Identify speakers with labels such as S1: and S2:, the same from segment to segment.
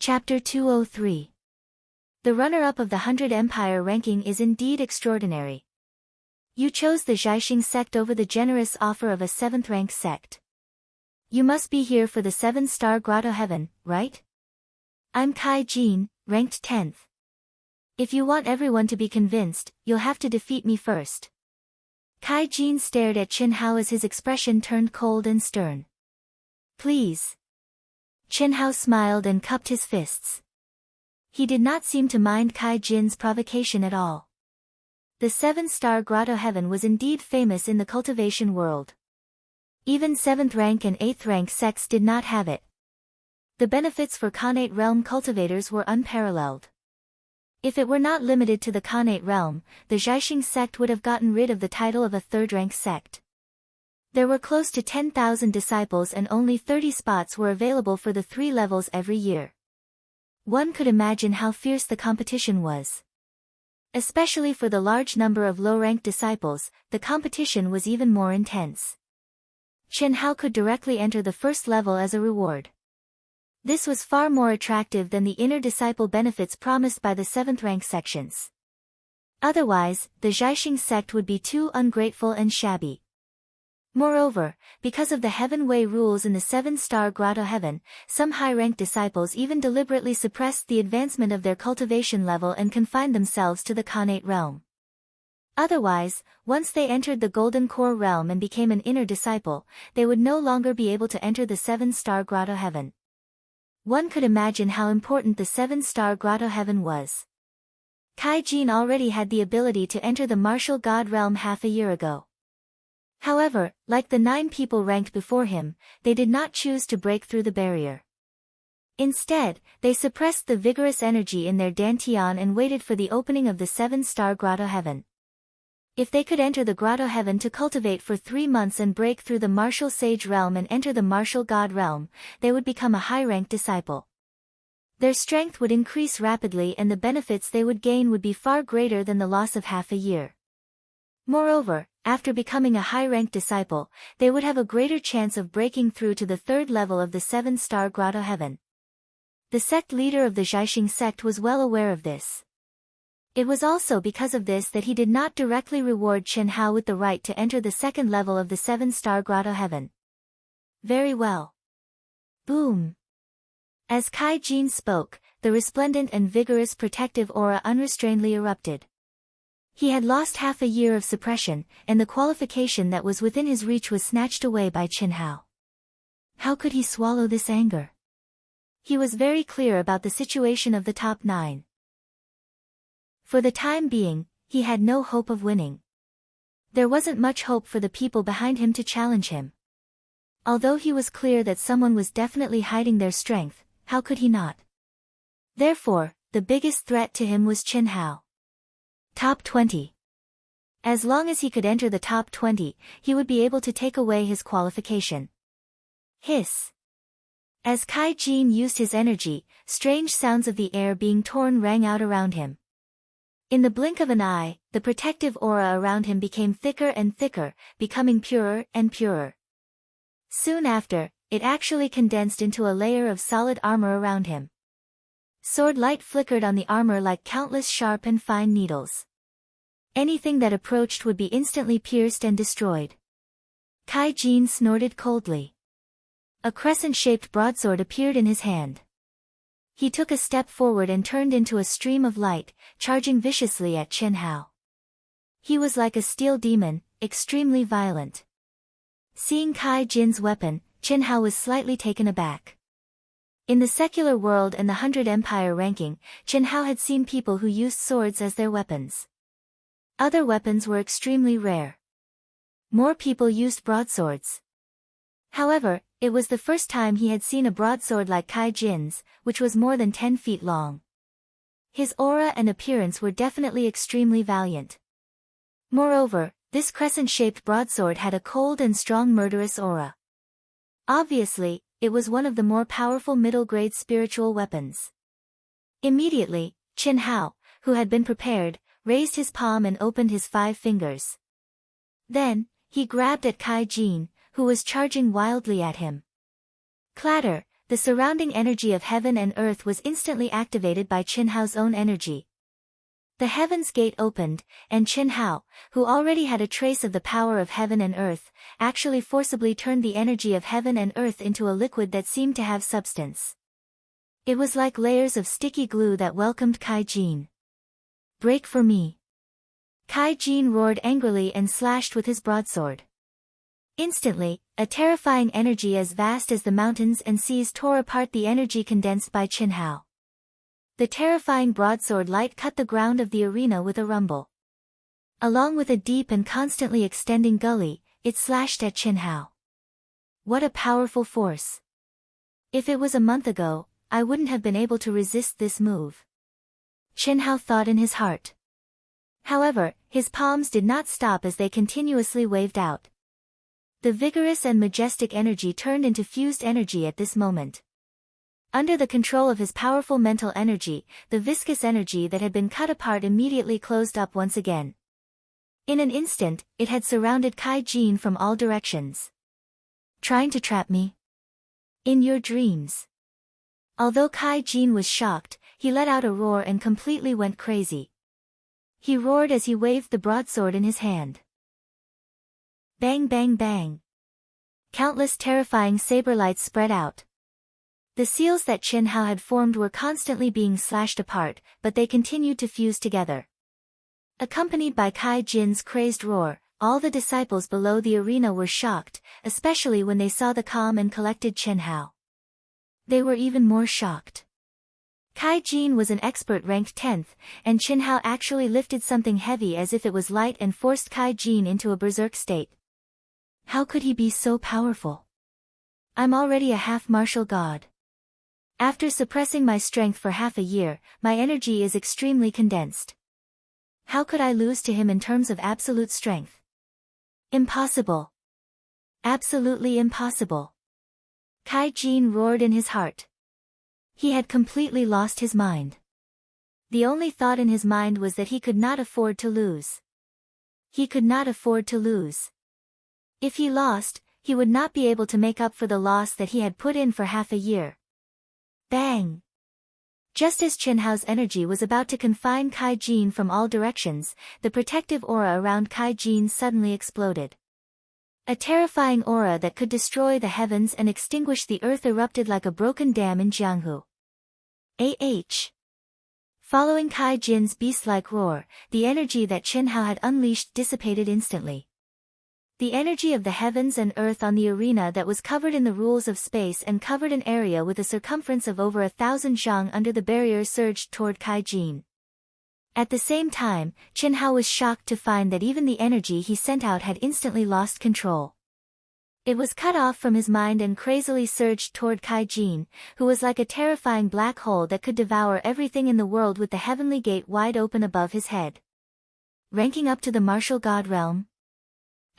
S1: Chapter 203. The runner-up of the 100 Empire ranking is indeed extraordinary. You chose the Jiaxing sect over the generous offer of a 7th rank sect. You must be here for the 7-star grotto heaven, right? I'm Kai Jin, ranked 10th. If you want everyone to be convinced, you'll have to defeat me first. Kai Jin stared at Qin Hao as his expression turned cold and stern. Please. Qin Hao smiled and cupped his fists. He did not seem to mind Kai Jin's provocation at all. The 7-star grotto heaven was indeed famous in the cultivation world. Even 7th rank and 8th rank sects did not have it. The benefits for Khanate realm cultivators were unparalleled. If it were not limited to the Khanate realm, the Jiaxing sect would have gotten rid of the title of a 3rd rank sect. There were close to 10,000 disciples and only 30 spots were available for the 3 levels every year. One could imagine how fierce the competition was. Especially for the large number of low-ranked disciples, the competition was even more intense. Qin Hao could directly enter the 1st level as a reward. This was far more attractive than the inner disciple benefits promised by the 7th rank sections. Otherwise, the Jiaxing sect would be too ungrateful and shabby. Moreover, because of the Heaven Way rules in the 7-star grotto heaven, some high-ranked disciples even deliberately suppressed the advancement of their cultivation level and confined themselves to the Khanate realm. Otherwise, once they entered the Golden Core realm and became an inner disciple, they would no longer be able to enter the 7-star grotto heaven. One could imagine how important the 7-star grotto heaven was. Kai Jin already had the ability to enter the martial god realm half a year ago. However, like the 9 people ranked before him, they did not choose to break through the barrier. Instead, they suppressed the vigorous energy in their dantian and waited for the opening of the 7-star grotto heaven. If they could enter the grotto heaven to cultivate for 3 months and break through the martial sage realm and enter the martial god realm, they would become a high-ranked disciple. Their strength would increase rapidly and the benefits they would gain would be far greater than the loss of half a year. Moreover, after becoming a high-ranked disciple, they would have a greater chance of breaking through to the 3rd level of the 7-star grotto heaven. The sect leader of the Jiaxing sect was well aware of this. It was also because of this that he did not directly reward Qin Hao with the right to enter the 2nd level of the 7-star grotto heaven. Very well. Boom. As Kai Jin spoke, the resplendent and vigorous protective aura unrestrainedly erupted. He had lost half a year of suppression, and the qualification that was within his reach was snatched away by Qin Hao. How could he swallow this anger? He was very clear about the situation of the top 9. For the time being, he had no hope of winning. There wasn't much hope for the people behind him to challenge him. Although he was clear that someone was definitely hiding their strength, how could he not? Therefore, the biggest threat to him was Qin Hao. Top 20. As long as he could enter the top 20, he would be able to take away his qualification. Hiss. As Kai Jin used his energy, strange sounds of the air being torn rang out around him. In the blink of an eye, the protective aura around him became thicker and thicker, becoming purer and purer. Soon after, it actually condensed into a layer of solid armor around him. Sword light flickered on the armor like countless sharp and fine needles. Anything that approached would be instantly pierced and destroyed. Kai Jin snorted coldly. A crescent-shaped broadsword appeared in his hand. He took a step forward and turned into a stream of light, charging viciously at Qin Hao. He was like a steel demon, extremely violent. Seeing Kai Jin's weapon, Qin Hao was slightly taken aback. In the secular world and the 100 Empire ranking, Qin Hao had seen people who used swords as their weapons. Other weapons were extremely rare. More people used broadswords. However, it was the first time he had seen a broadsword like Kai Jin's, which was more than 10 feet long. His aura and appearance were definitely extremely valiant. Moreover, this crescent-shaped broadsword had a cold and strong murderous aura. Obviously, it was one of the more powerful middle-grade spiritual weapons. Immediately, Qin Hao, who had been prepared, raised his palm and opened his 5 fingers. Then, he grabbed at Kai Jin, who was charging wildly at him. Clatter, the surrounding energy of heaven and earth was instantly activated by Qin Hao's own energy. The heavens gate opened, and Qin Hao, who already had a trace of the power of heaven and earth, actually forcibly turned the energy of heaven and earth into a liquid that seemed to have substance. It was like layers of sticky glue that welcomed Kai Jin. "Break for me!" Kai Jin roared angrily and slashed with his broadsword. Instantly, a terrifying energy as vast as the mountains and seas tore apart the energy condensed by Qin Hao. The terrifying broadsword light cut the ground of the arena with a rumble. Along with a deep and constantly extending gully, it slashed at Qin Hao. What a powerful force! If it was a month ago, I wouldn't have been able to resist this move. Qin Hao thought in his heart. However, his palms did not stop as they continuously waved out. The vigorous and majestic energy turned into fused energy at this moment. Under the control of his powerful mental energy, the viscous energy that had been cut apart immediately closed up once again. In an instant, it had surrounded Kai Jin from all directions. "Trying to trap me? In your dreams." Although Kai Jin was shocked, he let out a roar and completely went crazy. He roared as he waved the broadsword in his hand. Bang bang bang. Countless terrifying saber lights spread out. The seals that Qin Hao had formed were constantly being slashed apart, but they continued to fuse together. Accompanied by Kai Jin's crazed roar, all the disciples below the arena were shocked, especially when they saw the calm and collected Qin Hao. They were even more shocked. Kai Jin was an expert ranked 10th, and Qin Hao actually lifted something heavy as if it was light and forced Kai Jin into a berserk state. How could he be so powerful? I'm already a half-martial god. After suppressing my strength for half a year, my energy is extremely condensed. How could I lose to him in terms of absolute strength? Impossible. Absolutely impossible. Kai Jin roared in his heart. He had completely lost his mind. The only thought in his mind was that he could not afford to lose. He could not afford to lose. If he lost, he would not be able to make up for the loss that he had put in for half a year. Bang! Just as Qin Hao's energy was about to confine Kai Jin from all directions, the protective aura around Kai Jin suddenly exploded. A terrifying aura that could destroy the heavens and extinguish the earth erupted like a broken dam in Jianghu. Following Kai Jin's beast-like roar, the energy that Qin Hao had unleashed dissipated instantly. The energy of the heavens and earth on the arena that was covered in the rules of space and covered an area with a circumference of over 1,000 zhang under the barrier surged toward Kai Jin. At the same time, Qin Hao was shocked to find that even the energy he sent out had instantly lost control. It was cut off from his mind and crazily surged toward Kai Jin, who was like a terrifying black hole that could devour everything in the world with the heavenly gate wide open above his head. Ranking up to the martial god realm?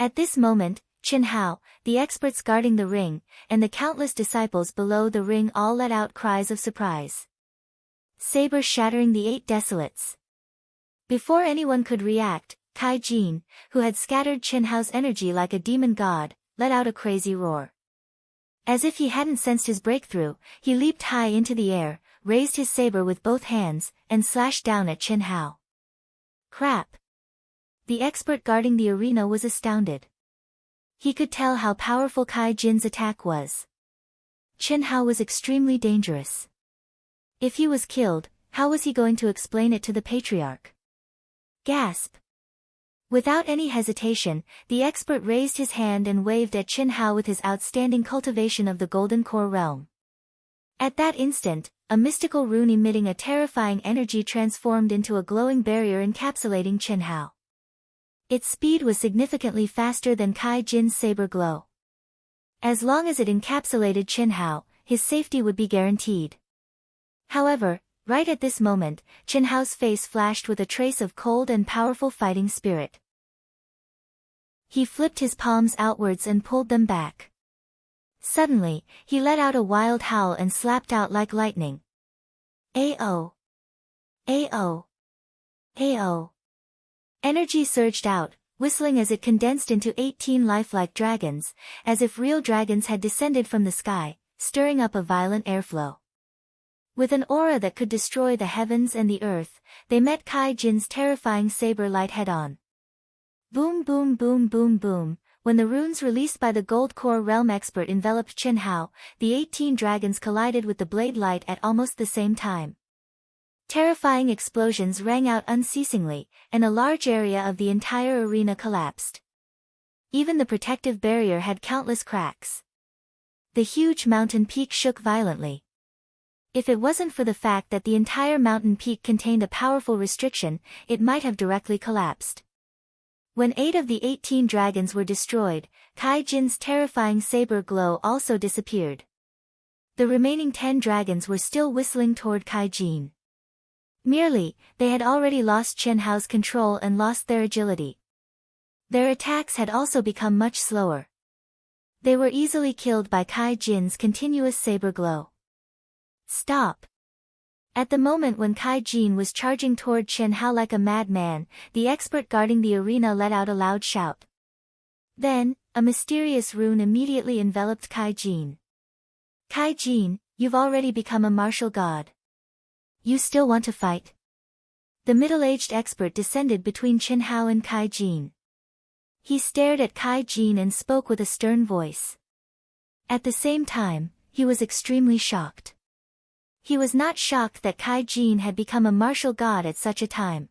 S1: At this moment, Qin Hao, the experts guarding the ring, and the countless disciples below the ring all let out cries of surprise. Saber shattering the 8 desolates. Before anyone could react, Kai Jin, who had scattered Qin Hao's energy like a demon god, let out a crazy roar. As if he hadn't sensed his breakthrough, he leaped high into the air, raised his saber with both hands, and slashed down at Qin Hao. Crap! The expert guarding the arena was astounded. He could tell how powerful Kai Jin's attack was. Qin Hao was extremely dangerous. If he was killed, how was he going to explain it to the patriarch? Gasp! Without any hesitation, the expert raised his hand and waved at Qin Hao with his outstanding cultivation of the Golden Core realm. At that instant, a mystical rune emitting a terrifying energy transformed into a glowing barrier encapsulating Qin Hao. Its speed was significantly faster than Kai Jin's saber glow. As long as it encapsulated Qin Hao, his safety would be guaranteed. However, right at this moment, Qin Hao's face flashed with a trace of cold and powerful fighting spirit. He flipped his palms outwards and pulled them back. Suddenly, he let out a wild howl and slapped out like lightning. Ao! Ao! Ao! Energy surged out, whistling as it condensed into 18 lifelike dragons, as if real dragons had descended from the sky, stirring up a violent airflow. With an aura that could destroy the heavens and the earth, they met Kai Jin's terrifying saber light head-on. Boom boom boom boom boom. When the runes released by the Gold Core Realm expert enveloped Chen Hao, the 18 dragons collided with the blade light at almost the same time. Terrifying explosions rang out unceasingly, and a large area of the entire arena collapsed. Even the protective barrier had countless cracks. The huge mountain peak shook violently. If it wasn't for the fact that the entire mountain peak contained a powerful restriction, it might have directly collapsed. When 8 of the 18 dragons were destroyed, Kai Jin's terrifying saber glow also disappeared. The remaining 10 dragons were still whistling toward Kai Jin. Merely, they had already lost Chen Hao's control and lost their agility. Their attacks had also become much slower. They were easily killed by Kai Jin's continuous saber glow. Stop! At the moment when Kai Jin was charging toward Chen Hao like a madman, the expert guarding the arena let out a loud shout. Then, a mysterious rune immediately enveloped Kai Jin. Kai Jin, you've already become a martial god. You still want to fight? The middle-aged expert descended between Chen Hao and Kai Jin. He stared at Kai Jin and spoke with a stern voice. At the same time, he was extremely shocked. He was not shocked that Kai Jin had become a martial god at such a time.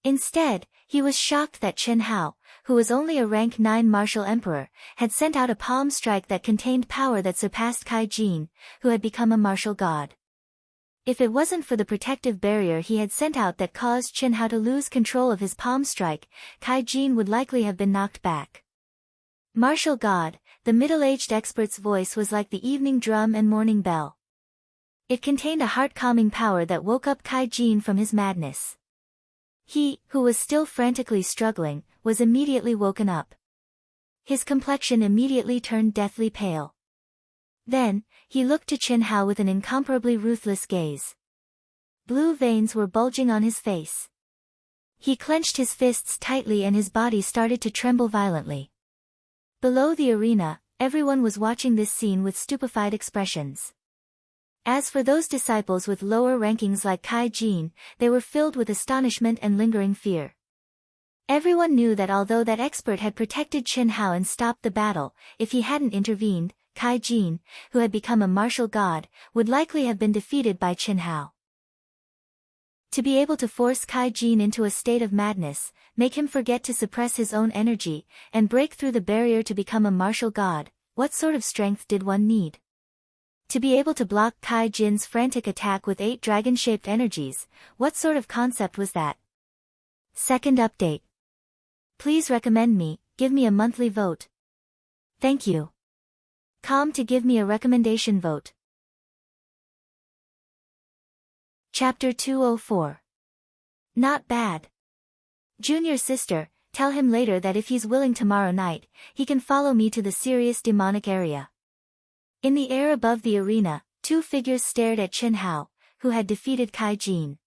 S1: Instead, he was shocked that Chen Hao, who was only a rank 9 martial emperor, had sent out a palm strike that contained power that surpassed Kai Jin, who had become a martial god. If it wasn't for the protective barrier he had sent out that caused Chen Hao to lose control of his palm strike, Kai Jin would likely have been knocked back. Martial god, the middle-aged expert's voice was like the evening drum and morning bell. It contained a heart-calming power that woke up Kai Jin from his madness. He, who was still frantically struggling, was immediately woken up. His complexion immediately turned deathly pale. Then, he looked to Chen Hao with an incomparably ruthless gaze. Blue veins were bulging on his face. He clenched his fists tightly and his body started to tremble violently. Below the arena, everyone was watching this scene with stupefied expressions. As for those disciples with lower rankings like Kai Jin, they were filled with astonishment and lingering fear. Everyone knew that although that expert had protected Chen Hao and stopped the battle, if he hadn't intervened, Kai Jin, who had become a martial god, would likely have been defeated by Chen Hao. To be able to force Kai Jin into a state of madness, make him forget to suppress his own energy, and break through the barrier to become a martial god, what sort of strength did one need? To be able to block Kai Jin's frantic attack with 8 dragon-shaped energies, what sort of concept was that? Second update. Please recommend me, give me a monthly vote. Thank you. To give me a recommendation vote. Chapter 204. Not bad. Junior sister, tell him later that if he's willing tomorrow night, he can follow me to the serious demonic area. In the air above the arena, 2 figures stared at Chen Hao, who had defeated Kai Jin.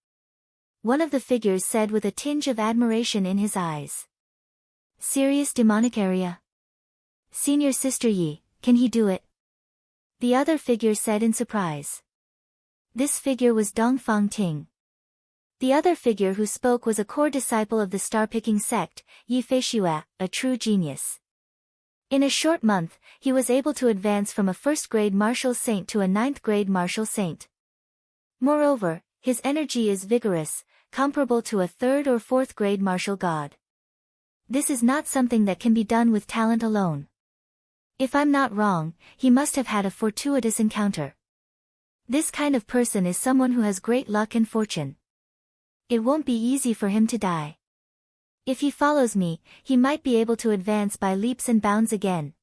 S1: One of the figures said with a tinge of admiration in his eyes. Serious demonic area? Senior sister Yi, can he do it? The other figure said in surprise. This figure was Dongfang Ting. The other figure who spoke was a core disciple of the star-picking sect, Yi Feishue, a true genius. In a short month, he was able to advance from a first-grade martial saint to a 9th-grade martial saint. Moreover, his energy is vigorous, comparable to a 3rd or 4th-grade martial god. This is not something that can be done with talent alone. If I'm not wrong, he must have had a fortuitous encounter. This kind of person is someone who has great luck and fortune. It won't be easy for him to die. If he follows me, he might be able to advance by leaps and bounds again.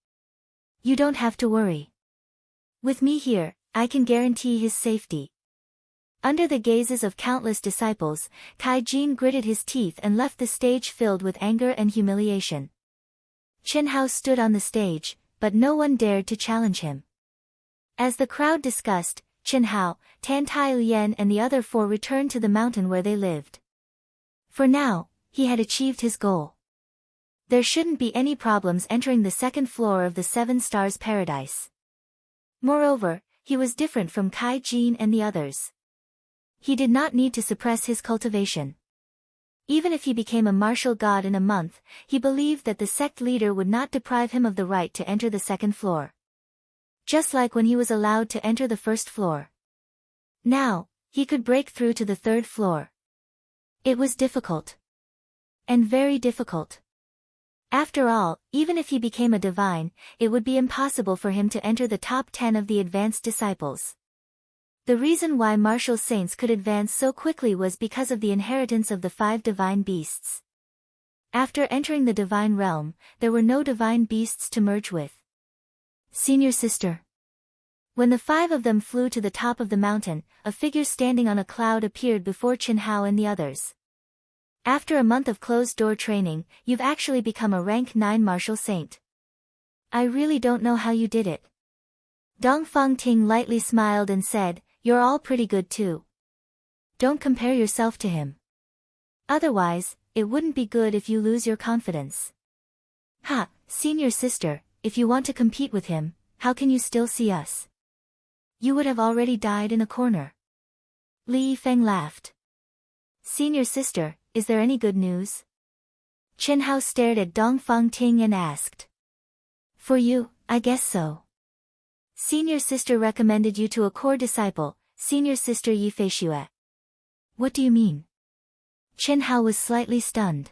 S1: You don't have to worry. With me here, I can guarantee his safety. Under the gazes of countless disciples, Kai Jin gritted his teeth and left the stage filled with anger and humiliation. Chen Hao stood on the stage, but no one dared to challenge him. As the crowd discussed, Chen Hao, Tan Tai Lian and the other 4 returned to the mountain where they lived. For now, he had achieved his goal. There shouldn't be any problems entering the 2nd floor of the 7 Stars Paradise. Moreover, he was different from Kai Jin and the others. He did not need to suppress his cultivation. Even if he became a martial god in a month, he believed that the sect leader would not deprive him of the right to enter the second floor. Just like when he was allowed to enter the first floor. Now, he could break through to the third floor. It was difficult. And very difficult. After all, even if he became a divine, it would be impossible for him to enter the top 10 of the advanced disciples. The reason why martial saints could advance so quickly was because of the inheritance of the 5 divine beasts. After entering the divine realm, there were no divine beasts to merge with. Senior sister. When the 5 of them flew to the top of the mountain, a figure standing on a cloud appeared before Qin Hao and the others. After a month of closed-door training, you've actually become a rank 9 martial saint. I really don't know how you did it. Dong Fangting lightly smiled and said, you're all pretty good too. Don't compare yourself to him. Otherwise, it wouldn't be good if you lose your confidence. Ha, senior sister, if you want to compete with him, how can you still see us? You would have already died in a corner. Li Feng laughed. Senior sister, is there any good news? Qin Hao stared at Dong Fangting and asked. For you, I guess so. Senior sister recommended you to a core disciple, senior sister Yi Feishue. What do you mean? Qin Hao was slightly stunned.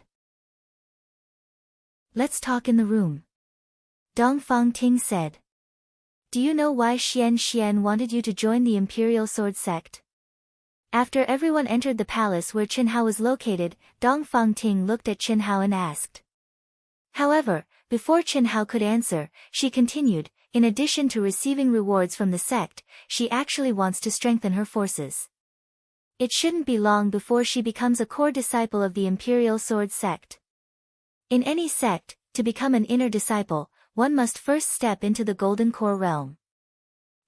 S1: Let's talk in the room. Dong Fangting said. Do you know why Xian wanted you to join the Imperial Sword Sect? After everyone entered the palace where Qin Hao was located, Dong Fangting looked at Qin Hao and asked. However, before Qin Hao could answer, she continued, in addition to receiving rewards from the sect, she actually wants to strengthen her forces. It shouldn't be long before she becomes a core disciple of the Imperial Sword Sect. In any sect, to become an inner disciple, one must first step into the Golden Core realm.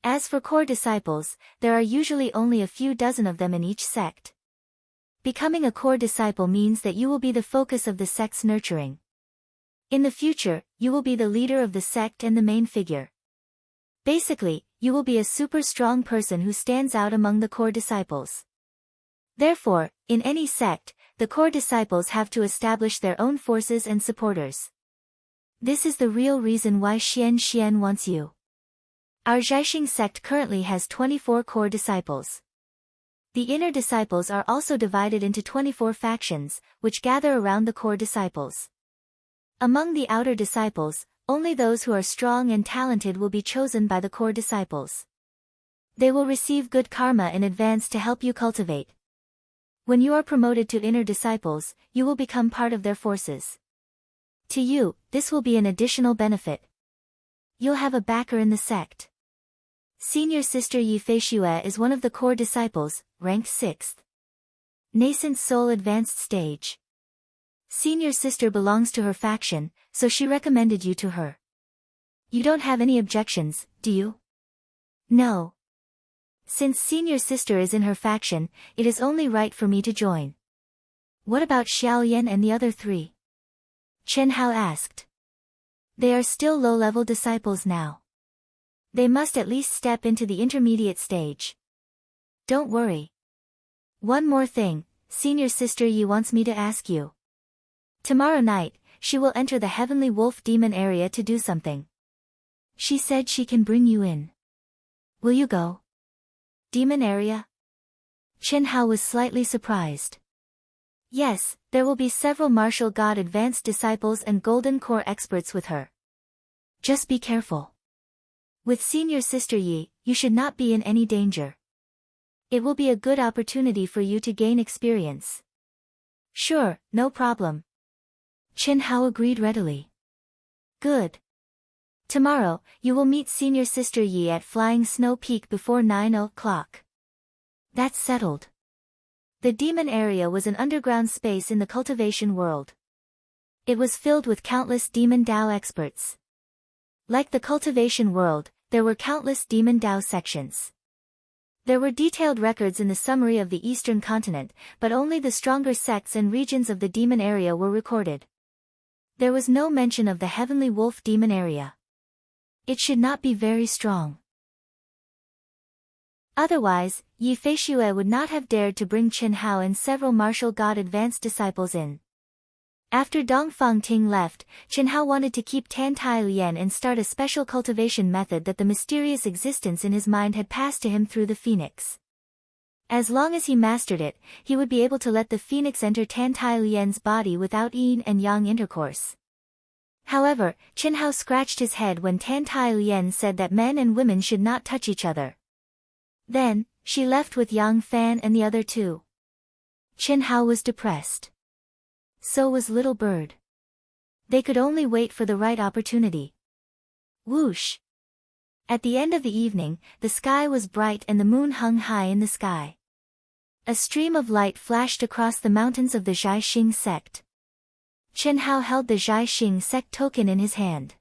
S1: As for core disciples, there are usually only a few dozen of them in each sect. Becoming a core disciple means that you will be the focus of the sect's nurturing. In the future, you will be the leader of the sect and the main figure. Basically, you will be a super strong person who stands out among the core disciples. Therefore, in any sect, the core disciples have to establish their own forces and supporters. This is the real reason why Xian wants you. Our Zhaixing sect currently has 24 core disciples. The inner disciples are also divided into 24 factions, which gather around the core disciples. Among the outer disciples, only those who are strong and talented will be chosen by the core disciples. They will receive good karma in advance to help you cultivate. When you are promoted to inner disciples, you will become part of their forces. To you, this will be an additional benefit. You'll have a backer in the sect. Senior sister Yi Feishue is one of the core disciples, ranked 6th. Nascent soul advanced stage. Senior sister belongs to her faction, so she recommended you to her. You don't have any objections, do you? No. Since senior sister is in her faction, it is only right for me to join. What about Xiaoyan and the other 3? Qin Hao asked. They are still low-level disciples now. They must at least step into the intermediate stage. Don't worry. One more thing, senior sister Yi wants me to ask you. Tomorrow night, she will enter the Heavenly Wolf Demon area to do something. She said she can bring you in. Will you go? Demon area? Qin Hao was slightly surprised. Yes, there will be several martial god advanced disciples and golden core experts with her. Just be careful. With senior sister Yi, you should not be in any danger. It will be a good opportunity for you to gain experience. Sure, no problem. Qin Hao agreed readily. Good. Tomorrow, you will meet senior sister Yi at Flying Snow Peak before 9 o'clock. That's settled. The demon area was an underground space in the cultivation world. It was filled with countless demon Dao experts. Like the cultivation world, there were countless demon Dao sections. There were detailed records in the summary of the Eastern continent, but only the stronger sects and regions of the demon area were recorded. There was no mention of the Heavenly Wolf demon area. It should not be very strong. Otherwise, Yi Feishue would not have dared to bring Chen Hao and several martial god advanced disciples in. After Dongfang Ting left, Chen Hao wanted to keep Tan Tai Lian and start a special cultivation method that the mysterious existence in his mind had passed to him through the phoenix. As long as he mastered it, he would be able to let the phoenix enter Tan Tai Lian's body without yin and yang intercourse. However, Chen Hao scratched his head when Tan Tai Lian said that men and women should not touch each other. Then, she left with Yang Fan and the other two. Chen Hao was depressed. So was Little Bird. They could only wait for the right opportunity. Whoosh! At the end of the evening, the sky was bright and the moon hung high in the sky. A stream of light flashed across the mountains of the Jiaxing sect. Chen Hao held the Jiaxing sect token in his hand.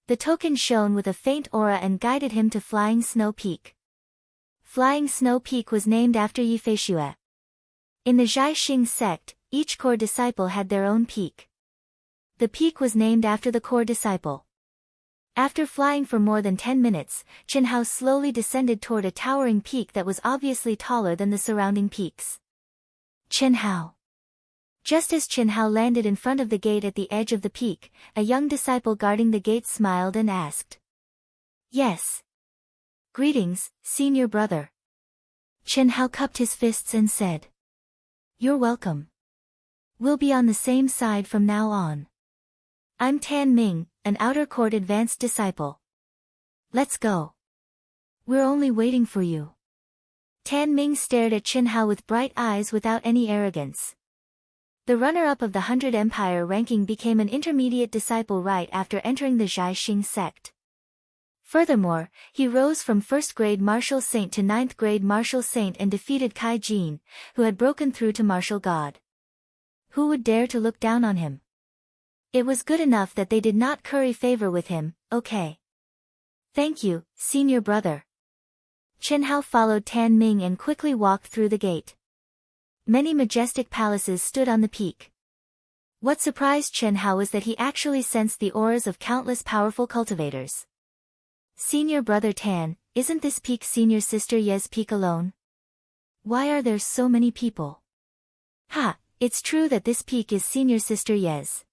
S1: The token shone with a faint aura and guided him to Flying Snow Peak. Flying Snow Peak was named after Yi Feishue. In the Jiaxing sect, each core disciple had their own peak. The peak was named after the core disciple. After flying for more than 10 minutes, Chen Hao slowly descended toward a towering peak that was obviously taller than the surrounding peaks. Chen Hao. Just as Chen Hao landed in front of the gate at the edge of the peak, a young disciple guarding the gate smiled and asked. Yes. Greetings, senior brother. Chen Hao cupped his fists and said. You're welcome. We'll be on the same side from now on. I'm Tan Ming, an outer court advanced disciple. Let's go. We're only waiting for you. Tan Ming stared at Chen Hao with bright eyes without any arrogance. The runner-up of the 100 Empire ranking became an intermediate disciple right after entering the Jiaxing sect. Furthermore, he rose from 1st grade martial saint to 9th grade martial saint and defeated Kai Jin, who had broken through to martial god. Who would dare to look down on him? It was good enough that they did not curry favor with him, okay. Thank you, senior brother. Chen Hao followed Tan Ming and quickly walked through the gate. Many majestic palaces stood on the peak. What surprised Chen Hao was that he actually sensed the auras of countless powerful cultivators. Senior brother Tan, isn't this peak senior sister Ye's peak alone? Why are there so many people? Ha, it's true that this peak is senior sister Ye's.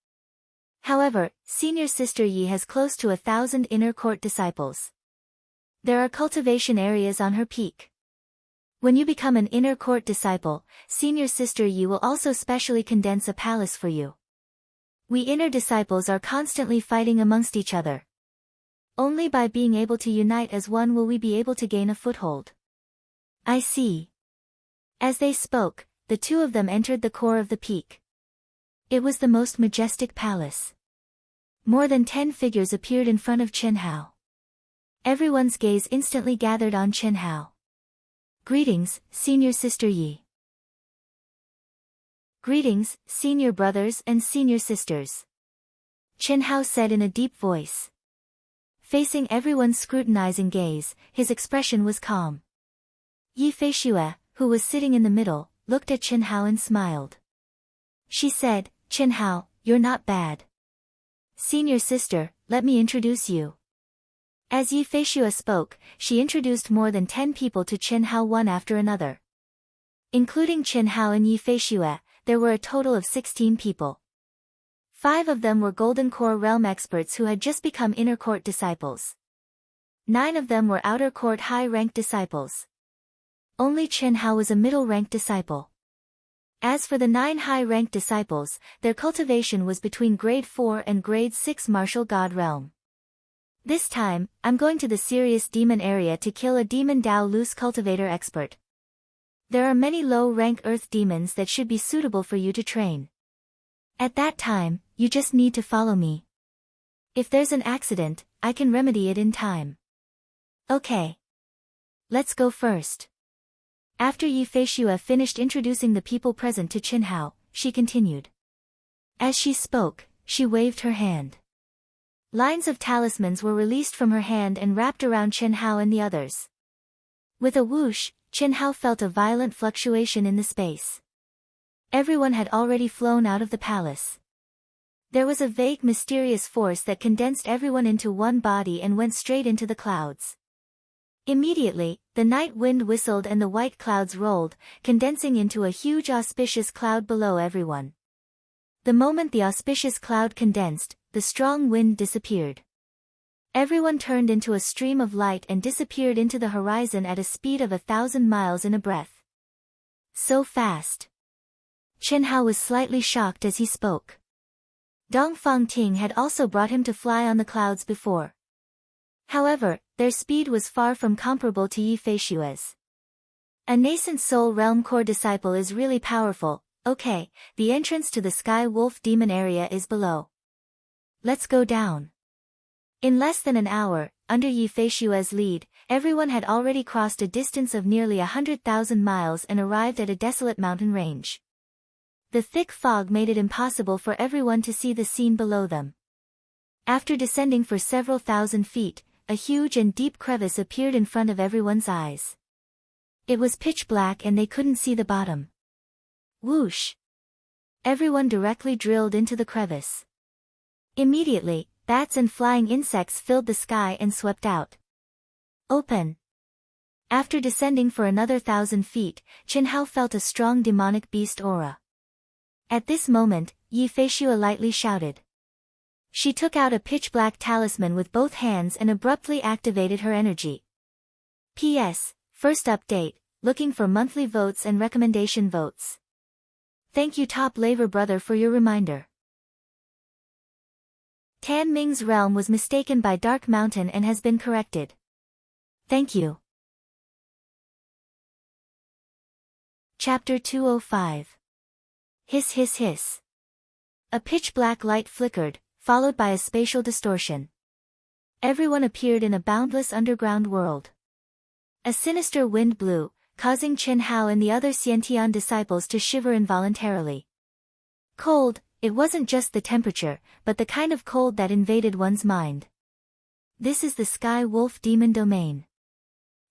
S1: However, senior sister Yi has close to 1,000 inner court disciples. There are cultivation areas on her peak. When you become an inner court disciple, senior sister Yi will also specially condense a palace for you. We inner disciples are constantly fighting amongst each other. Only by being able to unite as one will we be able to gain a foothold. I see. As they spoke, the two of them entered the core of the peak. It was the most majestic palace. More than 10 figures appeared in front of Chen Hao. Everyone's gaze instantly gathered on Chen Hao. Greetings, senior sister Yi. Greetings, senior brothers and senior sisters. Chen Hao said in a deep voice. Facing everyone's scrutinizing gaze, his expression was calm. Yi Feishue, who was sitting in the middle, looked at Chen Hao and smiled. She said, Chen Hao, you're not bad. Senior sister, let me introduce you. As Yi Feishue spoke, she introduced more than 10 people to Chen Hao one after another. Including Chen Hao and Yi Feishue, there were a total of 16 people. 5 of them were Golden Core Realm experts who had just become inner court disciples. 9 of them were outer court high-ranked disciples. Only Chen Hao was a middle-ranked disciple. As for the 9 high-ranked disciples, their cultivation was between grade 4 and grade 6 martial god realm. This time, I'm going to the serious demon area to kill a demon Dao loose cultivator expert. There are many low-rank earth demons that should be suitable for you to train. At that time, you just need to follow me. If there's an accident, I can remedy it in time. Okay. Let's go first. After Yi Feishue finished introducing the people present to Chen Hao, she continued. As she spoke, she waved her hand. Lines of talismans were released from her hand and wrapped around Chen Hao and the others. With a whoosh, Chen Hao felt a violent fluctuation in the space. Everyone had already flown out of the palace. There was a vague mysterious force that condensed everyone into one body and went straight into the clouds. Immediately, the night wind whistled and the white clouds rolled, condensing into a huge auspicious cloud below everyone. The moment the auspicious cloud condensed, the strong wind disappeared. Everyone turned into a stream of light and disappeared into the horizon at a speed of 1,000 miles in a breath. So fast. Chen Hao was slightly shocked as he spoke. Dongfang Ting had also brought him to fly on the clouds before. However, their speed was far from comparable to Yi Feishue's. A nascent soul realm core disciple is really powerful. Okay, the entrance to the Sky Wolf Demon area is below. Let's go down. In less than an hour, under Yi Feishue's lead, everyone had already crossed a distance of nearly 100,000 miles and arrived at a desolate mountain range. The thick fog made it impossible for everyone to see the scene below them. After descending for several thousand feet, a huge and deep crevice appeared in front of everyone's eyes. It was pitch black and they couldn't see the bottom. Whoosh! Everyone directly drilled into the crevice. Immediately, bats and flying insects filled the sky and swept out. Open! After descending for another 1,000 feet, Chen Hao felt a strong demonic beast aura. At this moment, Yi Feishue lightly shouted. She took out a pitch-black talisman with both hands and abruptly activated her energy. P.S. First update, looking for monthly votes and recommendation votes. Thank you Top Laver Brother for your reminder. Tan Ming's realm was mistaken by Dark Mountain and has been corrected. Thank you. Chapter 205. Hiss hiss hiss. A pitch-black light flickered, followed by a spatial distortion. Everyone appeared in a boundless underground world. A sinister wind blew, causing Chen Hao and the other Xiantian disciples to shiver involuntarily. Cold, it wasn't just the temperature, but the kind of cold that invaded one's mind. This is the Sky Wolf Demon Domain.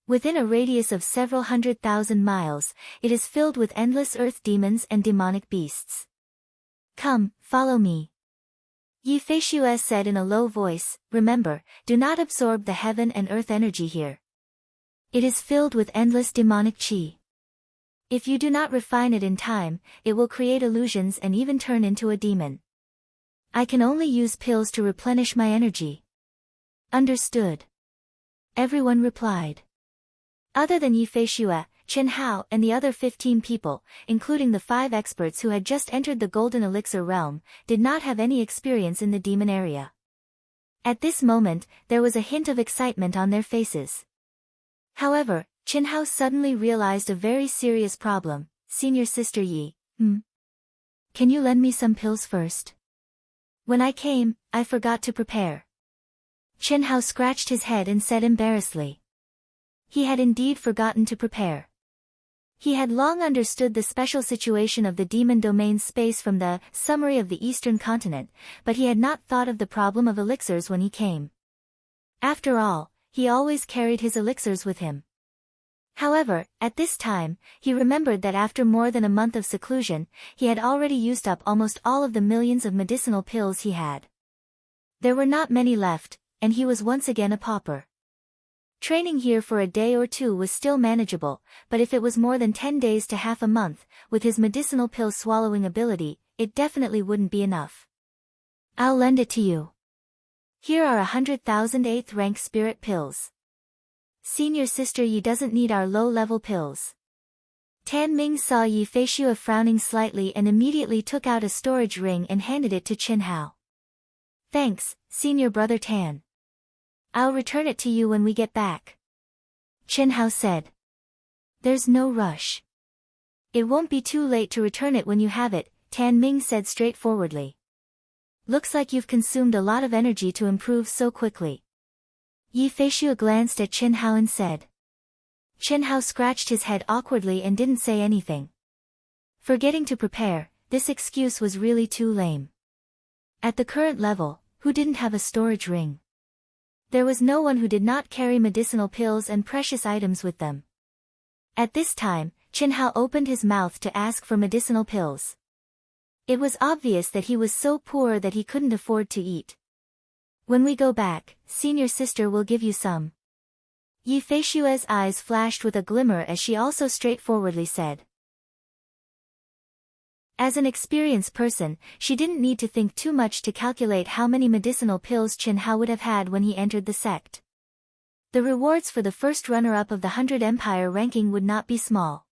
S1: Within a radius of several 100,000 miles, it is filled with endless earth demons and demonic beasts. Come, follow me. Yi Feishue said in a low voice, remember, do not absorb the heaven and earth energy here. It is filled with endless demonic qi. If you do not refine it in time, it will create illusions and even turn into a demon. I can only use pills to replenish my energy. Understood. Everyone replied. Other than Yi Feishue, Chen Hao and the other 15 people, including the 5 experts who had just entered the Golden Elixir realm, did not have any experience in the demon area. At this moment, there was a hint of excitement on their faces. However, Chen Hao suddenly realized a very serious problem. Senior Sister Yi, can you lend me some pills first? When I came, I forgot to prepare. Chen Hao scratched his head and said embarrassedly. He had indeed forgotten to prepare. He had long understood the special situation of the demon domain space from the summary of the Eastern continent, but he had not thought of the problem of elixirs when he came. After all, he always carried his elixirs with him. However, at this time, he remembered that after more than a month of seclusion, he had already used up almost all of the millions of medicinal pills he had. There were not many left, and he was once again a pauper. Training here for a day or two was still manageable, but if it was more than 10 days to half a month, with his medicinal pill swallowing ability, it definitely wouldn't be enough. I'll lend it to you. Here are 100,000 8th rank spirit pills. Senior Sister Yi doesn't need our low-level pills. Tan Ming saw Yi Feishue frowning slightly and immediately took out a storage ring and handed it to Chen Hao. Thanks, Senior Brother Tan. I'll return it to you when we get back. Chen Hao said. There's no rush. It won't be too late to return it when you have it, Tan Ming said straightforwardly. Looks like you've consumed a lot of energy to improve so quickly. Yi Feishue glanced at Chen Hao and said. Chen Hao scratched his head awkwardly and didn't say anything. Forgetting to prepare, this excuse was really too lame. At the current level, who didn't have a storage ring? There was no one who did not carry medicinal pills and precious items with them. At this time, Chen Hao opened his mouth to ask for medicinal pills. It was obvious that he was so poor that he couldn't afford to eat. When we go back, Senior Sister will give you some. Yi Feishue's eyes flashed with a glimmer as she also straightforwardly said. As an experienced person, she didn't need to think too much to calculate how many medicinal pills Qin Hao would have had when he entered the sect. The rewards for the first runner-up of the 100 Empire ranking would not be small.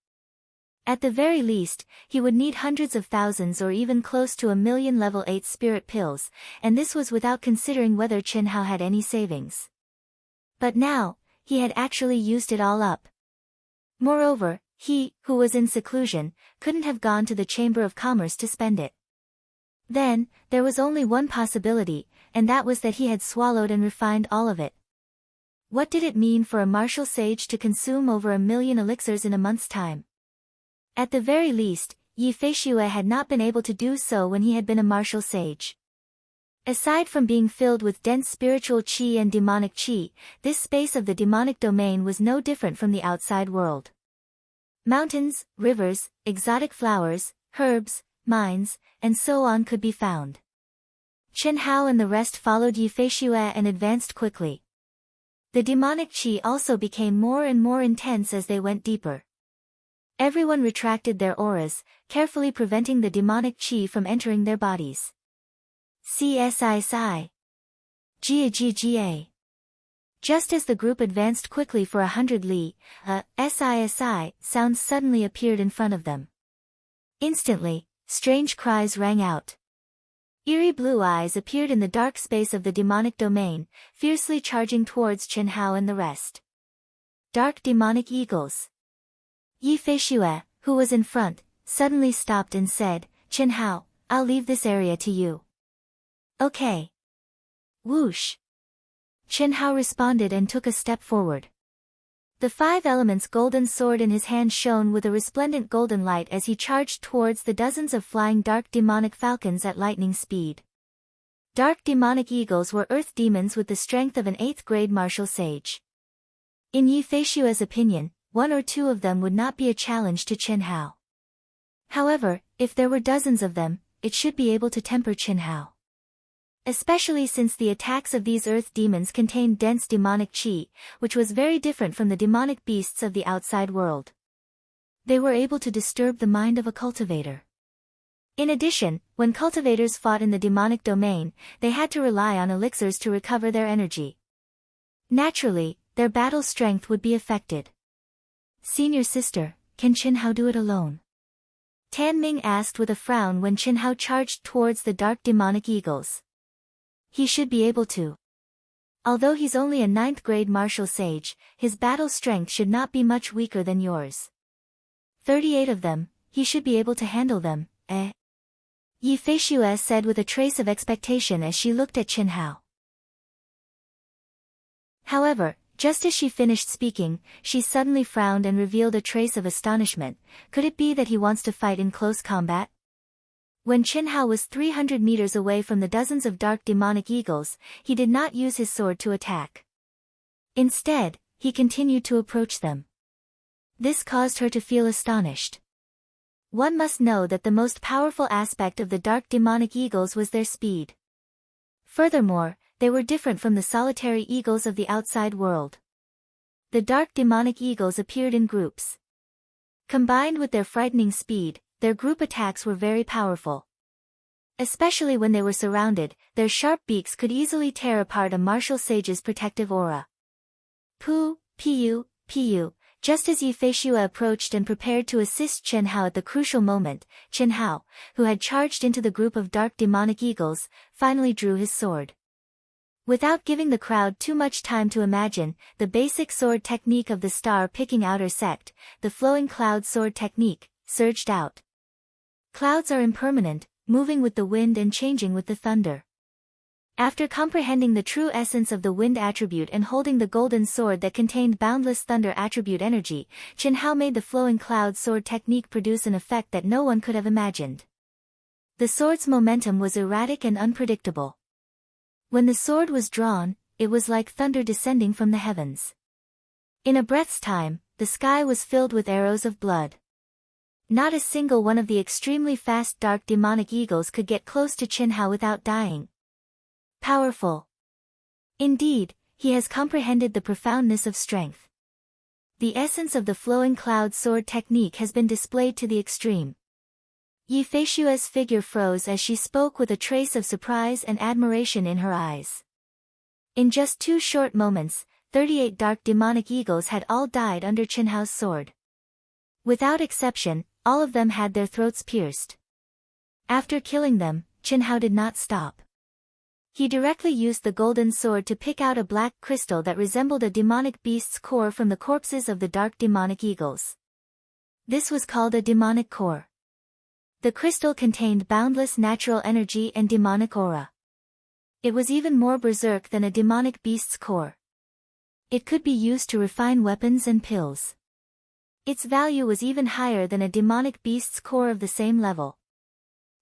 S1: At the very least, he would need hundreds of thousands or even close to 1,000,000 level 8 spirit pills, and this was without considering whether Qin Hao had any savings. But now, he had actually used it all up. Moreover, he, who was in seclusion, couldn't have gone to the Chamber of Commerce to spend it. Then, there was only one possibility, and that was that he had swallowed and refined all of it. What did it mean for a martial sage to consume over 1,000,000 elixirs in a month's time? At the very least, Yi Feishue had not been able to do so when he had been a martial sage. Aside from being filled with dense spiritual qi and demonic qi, this space of the demonic domain was no different from the outside world. Mountains, rivers, exotic flowers, herbs, mines, and so on could be found. Qin Hao and the rest followed Yi Feishue and advanced quickly. The demonic qi also became more and more intense as they went deeper. Everyone retracted their auras, carefully preventing the demonic qi from entering their bodies. CSISI. GA. Just as the group advanced quickly for 100 li, a SISI sound suddenly appeared in front of them. Instantly, strange cries rang out. Eerie blue eyes appeared in the dark space of the demonic domain, fiercely charging towards Qin Hao and the rest. Dark demonic eagles. Yi Feishue, who was in front, suddenly stopped and said, "Qin Hao, I'll leave this area to you." "Okay." Whoosh. Qin Hao responded and took a step forward. The 5 elements golden sword in his hand shone with a resplendent golden light as he charged towards the dozens of flying dark demonic falcons at lightning speed. Dark demonic eagles were earth demons with the strength of an 8th grade martial sage. In Yi Feishue's opinion, 1 or 2 of them would not be a challenge to Qin Hao. However, if there were dozens of them, it should be able to temper Qin Hao. Especially since the attacks of these earth demons contained dense demonic qi, which was very different from the demonic beasts of the outside world. They were able to disturb the mind of a cultivator. In addition, when cultivators fought in the demonic domain, they had to rely on elixirs to recover their energy. Naturally, their battle strength would be affected. "Senior sister, can Qin Hao do it alone?" Tan Ming asked with a frown when Qin Hao charged towards the dark demonic eagles. "He should be able to. Although he's only a 9th grade martial sage, his battle strength should not be much weaker than yours. 38 of them, he should be able to handle them, eh?" Yi Feishue said with a trace of expectation as she looked at Qin Hao. However, just as she finished speaking, she suddenly frowned and revealed a trace of astonishment. Could it be that he wants to fight in close combat? When Qin Hao was 300 meters away from the dozens of dark demonic eagles, he did not use his sword to attack. Instead, he continued to approach them. This caused her to feel astonished. One must know that the most powerful aspect of the dark demonic eagles was their speed. Furthermore, they were different from the solitary eagles of the outside world. The dark demonic eagles appeared in groups. Combined with their frightening speed, their group attacks were very powerful. Especially when they were surrounded, their sharp beaks could easily tear apart a martial sage's protective aura. Pu. Just as Yi Feishue approached and prepared to assist Qin Hao at the crucial moment, Qin Hao, who had charged into the group of dark demonic eagles, finally drew his sword. Without giving the crowd too much time to imagine, the basic sword technique of the star-picking outer sect, the flowing cloud sword technique, surged out. Clouds are impermanent, moving with the wind and changing with the thunder. After comprehending the true essence of the wind attribute and holding the golden sword that contained boundless thunder attribute energy, Qin Hao made the flowing cloud sword technique produce an effect that no one could have imagined. The sword's momentum was erratic and unpredictable. When the sword was drawn, it was like thunder descending from the heavens. In a breath's time, the sky was filled with arrows of blood. Not a single one of the extremely fast dark demonic eagles could get close to Qin Hao without dying. Powerful. Indeed, he has comprehended the profoundness of strength. The essence of the flowing cloud sword technique has been displayed to the extreme. Yi Feishue's figure froze as she spoke with a trace of surprise and admiration in her eyes. In just 2 short moments, 38 dark demonic eagles had all died under Qinhao's sword. Without exception, all of them had their throats pierced. After killing them, Qinhao did not stop. He directly used the golden sword to pick out a black crystal that resembled a demonic beast's core from the corpses of the dark demonic eagles. This was called a demonic core. The crystal contained boundless natural energy and demonic aura. It was even more berserk than a demonic beast's core. It could be used to refine weapons and pills. Its value was even higher than a demonic beast's core of the same level.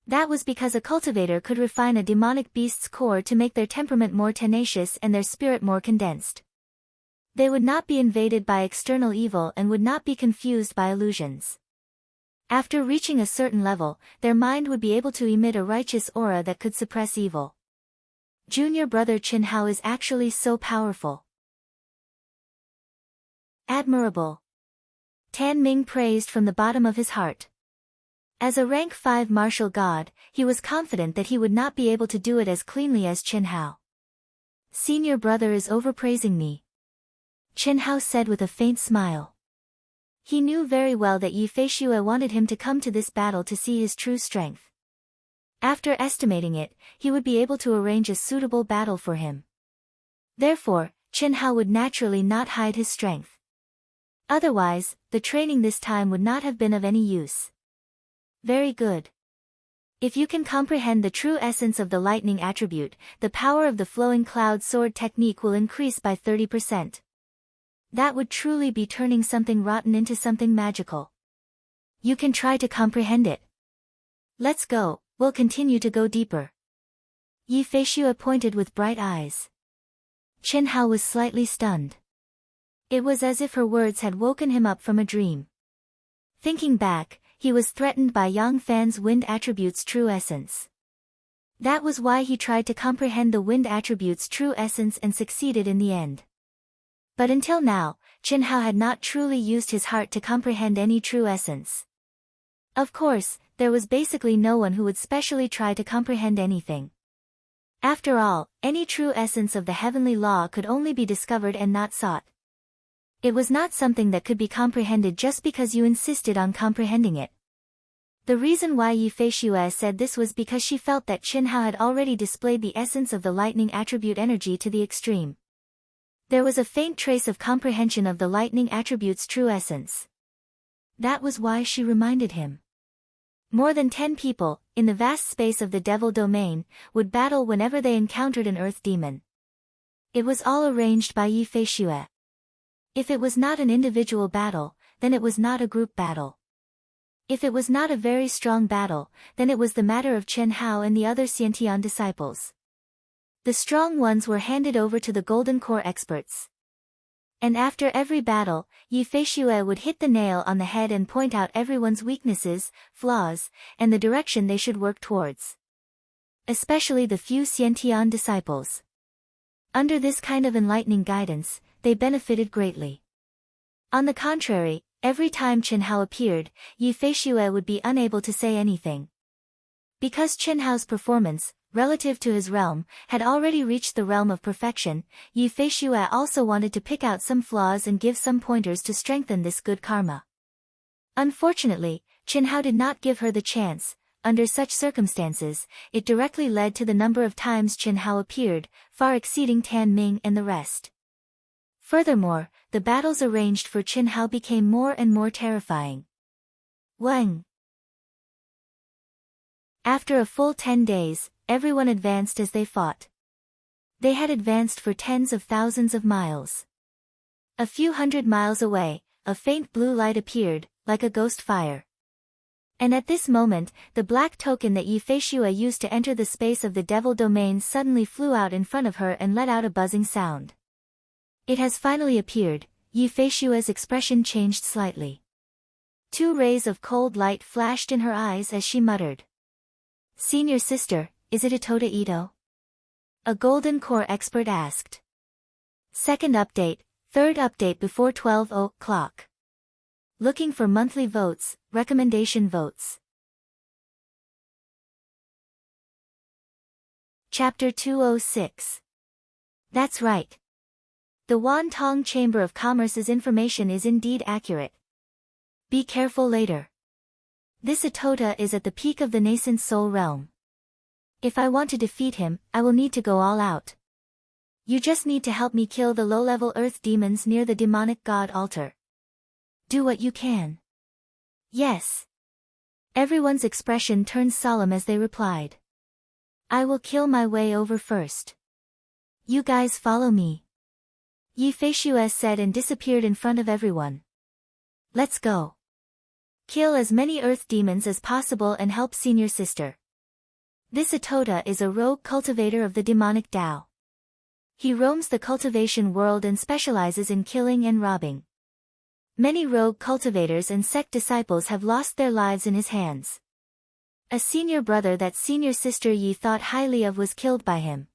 S1: That was because a cultivator could refine a demonic beast's core to make their temperament more tenacious and their spirit more condensed. They would not be invaded by external evil and would not be confused by illusions. After reaching a certain level, their mind would be able to emit a righteous aura that could suppress evil. Junior brother Qinhao is actually so powerful. Admirable. Tan Ming praised from the bottom of his heart. As a rank 5 martial god, he was confident that he would not be able to do it as cleanly as Qinhao. Senior brother is overpraising me, Qinhao said with a faint smile. He knew very well that Yi Feishue wanted him to come to this battle to see his true strength. After estimating it, he would be able to arrange a suitable battle for him. Therefore, Qinhao would naturally not hide his strength. Otherwise, the training this time would not have been of any use. Very good. If you can comprehend the true essence of the lightning attribute, the power of the flowing cloud sword technique will increase by 30%. That would truly be turning something rotten into something magical. You can try to comprehend it. Let's go, we'll continue to go deeper. Yi Feishue pointed with bright eyes. Qinhao was slightly stunned. It was as if her words had woken him up from a dream. Thinking back, he was threatened by Yang Fan's wind attribute's true essence. That was why he tried to comprehend the wind attribute's true essence and succeeded in the end. But until now, Qinhao had not truly used his heart to comprehend any true essence. Of course, there was basically no one who would specially try to comprehend anything. After all, any true essence of the heavenly law could only be discovered and not sought. It was not something that could be comprehended just because you insisted on comprehending it. The reason why Yi Feishue said this was because she felt that Qinhao had already displayed the essence of the lightning attribute energy to the extreme. There was a faint trace of comprehension of the lightning attribute's true essence. That was why she reminded him. More than 10 people, in the vast space of the devil domain, would battle whenever they encountered an earth demon. It was all arranged by Yi Feishue. If it was not an individual battle, then it was not a group battle. If it was not a very strong battle, then it was the matter of Qinhao and the other Xiantian disciples. The strong ones were handed over to the Golden Core experts. And after every battle, Yi Feishue would hit the nail on the head and point out everyone's weaknesses, flaws, and the direction they should work towards. Especially the few Xiantian disciples. Under this kind of enlightening guidance, they benefited greatly. On the contrary, every time Qinhao appeared, Yi Feishue would be unable to say anything. Because Qinhao's performance, relative to his realm, had already reached the realm of perfection, Yi Feishue also wanted to pick out some flaws and give some pointers to strengthen this good karma. Unfortunately, Qinhao did not give her the chance. Under such circumstances, it directly led to the number of times Qinhao appeared, far exceeding Tan Ming and the rest. Furthermore, the battles arranged for Qinhao became more and more terrifying. Wang. After a full 10 days, everyone advanced as they fought. They had advanced for tens of thousands of miles. A few hundred miles away, a faint blue light appeared, like a ghost fire. And at this moment, the black token that Yi Feishue used to enter the space of the devil domain suddenly flew out in front of her and let out a buzzing sound. It has finally appeared. Yi Feishue's expression changed slightly. 2 rays of cold light flashed in her eyes as she muttered. Senior sister, is it Itoda Ito? A Golden Core expert asked. Second update, third update before 12 o'clock. Looking for monthly votes, recommendation votes. Chapter 206. That's right. The Wantong Chamber of Commerce's information is indeed accurate. Be careful later. This Atota is at the peak of the nascent soul realm. If I want to defeat him, I will need to go all out. You just need to help me kill the low-level earth demons near the demonic god altar. Do what you can. Yes. Everyone's expression turned solemn as they replied. I will kill my way over first. You guys follow me. Yi Feishuo said and disappeared in front of everyone. Let's go. Kill as many earth demons as possible and help senior sister. This Atota is a rogue cultivator of the demonic Tao. He roams the cultivation world and specializes in killing and robbing. Many rogue cultivators and sect disciples have lost their lives in his hands. A senior brother that senior sister Yi thought highly of was killed by him.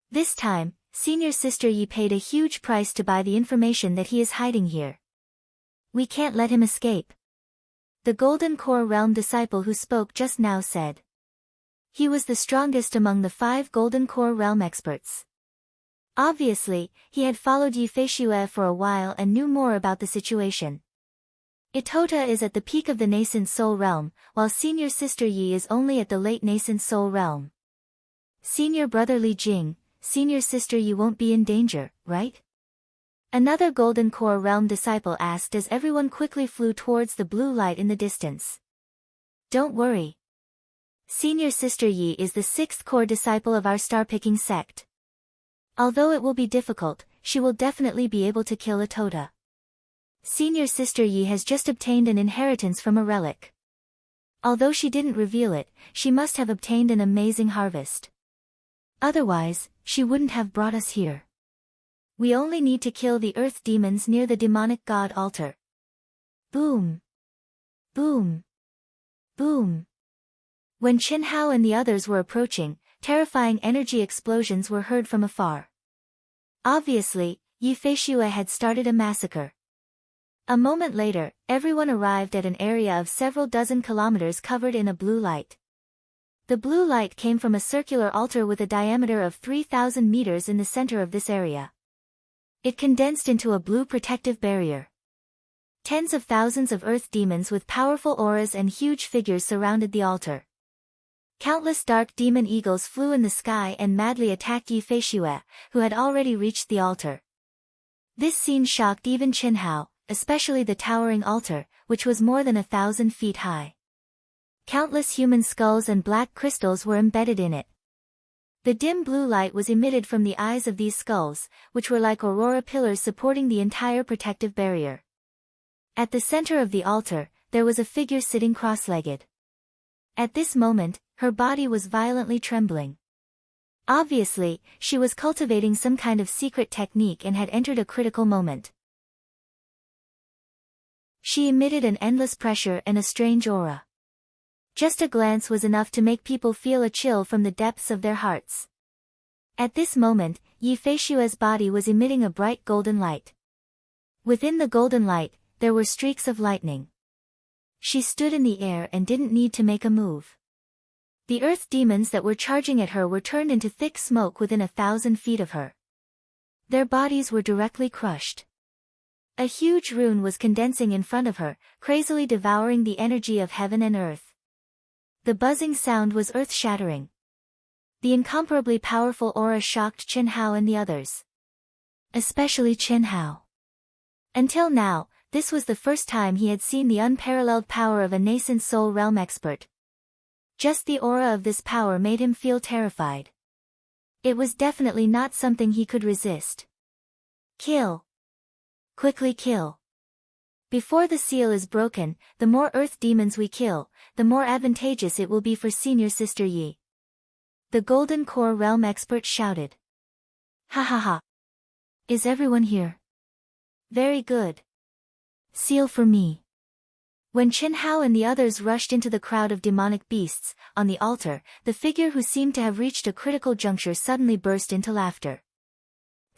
S1: This time, senior sister Yi paid a huge price to buy the information that he is hiding here. We can't let him escape. The Golden Core Realm disciple who spoke just now said. He was the strongest among the 5 Golden Core Realm experts. Obviously, he had followed Yi Feishuo for a while and knew more about the situation. Atota is at the peak of the nascent soul realm, while senior sister Yi is only at the late nascent soul realm. Senior brother Li Jing, senior sister Yi won't be in danger, right? Another Golden Core Realm disciple asked as everyone quickly flew towards the blue light in the distance. Don't worry. Senior sister Yi is the 6th core disciple of our star-picking sect. Although it will be difficult, she will definitely be able to kill Atota. Senior sister Yi has just obtained an inheritance from a relic. Although she didn't reveal it, she must have obtained an amazing harvest. Otherwise, she wouldn't have brought us here. We only need to kill the earth demons near the demonic god altar. Boom! Boom! Boom! When Qin Hao and the others were approaching, terrifying energy explosions were heard from afar. Obviously, Yi Feishuo had started a massacre. A moment later, everyone arrived at an area of several dozen kilometers covered in a blue light. The blue light came from a circular altar with a diameter of 3,000 meters in the center of this area. It condensed into a blue protective barrier. Tens of thousands of earth demons with powerful auras and huge figures surrounded the altar. Countless dark demon eagles flew in the sky and madly attacked Yi Feishuo, who had already reached the altar. This scene shocked even Qin Hao, especially the towering altar, which was more than 1,000 feet high. Countless human skulls and black crystals were embedded in it. The dim blue light was emitted from the eyes of these skulls, which were like aurora pillars supporting the entire protective barrier. At the center of the altar, there was a figure sitting cross-legged. At this moment, her body was violently trembling. Obviously, she was cultivating some kind of secret technique and had entered a critical moment. She emitted an endless pressure and a strange aura. Just a glance was enough to make people feel a chill from the depths of their hearts. At this moment, Yi Feishuo's body was emitting a bright golden light. Within the golden light, there were streaks of lightning. She stood in the air and didn't need to make a move. The earth demons that were charging at her were turned into thick smoke within 1,000 feet of her. Their bodies were directly crushed. A huge rune was condensing in front of her, crazily devouring the energy of heaven and earth. The buzzing sound was earth-shattering. The incomparably powerful aura shocked Qin Hao and the others. Especially Qin Hao. Until now, this was the first time he had seen the unparalleled power of a nascent soul realm expert. Just the aura of this power made him feel terrified. It was definitely not something he could resist. Kill. Quickly kill. Before the seal is broken, the more earth demons we kill, the more advantageous it will be for senior sister Yi. The Golden Core Realm expert shouted. Ha ha ha. Is everyone here? Very good. Seal for me. When Qin Hao and the others rushed into the crowd of demonic beasts, on the altar, the figure who seemed to have reached a critical juncture suddenly burst into laughter.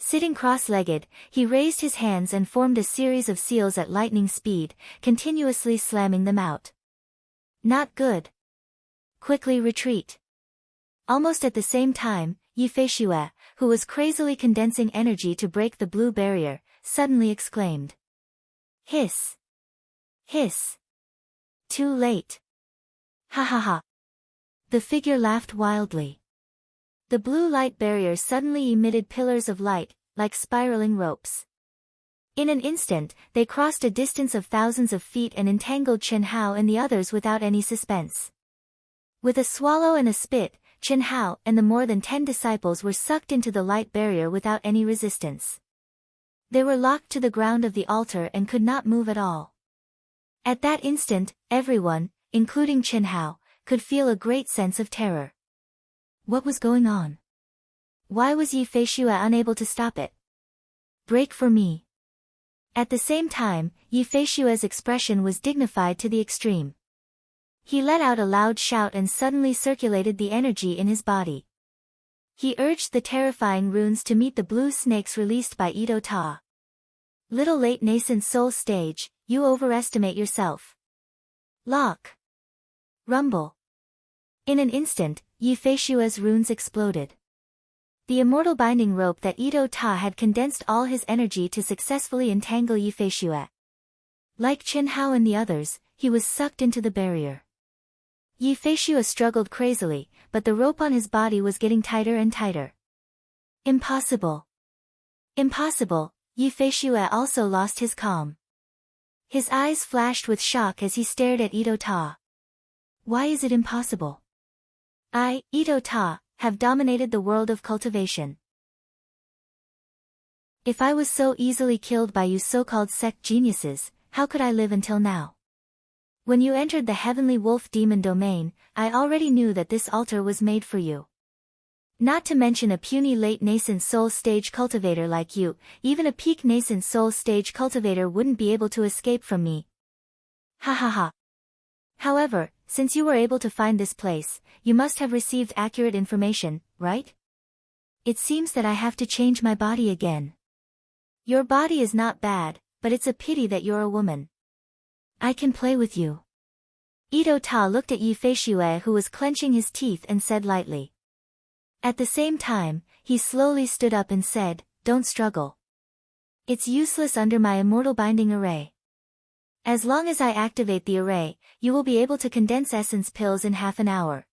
S1: Sitting cross-legged, he raised his hands and formed a series of seals at lightning speed, continuously slamming them out. Not good. Quickly retreat. Almost at the same time, Yifei, who was crazily condensing energy to break the blue barrier, suddenly exclaimed. Hiss! Hiss! Too late. Ha ha ha. The figure laughed wildly. The blue light barrier suddenly emitted pillars of light, like spiraling ropes. In an instant, they crossed a distance of thousands of feet and entangled Chen Hao and the others without any suspense. With a swallow and a spit, Chen Hao and the more than 10 disciples were sucked into the light barrier without any resistance. They were locked to the ground of the altar and could not move at all. At that instant, everyone, including Chen Hao, could feel a great sense of terror. What was going on? Why was Yifei unable to stop it? Break for me. At the same time, Yifei's expression was dignified to the extreme. He let out a loud shout and suddenly circulated the energy in his body. He urged the terrifying runes to meet the blue snakes released by Ito Ta. Little late nascent soul stage, you overestimate yourself. Lock. Rumble. In an instant, Yifei's runes exploded. The immortal binding rope that Ito Ta had condensed all his energy to successfully entangle Yifei. Like Chen Hao and the others, he was sucked into the barrier. Yifei struggled crazily, but the rope on his body was getting tighter and tighter. Impossible. Impossible, Yifei also lost his calm. His eyes flashed with shock as he stared at Ito Ta. Why is it impossible? I, Ito Ta, have dominated the world of cultivation. If I was so easily killed by you so-called sect geniuses, how could I live until now? When you entered the heavenly wolf demon domain, I already knew that this altar was made for you. Not to mention a puny late nascent soul stage cultivator like you, even a peak nascent soul stage cultivator wouldn't be able to escape from me. Ha ha ha. However, since you were able to find this place, you must have received accurate information, right? It seems that I have to change my body again. Your body is not bad, but it's a pity that you're a woman. I can play with you. Ito Ta looked at Yifei who was clenching his teeth and said lightly. At the same time, he slowly stood up and said, don't struggle. It's useless under my immortal binding array. As long as I activate the array, you will be able to condense essence pills in half an hour.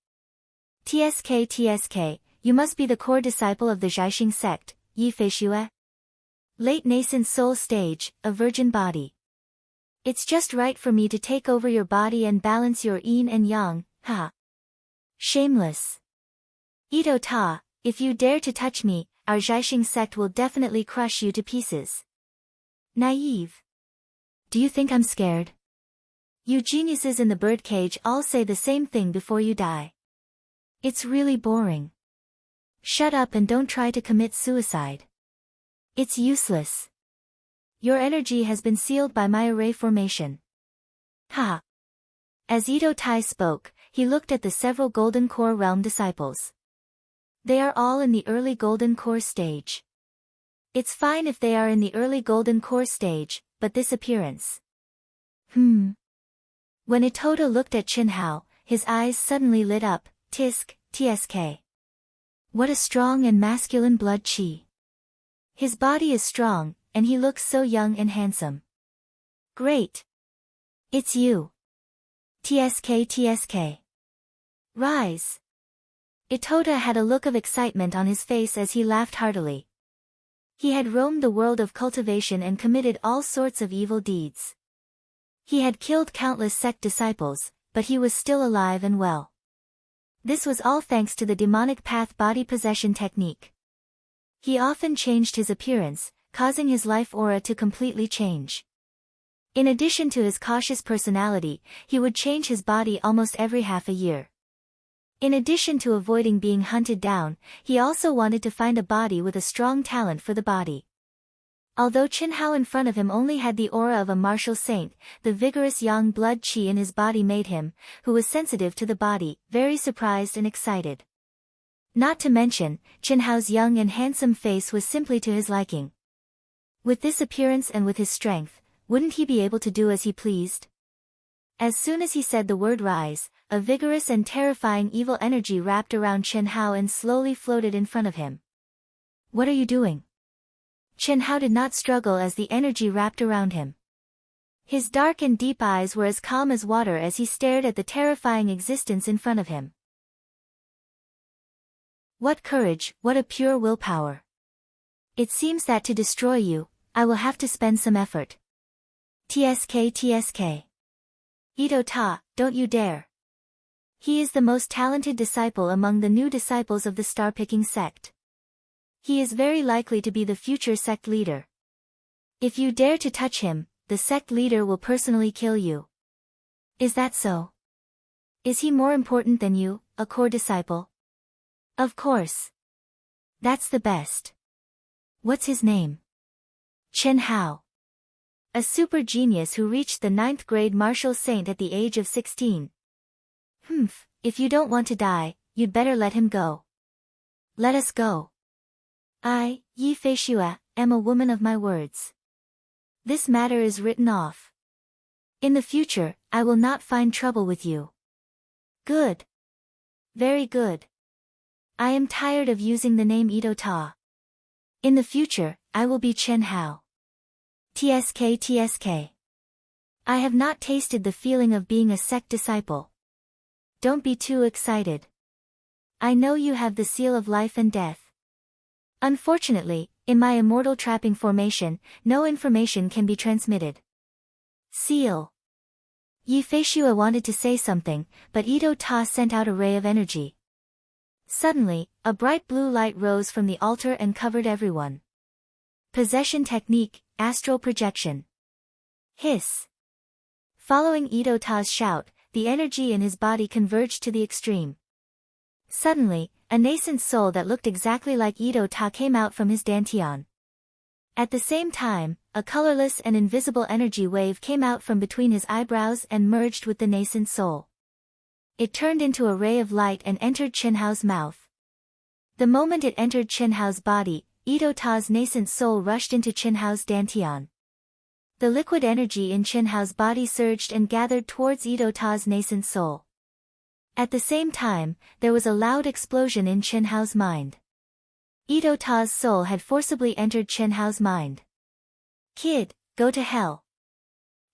S1: TSK, you must be the core disciple of the Zhaixing sect, Yifei. Late nascent soul stage, a virgin body. It's just right for me to take over your body and balance your yin and yang, ha. Shameless. Ito Ta, if you dare to touch me, our Zhaixing sect will definitely crush you to pieces. Naive. Do you think I'm scared? You geniuses in the birdcage all say the same thing before you die. It's really boring. Shut up and don't try to commit suicide. It's useless. Your energy has been sealed by my array formation. Ha! As Ito Tai spoke, he looked at the several Golden Core Realm disciples. They are all in the early Golden Core stage. It's fine if they are in the early Golden Core stage, but this appearance. When Itoda looked at Chen Hao, his eyes suddenly lit up, TSK. What a strong and masculine blood qi. His body is strong, and he looks so young and handsome. Great. It's you. TSK. Rise. Itoda had a look of excitement on his face as he laughed heartily. He had roamed the world of cultivation and committed all sorts of evil deeds. He had killed countless sect disciples, but he was still alive and well. This was all thanks to the demonic path body possession technique. He often changed his appearance, causing his life aura to completely change. In addition to his cautious personality, he would change his body almost every half a year. In addition to avoiding being hunted down, he also wanted to find a body with a strong talent for the body. Although Chen Hao in front of him only had the aura of a martial saint, the vigorous yang blood qi in his body made him, who was sensitive to the body, very surprised and excited. Not to mention, Chen Hao's young and handsome face was simply to his liking. With this appearance and with his strength, wouldn't he be able to do as he pleased? As soon as he said the word rise, a vigorous and terrifying evil energy wrapped around Chen Hao and slowly floated in front of him. What are you doing? Chen Hao did not struggle as the energy wrapped around him. His dark and deep eyes were as calm as water as he stared at the terrifying existence in front of him. What courage, what a pure willpower. It seems that to destroy you, I will have to spend some effort. TSK. Ito Ta, don't you dare. He is the most talented disciple among the new disciples of the star-picking sect. He is very likely to be the future sect leader. If you dare to touch him, the sect leader will personally kill you. Is that so? Is he more important than you, a core disciple? Of course. That's the best. What's his name? Chen Hao. A super genius who reached the 9th grade martial saint at the age of 16. If you don't want to die, you'd better let him go. Let us go. I, Yi Feishua, am a woman of my words. This matter is written off. In the future, I will not find trouble with you. Good. Very good. I am tired of using the name Ito Ta. In the future, I will be Chen Hao. TSK. I have not tasted the feeling of being a sect disciple. Don't be too excited. I know you have the seal of life and death. Unfortunately, in my immortal trapping formation, no information can be transmitted. Seal. Yi Feishua wanted to say something, but Ito Ta sent out a ray of energy. Suddenly, a bright blue light rose from the altar and covered everyone. Possession technique, astral projection. Hiss. Following Ito Ta's shout, the energy in his body converged to the extreme. Suddenly, a nascent soul that looked exactly like Ito Ta came out from his dantian. At the same time, a colorless and invisible energy wave came out from between his eyebrows and merged with the nascent soul. It turned into a ray of light and entered Chen Hao's mouth. The moment it entered Chen Hao's body, Ito Ta's nascent soul rushed into Chen Hao's dantian. The liquid energy in Chen Hao's body surged and gathered towards Ito Ta's nascent soul. At the same time, there was a loud explosion in Chen Hao's mind. Ito Ta's soul had forcibly entered Chen Hao's mind. Kid, go to hell.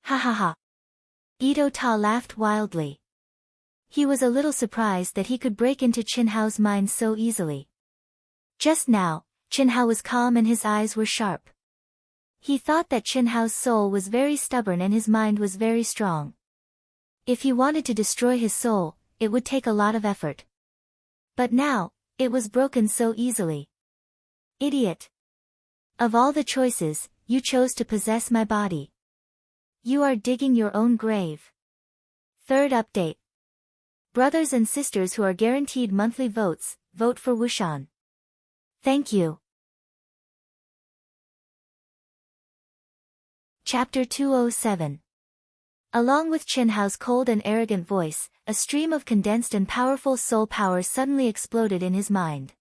S1: Ha ha ha. Ito Ta laughed wildly. He was a little surprised that he could break into Chen Hao's mind so easily. Just now, Chen Hao was calm and his eyes were sharp. He thought that Chen Hao's soul was very stubborn and his mind was very strong. If he wanted to destroy his soul, it would take a lot of effort. But now, it was broken so easily. Idiot. Of all the choices, you chose to possess my body. You are digging your own grave. Third update. Brothers and sisters who are guaranteed monthly votes, vote for Wushan. Thank you. Chapter 207. Along with Chen Hao's cold and arrogant voice, a stream of condensed and powerful soul power suddenly exploded in his mind.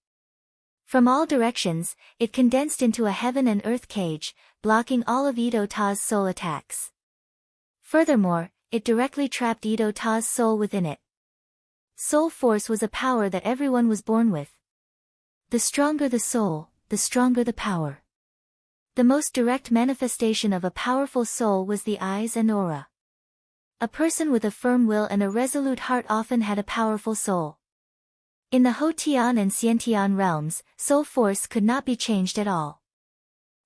S1: From all directions, it condensed into a heaven and earth cage, blocking all of Ito Ta's soul attacks. Furthermore, it directly trapped Ito Ta's soul within it. Soul force was a power that everyone was born with. The stronger the soul, the stronger the power. The most direct manifestation of a powerful soul was the eyes and aura. A person with a firm will and a resolute heart often had a powerful soul. In the Hotian and Xiantian realms, soul force could not be changed at all.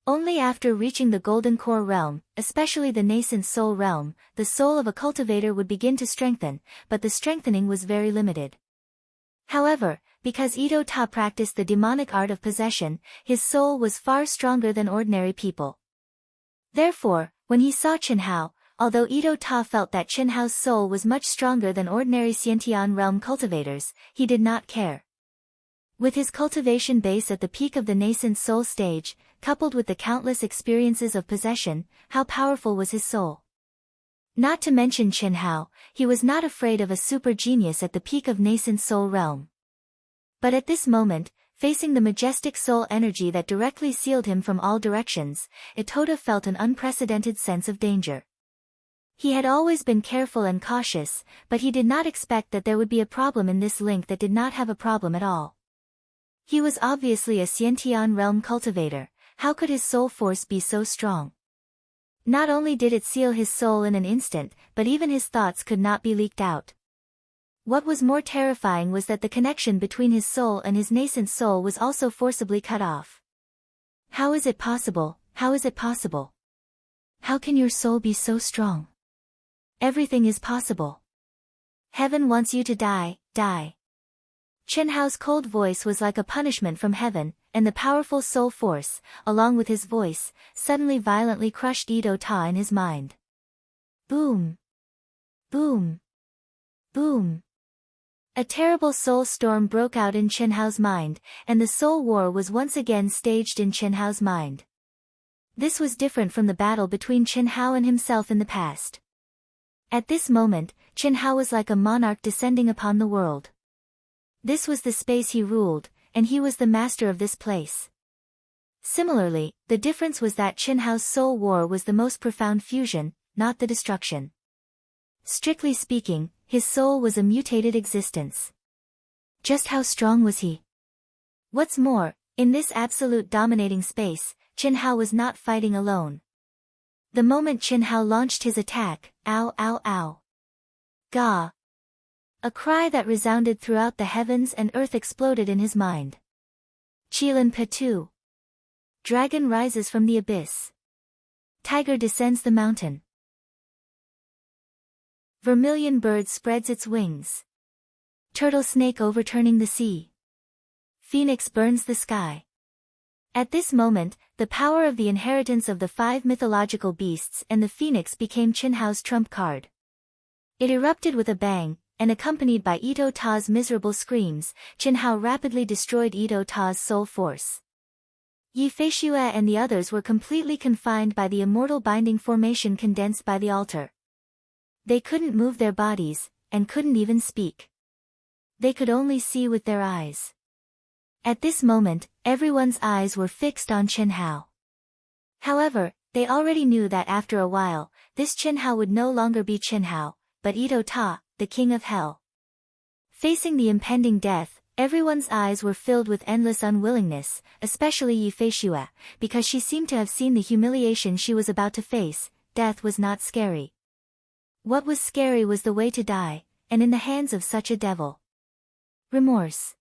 S1: Only after reaching the Golden Core realm, especially the nascent soul realm, the soul of a cultivator would begin to strengthen, but the strengthening was very limited. However, because Ito Ta practiced the demonic art of possession, his soul was far stronger than ordinary people. Therefore, when he saw Chen Hao, although Ito Ta felt that Chen Hao's soul was much stronger than ordinary Xiantian realm cultivators, he did not care. With his cultivation base at the peak of the nascent soul stage, coupled with the countless experiences of possession, how powerful was his soul? Not to mention Chen Hao, he was not afraid of a super genius at the peak of nascent soul realm. But at this moment, facing the majestic soul energy that directly sealed him from all directions, Itota felt an unprecedented sense of danger. He had always been careful and cautious, but he did not expect that there would be a problem in this link that did not have a problem at all. He was obviously a Xiantian realm cultivator. How could his soul force be so strong? Not only did it seal his soul in an instant, but even his thoughts could not be leaked out. What was more terrifying was that the connection between his soul and his nascent soul was also forcibly cut off. How is it possible? How is it possible? How can your soul be so strong? Everything is possible. Heaven wants you to die, die. Chenhao's cold voice was like a punishment from heaven, and the powerful soul force, along with his voice, suddenly violently crushed Ito-Ta in his mind. Boom! Boom! Boom! A terrible soul storm broke out in Chenhao's mind, and the soul war was once again staged in Chenhao's mind. This was different from the battle between Chenhao and himself in the past. At this moment, Chenhao was like a monarch descending upon the world. This was the space he ruled, and he was the master of this place. Similarly, the difference was that Chenhao's soul war was the most profound fusion, not the destruction. Strictly speaking, his soul was a mutated existence. Just how strong was he? What's more, in this absolute dominating space, Chenhao was not fighting alone. The moment Chenhao launched his attack, ow ow ow. Ga! A cry that resounded throughout the heavens and earth exploded in his mind. Qilin Petu. Dragon rises from the abyss. Tiger descends the mountain. Vermilion bird spreads its wings. Turtle snake overturning the sea. Phoenix burns the sky. At this moment, the power of the inheritance of the 5 mythological beasts and the phoenix became Chenhao's trump card. It erupted with a bang, and accompanied by Ito-Ta's miserable screams, Chenhao rapidly destroyed Ito-Ta's soul force. Yi Feishue and the others were completely confined by the immortal binding formation condensed by the altar. They couldn't move their bodies, and couldn't even speak. They could only see with their eyes. At this moment, everyone's eyes were fixed on Chenhao. However, they already knew that after a while, this Chenhao would no longer be Chenhao, but Ito-Ta, the king of hell. Facing the impending death, everyone's eyes were filled with endless unwillingness, especially Yi Feishue, because she seemed to have seen the humiliation she was about to face. Death was not scary. What was scary was the way to die, and in the hands of such a devil. Remorse.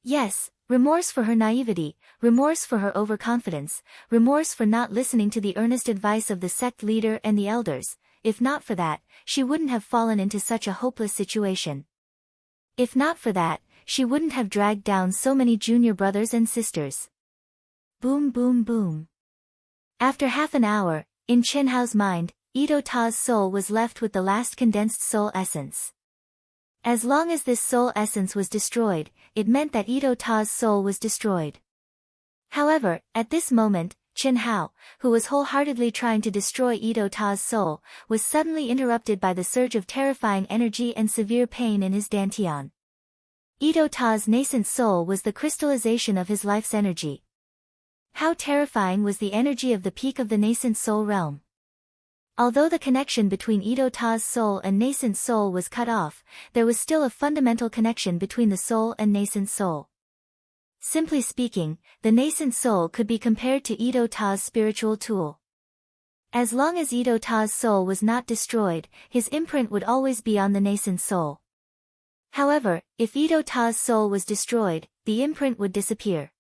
S1: Yes, remorse for her naivety, remorse for her overconfidence, remorse for not listening to the earnest advice of the sect leader and the elders. If not for that, she wouldn't have fallen into such a hopeless situation. If not for that, she wouldn't have dragged down so many junior brothers and sisters. Boom boom boom. After half an hour, in Chenhao's mind, Ito-Ta's soul was left with the last condensed soul essence. As long as this soul essence was destroyed, it meant that Ito-Ta's soul was destroyed. However, at this moment, Chenhao, who was wholeheartedly trying to destroy Ito-Ta's soul, was suddenly interrupted by the surge of terrifying energy and severe pain in his dantian. Ito-Ta's nascent soul was the crystallization of his life's energy. How terrifying was the energy of the peak of the nascent soul realm. Although the connection between Ito-Ta's soul and nascent soul was cut off, there was still a fundamental connection between the soul and nascent soul. Simply speaking, the nascent soul could be compared to Ito-Ta's spiritual tool. As long as Ito-Ta's soul was not destroyed, his imprint would always be on the nascent soul. However, if Ito-Ta's soul was destroyed, the imprint would disappear.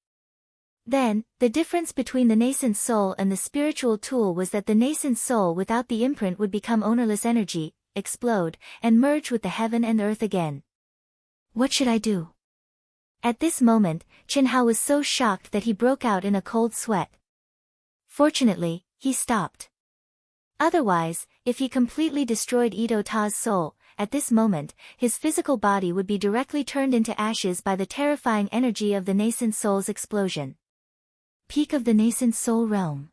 S1: Then, the difference between the nascent soul and the spiritual tool was that the nascent soul without the imprint would become ownerless energy, explode, and merge with the heaven and earth again. What should I do? At this moment, Chenhao was so shocked that he broke out in a cold sweat. Fortunately, he stopped. Otherwise, if he completely destroyed Ito-Ta's soul, at this moment, his physical body would be directly turned into ashes by the terrifying energy of the nascent soul's explosion. Peak of the nascent soul realm.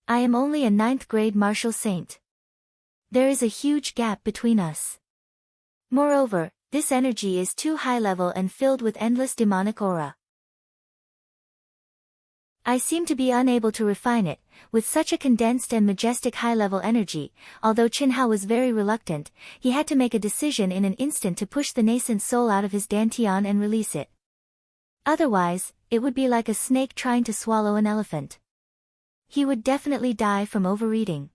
S1: I am only a 9th grade martial saint. There is a huge gap between us. Moreover, This energy is too high level and filled with endless demonic aura. I seem to be unable to refine it, with such a condensed and majestic high-level energy. Although Qin Hao was very reluctant, he had to make a decision in an instant to push the nascent soul out of his dantian and release it. Otherwise, it would be like a snake trying to swallow an elephant. He would definitely die from overeating.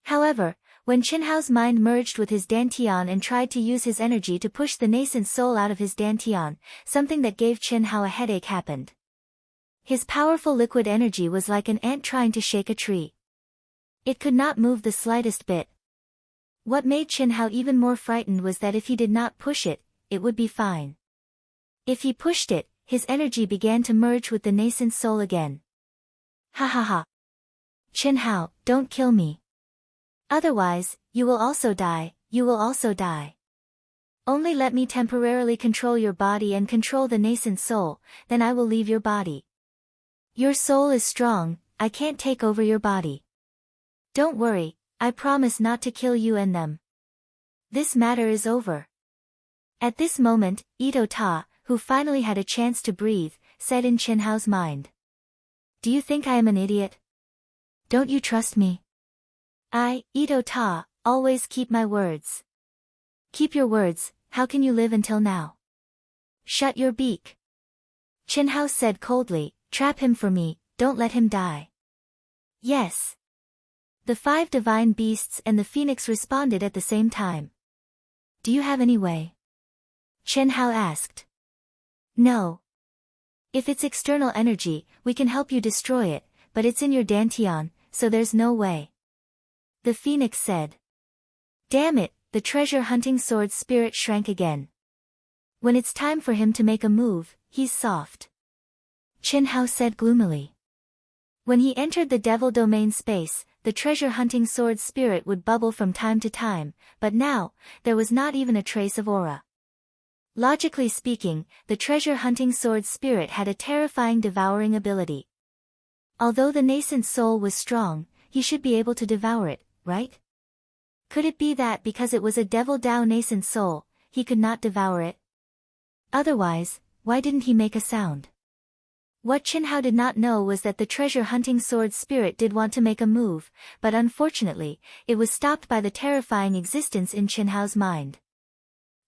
S1: However, when Qin Hao's mind merged with his dantian and tried to use his energy to push the nascent soul out of his dantian, something that gave Qin Hao a headache happened. His powerful liquid energy was like an ant trying to shake a tree. It could not move the slightest bit. What made Qin Hao even more frightened was that if he did not push it, it would be fine. If he pushed it, his energy began to merge with the nascent soul again. Ha ha ha. Qin Hao, don't kill me. Otherwise, you will also die, you will also die. Only let me temporarily control your body and control the nascent soul, then I will leave your body. Your soul is strong, I can't take over your body. Don't worry, I promise not to kill you and them. This matter is over. At this moment, Ito Ta, who finally had a chance to breathe, said in Qin Hao's mind. Do you think I am an idiot? Don't you trust me? I, Ito Ta, always keep my words. Keep your words, how can you live until now? Shut your beak. Qin Hao said coldly, trap him for me, don't let him die. Yes. The 5 divine beasts and the phoenix responded at the same time. Do you have any way? Qin Hao asked. No. If it's external energy, we can help you destroy it, but it's in your dantian, so there's no way. The phoenix said. Damn it, the treasure hunting sword spirit shrank again. When it's time for him to make a move, he's soft. Qin Hao said gloomily. When he entered the devil domain space, the treasure hunting sword spirit would bubble from time to time, but now, there was not even a trace of aura. Logically speaking, the treasure hunting sword spirit had a terrifying devouring ability. Although the nascent soul was strong, he should be able to devour it, right? Could it be that because it was a devil Dao nascent soul, he could not devour it? Otherwise, why didn't he make a sound? What Qin Hao did not know was that the treasure-hunting sword spirit did want to make a move, but unfortunately, it was stopped by the terrifying existence in Qin Hao's mind.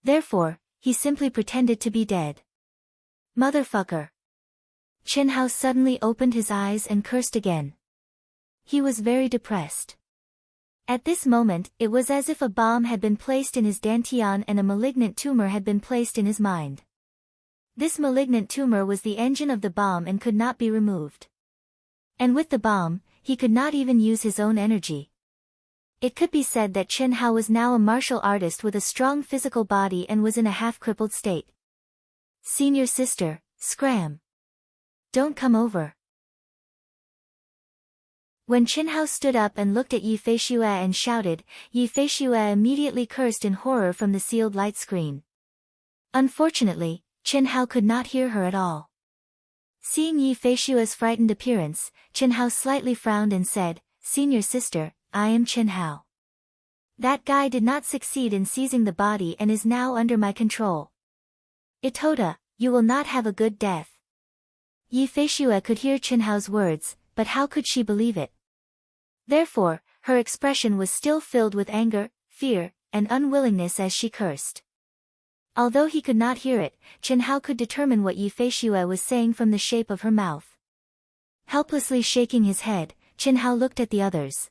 S1: Therefore, he simply pretended to be dead. Motherfucker. Qin Hao suddenly opened his eyes and cursed again. He was very depressed. At this moment, it was as if a bomb had been placed in his dantian and a malignant tumor had been placed in his mind. This malignant tumor was the engine of the bomb and could not be removed. And with the bomb, he could not even use his own energy. It could be said that Qin Hao was now a martial artist with a strong physical body and was in a half-crippled state. Senior sister, scram. Don't come over. When Qin Hao stood up and looked at Yi Feishue and shouted, Yi Feishue immediately cursed in horror from the sealed light screen. Unfortunately, Qin Hao could not hear her at all. Seeing Yi Feishue's frightened appearance, Qin Hao slightly frowned and said, Senior sister, I am Qin Hao. That guy did not succeed in seizing the body and is now under my control. Itoda, you will not have a good death. Yi Feishue could hear Qin Hao's words, but how could she believe it? Therefore, her expression was still filled with anger, fear, and unwillingness as she cursed. Although he could not hear it, Qin Hao could determine what Yi Feishue was saying from the shape of her mouth. Helplessly shaking his head, Qin Hao looked at the others.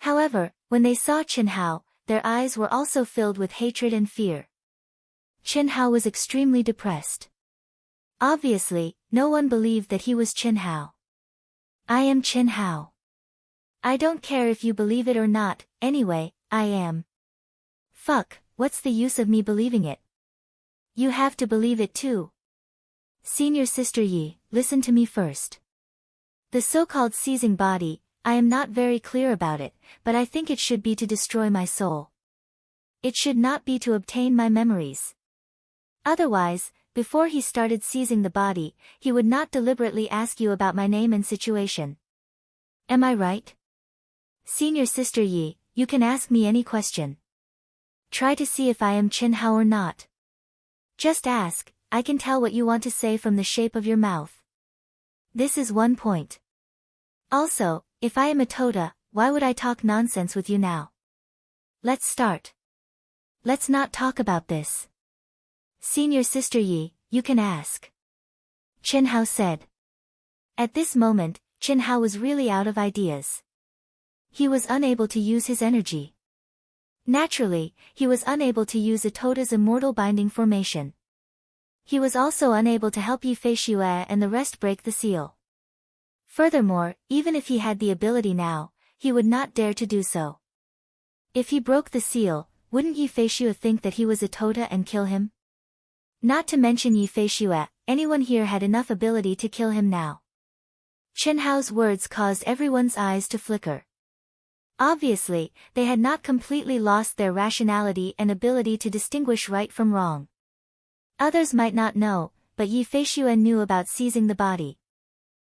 S1: However, when they saw Qin Hao, their eyes were also filled with hatred and fear. Qin Hao was extremely depressed. Obviously, no one believed that he was Qin Hao. I am Qin Hao. I don't care if you believe it or not, anyway, I am. Fuck, what's the use of me believing it? You have to believe it too. Senior sister Yi, listen to me first. The so-called seizing body, I am not very clear about it, but I think it should be to destroy my soul. It should not be to obtain my memories. Otherwise, before he started seizing the body, he would not deliberately ask you about my name and situation. Am I right? Senior sister Yi, you can ask me any question. Try to see if I am Chin Hao or not. Just ask, I can tell what you want to say from the shape of your mouth. This is one point. Also, if I am a Tota, why would I talk nonsense with you now? Let's start. Let's not talk about this. Senior Sister Yi, you can ask. Chin Hao said. At this moment, Chin Hao was really out of ideas. He was unable to use his energy. Naturally, he was unable to use a Tota's immortal binding formation. He was also unable to help Yi Fei Xue and the rest break the seal. Furthermore, even if he had the ability now, he would not dare to do so. If he broke the seal, wouldn't Yi Fei Xue think that he was a Tota and kill him? Not to mention Yi Fei Xue, anyone here had enough ability to kill him now. Chin Hao's words caused everyone's eyes to flicker. Obviously, they had not completely lost their rationality and ability to distinguish right from wrong. Others might not know, but Yi Fei Xue knew about seizing the body.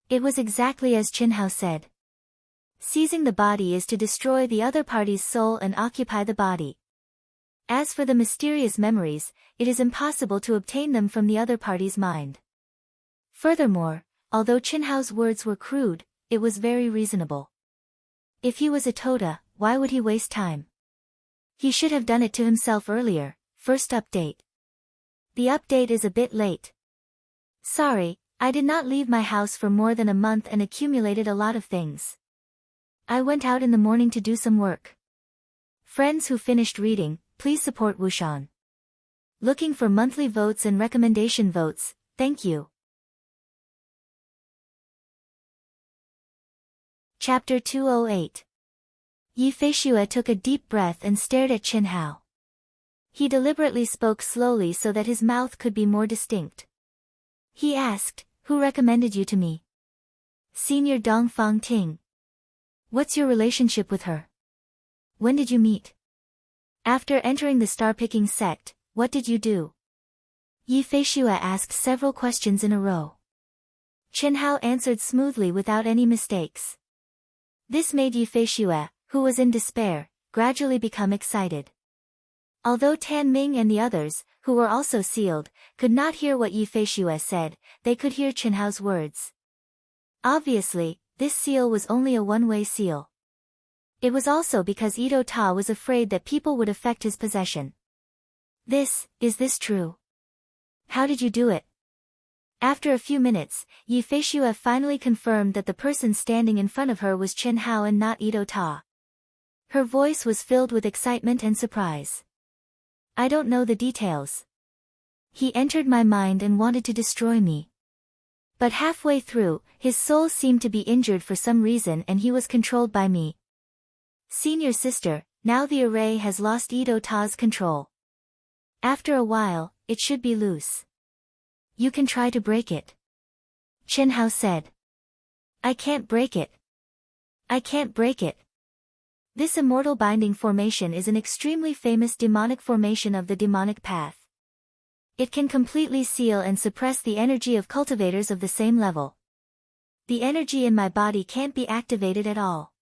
S1: It was exactly as Chin Hao said. Seizing the body is to destroy the other party's soul and occupy the body. As for the mysterious memories, it is impossible to obtain them from the other party's mind. Furthermore, although Chin Hao's words were crude, it was very reasonable. If he was a Tota, why would he waste time? He should have done it to himself earlier. First update. The update is a bit late. Sorry, I did not leave my house for more than a month and accumulated a lot of things. I went out in the morning to do some work. Friends who finished reading, please support Wushan. Looking for monthly votes and recommendation votes, thank you. Chapter 208. Yi Fei Xue took a deep breath and stared at Chin Hao. He deliberately spoke slowly so that his mouth could be more distinct. He asked, "Who recommended you to me?" "Senior Dongfang Ting." "What's your relationship with her? When did you meet? After entering the star-picking sect, what did you do?" Yi Fei Xue asked several questions in a row. Chin Hao answered smoothly without any mistakes. This made Yi Fei Xue, who was in despair, gradually become excited. Although Tan Ming and the others, who were also sealed, could not hear what Yi Fei Xue said, they could hear Chin Hao's words. Obviously, this seal was only a one-way seal. It was also because Ito Ta was afraid that people would affect his possession. Is this true? How did you do it? After a few minutes, Yi Fei Xue finally confirmed that the person standing in front of her was Chin Hao and not Ito Ta. Her voice was filled with excitement and surprise. "I don't know the details. He entered my mind and wanted to destroy me. But halfway through, his soul seemed to be injured for some reason and he was controlled by me. Senior sister, now the array has lost Ito Ta's control. After a while, it should be loose. You can try to break it." Chin Hao said. "I can't break it. I can't break it." This immortal binding formation is an extremely famous demonic formation of the demonic path. It can completely seal and suppress the energy of cultivators of the same level. The energy in my body can't be activated at all.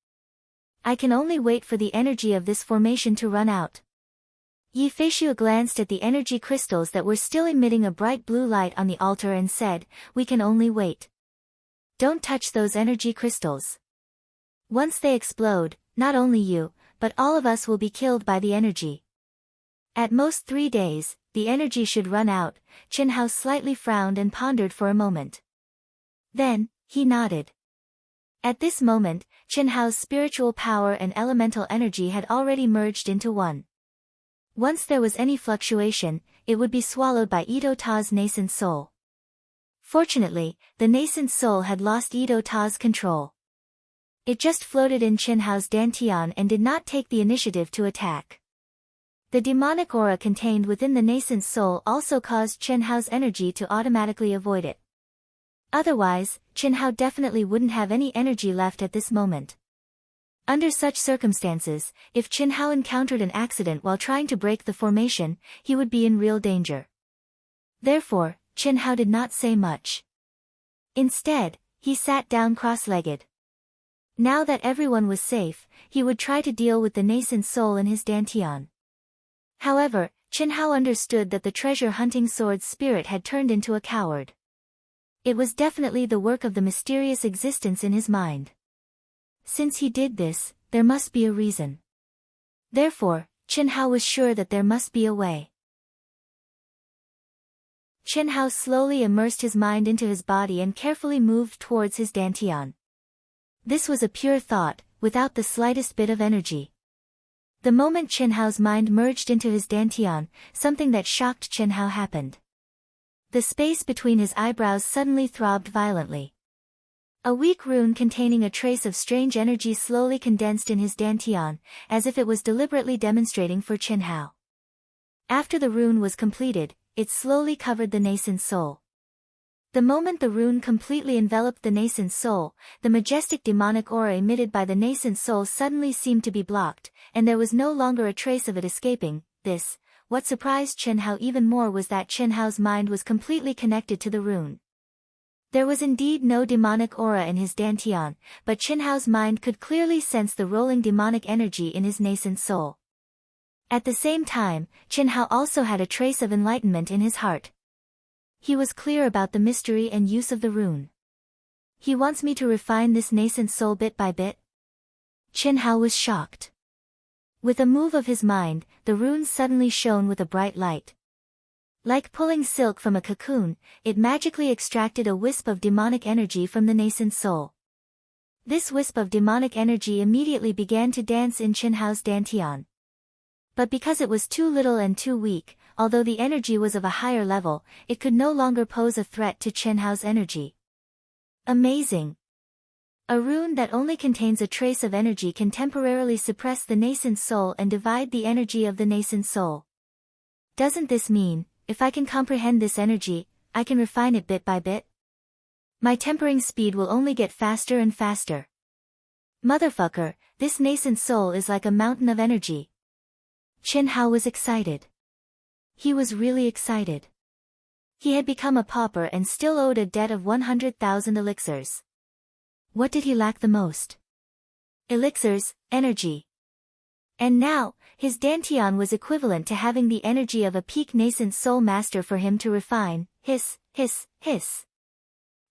S1: I can only wait for the energy of this formation to run out. Yi Fei Xue glanced at the energy crystals that were still emitting a bright blue light on the altar and said, "We can only wait. Don't touch those energy crystals. Once they explode, not only you, but all of us will be killed by the energy. At most 3 days, the energy should run out." Chin Hao slightly frowned and pondered for a moment. Then, he nodded. At this moment, Chin Hao's spiritual power and elemental energy had already merged into one. Once there was any fluctuation, it would be swallowed by Ito Ta's nascent soul. Fortunately, the nascent soul had lost Ito Ta's control. It just floated in Chin Hao's dantian and did not take the initiative to attack. The demonic aura contained within the nascent soul also caused Chin Hao's energy to automatically avoid it. Otherwise, Chin Hao definitely wouldn't have any energy left at this moment. Under such circumstances, if Chin Hao encountered an accident while trying to break the formation, he would be in real danger. Therefore, Chin Hao did not say much. Instead, he sat down cross-legged. Now that everyone was safe, he would try to deal with the nascent soul in his dantian. However, Chen Hao understood that the treasure-hunting sword's spirit had turned into a coward. It was definitely the work of the mysterious existence in his mind. Since he did this, there must be a reason. Therefore, Chen Hao was sure that there must be a way. Chen Hao slowly immersed his mind into his body and carefully moved towards his dantian. This was a pure thought, without the slightest bit of energy. The moment Chen Hao's mind merged into his dantian, something that shocked Chen Hao happened. The space between his eyebrows suddenly throbbed violently. A weak rune containing a trace of strange energy slowly condensed in his dantian, as if it was deliberately demonstrating for Chen Hao. After the rune was completed, it slowly covered the nascent soul. The moment the rune completely enveloped the nascent soul, the majestic demonic aura emitted by the nascent soul suddenly seemed to be blocked, and there was no longer a trace of it escaping. What surprised Chen Hao even more was that Chen Hao's mind was completely connected to the rune. There was indeed no demonic aura in his dantian, but Chen Hao's mind could clearly sense the rolling demonic energy in his nascent soul. At the same time, Chen Hao also had a trace of enlightenment in his heart. He was clear about the mystery and use of the rune. He wants me to refine this nascent soul bit by bit? Chen Hao was shocked. With a move of his mind, the rune suddenly shone with a bright light. Like pulling silk from a cocoon, it magically extracted a wisp of demonic energy from the nascent soul. This wisp of demonic energy immediately began to dance in Chen Hao's dantian. But because it was too little and too weak, although the energy was of a higher level, it could no longer pose a threat to Chen Hao's energy. Amazing! A rune that only contains a trace of energy can temporarily suppress the nascent soul and divide the energy of the nascent soul. Doesn't this mean, if I can comprehend this energy, I can refine it bit by bit? My tempering speed will only get faster and faster. Motherfucker, this nascent soul is like a mountain of energy. Chen Hao was excited. He was really excited. He had become a pauper and still owed a debt of 100,000 elixirs. What did he lack the most? Elixirs, energy. And now, his dantian was equivalent to having the energy of a peak nascent soul master for him to refine. Hiss.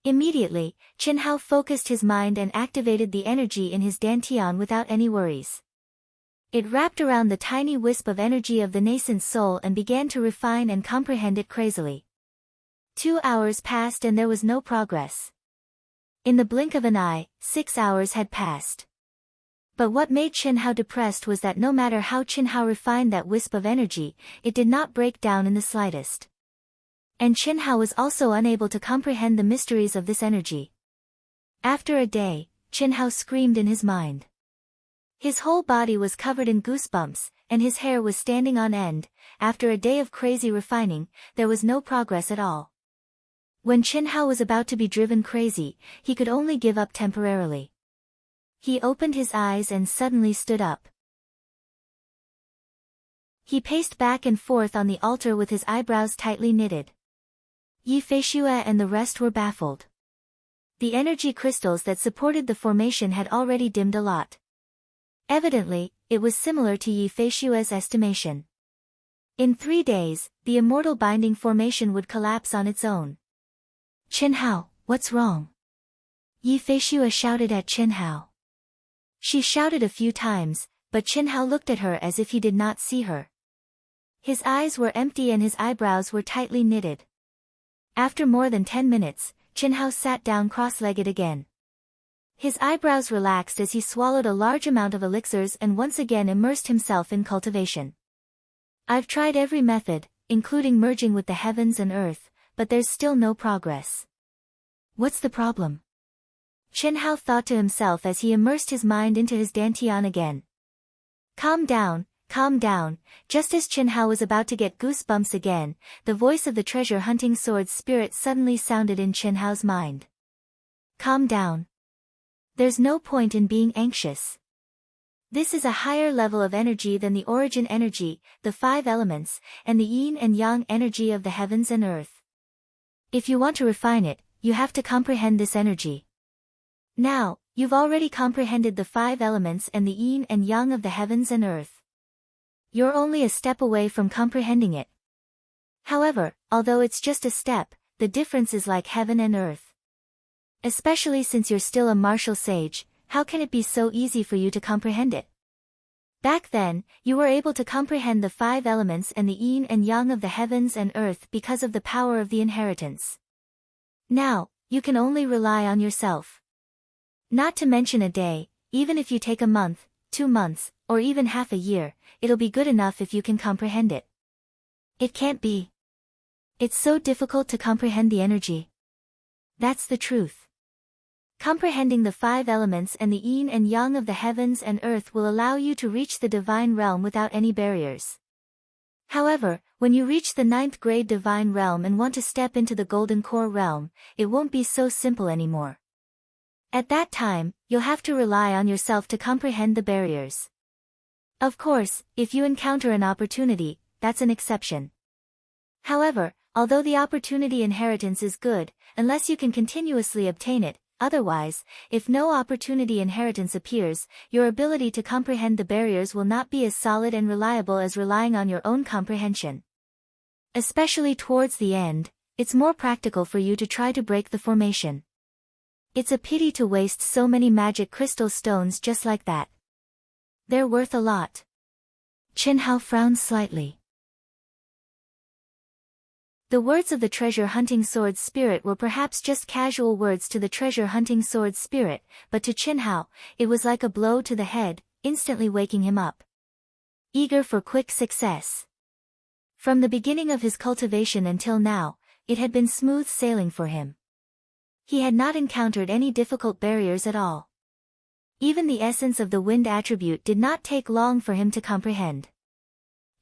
S1: Immediately, Chen Hao focused his mind and activated the energy in his dantian without any worries. It wrapped around the tiny wisp of energy of the nascent soul and began to refine and comprehend it crazily. 2 hours passed and there was no progress. In the blink of an eye, 6 hours had passed. But what made Chen Hao depressed was that no matter how Chen Hao refined that wisp of energy, it did not break down in the slightest. And Chen Hao was also unable to comprehend the mysteries of this energy. After a day, Chen Hao screamed in his mind. His whole body was covered in goosebumps, and his hair was standing on end. After a day of crazy refining, there was no progress at all. When Chen Hao was about to be driven crazy, he could only give up temporarily. He opened his eyes and suddenly stood up. He paced back and forth on the altar with his eyebrows tightly knitted. Yi Feishue and the rest were baffled. The energy crystals that supported the formation had already dimmed a lot. Evidently, it was similar to Yi Feishue's estimation. In 3 days, the immortal binding formation would collapse on its own. Chen Hao, what's wrong? Yi Feishue shouted at Chen Hao. She shouted a few times, but Chen Hao looked at her as if he did not see her. His eyes were empty and his eyebrows were tightly knitted. After more than 10 minutes, Chen Hao sat down cross-legged again. His eyebrows relaxed as he swallowed a large amount of elixirs and once again immersed himself in cultivation. I've tried every method, including merging with the heavens and earth, but there's still no progress. What's the problem? Chen Hao thought to himself as he immersed his mind into his dantian again. Calm down, calm down. Just as Chen Hao was about to get goosebumps again, the voice of the treasure-hunting sword's spirit suddenly sounded in Chen Hao's mind. Calm down. There's no point in being anxious. This is a higher level of energy than the origin energy, the 5 elements, and the yin and yang energy of the heavens and earth. If you want to refine it, you have to comprehend this energy. Now, you've already comprehended the 5 elements and the yin and yang of the heavens and earth. You're only a step away from comprehending it. However, although it's just a step, the difference is like heaven and earth. Especially since you're still a martial sage, how can it be so easy for you to comprehend it? Back then, you were able to comprehend the 5 elements and the yin and yang of the heavens and earth because of the power of the inheritance. Now, you can only rely on yourself. Not to mention a day, even if you take a month, 2 months, or even half a year, it'll be good enough if you can comprehend it. It can't be. It's so difficult to comprehend the energy. That's the truth. Comprehending the 5 elements and the yin and yang of the heavens and earth will allow you to reach the divine realm without any barriers. However, when you reach the 9th grade divine realm and want to step into the golden core realm, it won't be so simple anymore. At that time, you'll have to rely on yourself to comprehend the barriers. Of course, if you encounter an opportunity, that's an exception. However, although the opportunity inheritance is good, unless you can continuously obtain it, otherwise, if no opportunity inheritance appears, your ability to comprehend the barriers will not be as solid and reliable as relying on your own comprehension. Especially towards the end, it's more practical for you to try to break the formation. It's a pity to waste so many magic crystal stones just like that. They're worth a lot. Chen Hao frowned slightly. The words of the treasure hunting sword spirit were perhaps just casual words to the treasure hunting sword spirit, but to Chen Hao, it was like a blow to the head, instantly waking him up. Eager for quick success. From the beginning of his cultivation until now, it had been smooth sailing for him. He had not encountered any difficult barriers at all. Even the essence of the wind attribute did not take long for him to comprehend.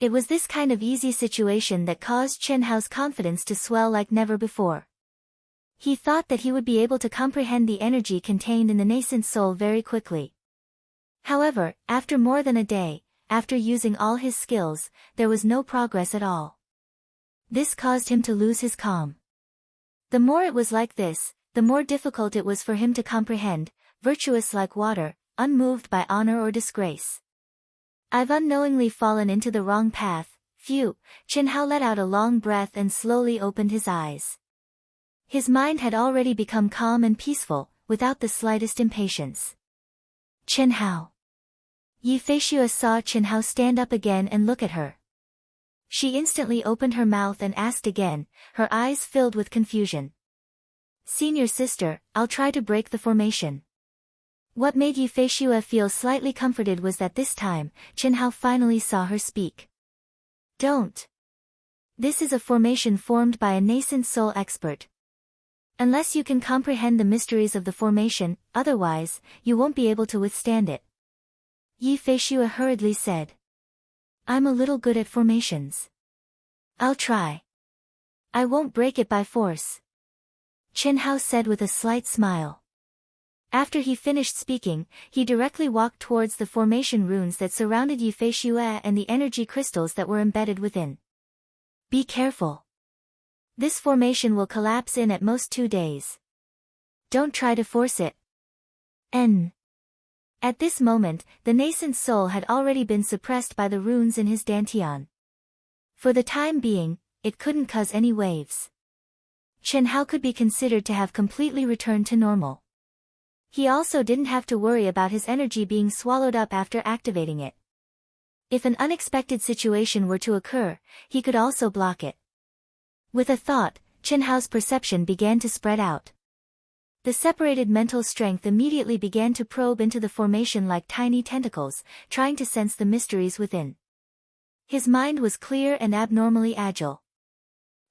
S1: It was this kind of easy situation that caused Chen Hao's confidence to swell like never before. He thought that he would be able to comprehend the energy contained in the nascent soul very quickly. However, after more than a day, after using all his skills, there was no progress at all. This caused him to lose his calm. The more it was like this, the more difficult it was for him to comprehend, virtuous like water, unmoved by honor or disgrace. I've unknowingly fallen into the wrong path. Phew. Chen Hao let out a long breath and slowly opened his eyes. His mind had already become calm and peaceful, without the slightest impatience. Chen Hao. Yi Feishua saw Chen Hao stand up again and look at her. She instantly opened her mouth and asked again, her eyes filled with confusion. Senior sister, I'll try to break the formation. What made Yi Feishua feel slightly comforted was that this time, Chen Hao finally saw her speak. Don't. This is a formation formed by a nascent soul expert. Unless you can comprehend the mysteries of the formation, otherwise, you won't be able to withstand it. Yi Feishua hurriedly said. I'm a little good at formations. I'll try. I won't break it by force. Chen Hao said with a slight smile. After he finished speaking, he directly walked towards the formation runes that surrounded Yi Feishua and the energy crystals that were embedded within. Be careful. This formation will collapse in at most 2 days. Don't try to force it. At this moment, the nascent soul had already been suppressed by the runes in his dantian. For the time being, it couldn't cause any waves. Chen Hao could be considered to have completely returned to normal. He also didn't have to worry about his energy being swallowed up after activating it. If an unexpected situation were to occur, he could also block it. With a thought, Chen Hao's perception began to spread out. The separated mental strength immediately began to probe into the formation like tiny tentacles, trying to sense the mysteries within. His mind was clear and abnormally agile.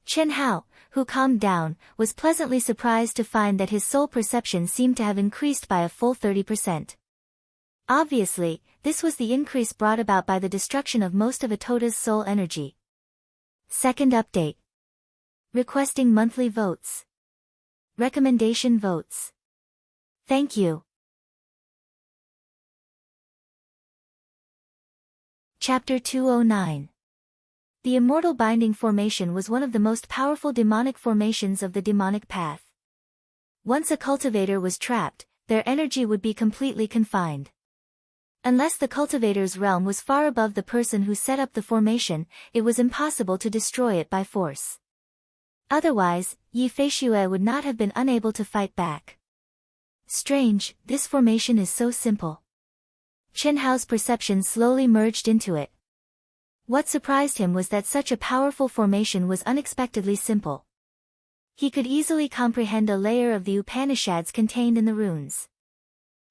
S1: Chen Hao, who calmed down, was pleasantly surprised to find that his soul perception seemed to have increased by a full 30%. Obviously, this was the increase brought about by the destruction of most of Atota's soul energy. Second update. Requesting monthly votes. Recommendation votes. Thank you. Chapter 209. The Immortal Binding Formation was one of the most powerful demonic formations of the demonic path. Once a cultivator was trapped, their energy would be completely confined. Unless the cultivator's realm was far above the person who set up the formation, it was impossible to destroy it by force. Otherwise, Yi Feishue would not have been unable to fight back. Strange, this formation is so simple. Chen Hao's perception slowly merged into it. What surprised him was that such a powerful formation was unexpectedly simple. He could easily comprehend a layer of the Upanishads contained in the runes.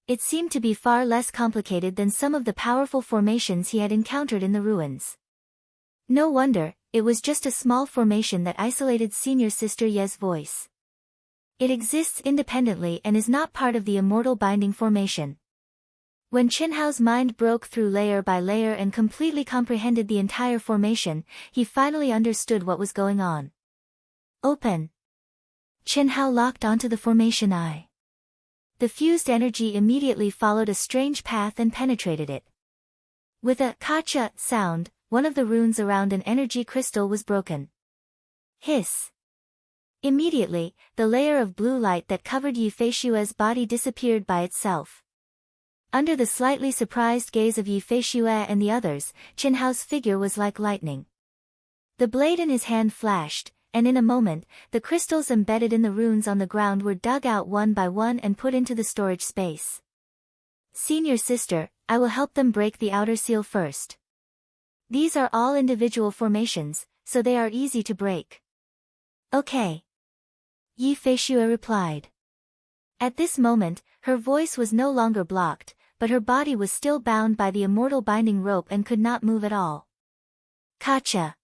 S1: It seemed to be far less complicated than some of the powerful formations he had encountered in the ruins. No wonder, it was just a small formation that isolated senior sister Ye's voice. It exists independently and is not part of the immortal binding formation. When Chen Hao's mind broke through layer by layer and completely comprehended the entire formation, he finally understood what was going on. Open. Chen Hao locked onto the formation eye. The fused energy immediately followed a strange path and penetrated it. With a "kacha" sound, one of the runes around an energy crystal was broken. Hiss. Immediately, the layer of blue light that covered Yi Feishue's body disappeared by itself. Under the slightly surprised gaze of Yi Feishue and the others, Chen Hao's figure was like lightning. The blade in his hand flashed, and in a moment, the crystals embedded in the runes on the ground were dug out one by one and put into the storage space. Senior sister, I will help them break the outer seal first. These are all individual formations, so they are easy to break. Okay. Yi Feishue replied. At this moment, her voice was no longer blocked, but her body was still bound by the immortal binding rope and could not move at all. Kacha.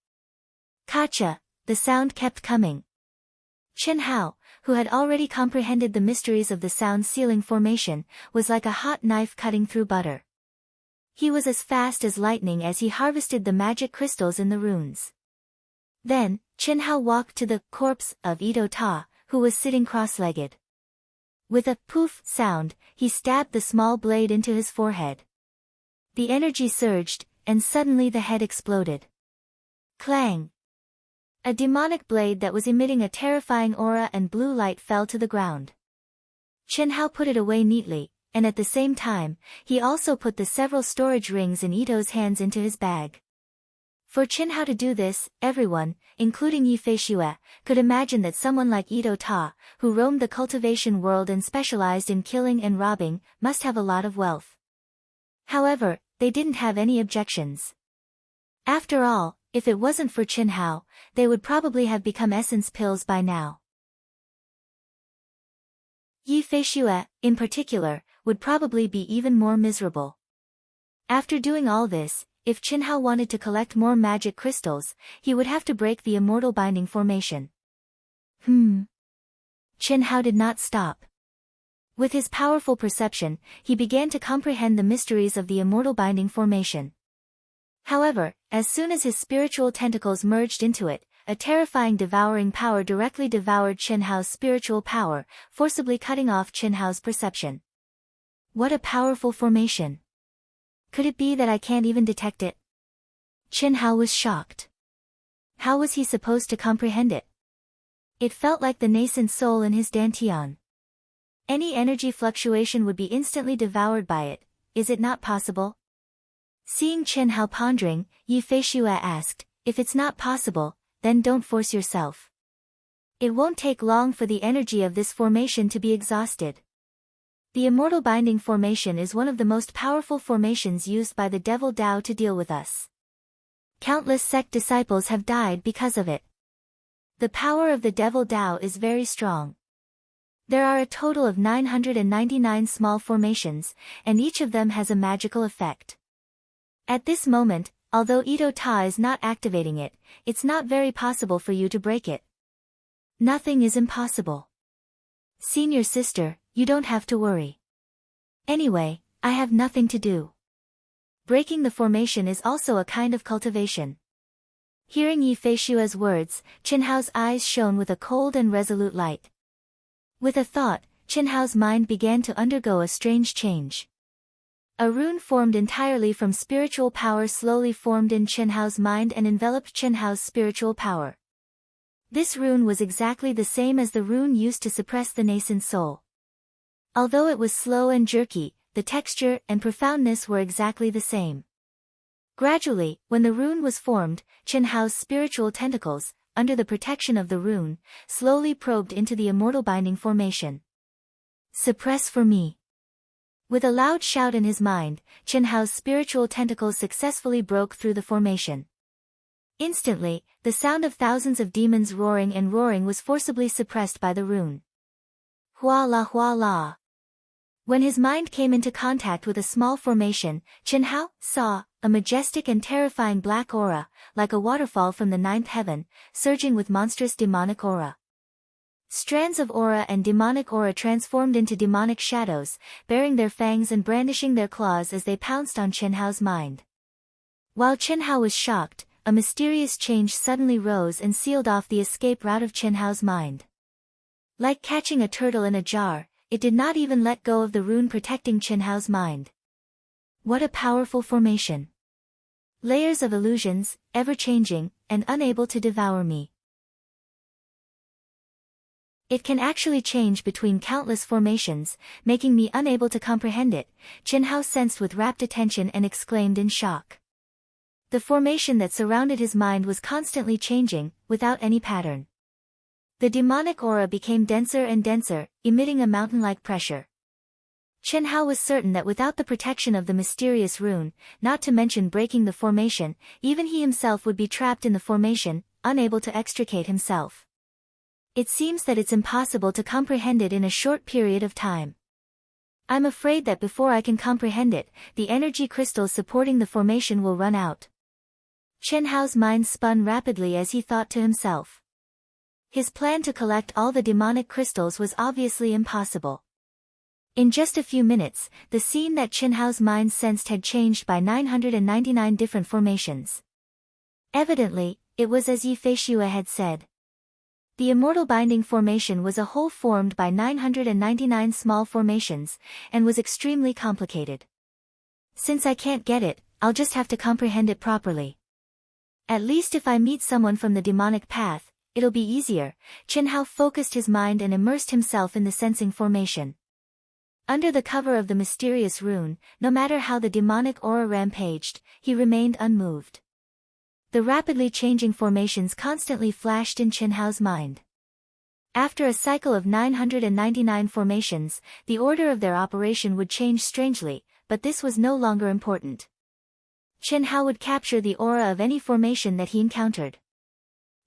S1: Kacha. The sound kept coming. Chen Hao, who had already comprehended the mysteries of the sound sealing formation, was like a hot knife cutting through butter. He was as fast as lightning as he harvested the magic crystals in the runes. Then, Chen Hao walked to the corpse of Ito Ta, who was sitting cross-legged. With a poof sound, he stabbed the small blade into his forehead. The energy surged, and suddenly the head exploded. Clang! A demonic blade that was emitting a terrifying aura and blue light fell to the ground. Chen Hao put it away neatly, and at the same time, he also put the several storage rings in Ito's hands into his bag. For Chen Hao to do this, everyone, including Yi Feishue, could imagine that someone like Ito Ta, who roamed the cultivation world and specialized in killing and robbing, must have a lot of wealth. However, they didn't have any objections. After all, if it wasn't for Chen Hao, they would probably have become essence pills by now. Yi Feishue, in particular, would probably be even more miserable. After doing all this, if Chen Hao wanted to collect more magic crystals, he would have to break the immortal binding formation. Chen Hao did not stop. With his powerful perception, he began to comprehend the mysteries of the immortal binding formation. However, as soon as his spiritual tentacles merged into it, a terrifying devouring power directly devoured Chen Hao's spiritual power, forcibly cutting off Chen Hao's perception. What a powerful formation! Could it be that I can't even detect it? Chen Hao was shocked. How was he supposed to comprehend it? It felt like the nascent soul in his dantian. Any energy fluctuation would be instantly devoured by it, is it not possible? Seeing Chen Hao pondering, Yi Feishue asked, if it's not possible, then don't force yourself. It won't take long for the energy of this formation to be exhausted. The immortal binding formation is one of the most powerful formations used by the devil Tao to deal with us. Countless sect disciples have died because of it. The power of the devil Tao is very strong. There are a total of 999 small formations, and each of them has a magical effect. At this moment, although Ito Ta is not activating it, it's not very possible for you to break it. Nothing is impossible. Senior sister, you don't have to worry. Anyway, I have nothing to do. Breaking the formation is also a kind of cultivation. Hearing Yi Feishue's words, Chen Hao's eyes shone with a cold and resolute light. With a thought, Chen Hao's mind began to undergo a strange change. A rune formed entirely from spiritual power slowly formed in Chen Hao's mind and enveloped Chen Hao's spiritual power. This rune was exactly the same as the rune used to suppress the nascent soul. Although it was slow and jerky, the texture and profoundness were exactly the same. Gradually, when the rune was formed, Chen Hao's spiritual tentacles, under the protection of the rune, slowly probed into the immortal binding formation. Suppress for me. With a loud shout in his mind, Chen Hao's spiritual tentacles successfully broke through the formation. Instantly, the sound of thousands of demons roaring and roaring was forcibly suppressed by the rune. Hua la hua la. When his mind came into contact with a small formation, Chen Hao saw a majestic and terrifying black aura, like a waterfall from the ninth heaven, surging with monstrous demonic aura. Strands of aura and demonic aura transformed into demonic shadows, baring their fangs and brandishing their claws as they pounced on Chen Hao's mind. While Chen Hao was shocked, a mysterious change suddenly rose and sealed off the escape route of Chen Hao's mind. Like catching a turtle in a jar, it did not even let go of the rune protecting Chen Hao's mind. What a powerful formation! Layers of illusions, ever-changing, and unable to devour me. It can actually change between countless formations, making me unable to comprehend it, Chen Hao sensed with rapt attention and exclaimed in shock. The formation that surrounded his mind was constantly changing, without any pattern. The demonic aura became denser and denser, emitting a mountain-like pressure. Chen Hao was certain that without the protection of the mysterious rune, not to mention breaking the formation, even he himself would be trapped in the formation, unable to extricate himself. It seems that it's impossible to comprehend it in a short period of time. I'm afraid that before I can comprehend it, the energy crystals supporting the formation will run out. Chen Hao's mind spun rapidly as he thought to himself. His plan to collect all the demonic crystals was obviously impossible. In just a few minutes, the scene that Chen Hao's mind sensed had changed by 999 different formations. Evidently, it was as Yi Feishue had said. The immortal binding formation was a whole formed by 999 small formations, and was extremely complicated. Since I can't get it, I'll just have to comprehend it properly. At least if I meet someone from the demonic path, it'll be easier. Chen Hao focused his mind and immersed himself in the sensing formation. Under the cover of the mysterious rune, no matter how the demonic aura rampaged, he remained unmoved. The rapidly changing formations constantly flashed in Chen Hao's mind. After a cycle of 999 formations, the order of their operation would change strangely, but this was no longer important. Chen Hao would capture the aura of any formation that he encountered.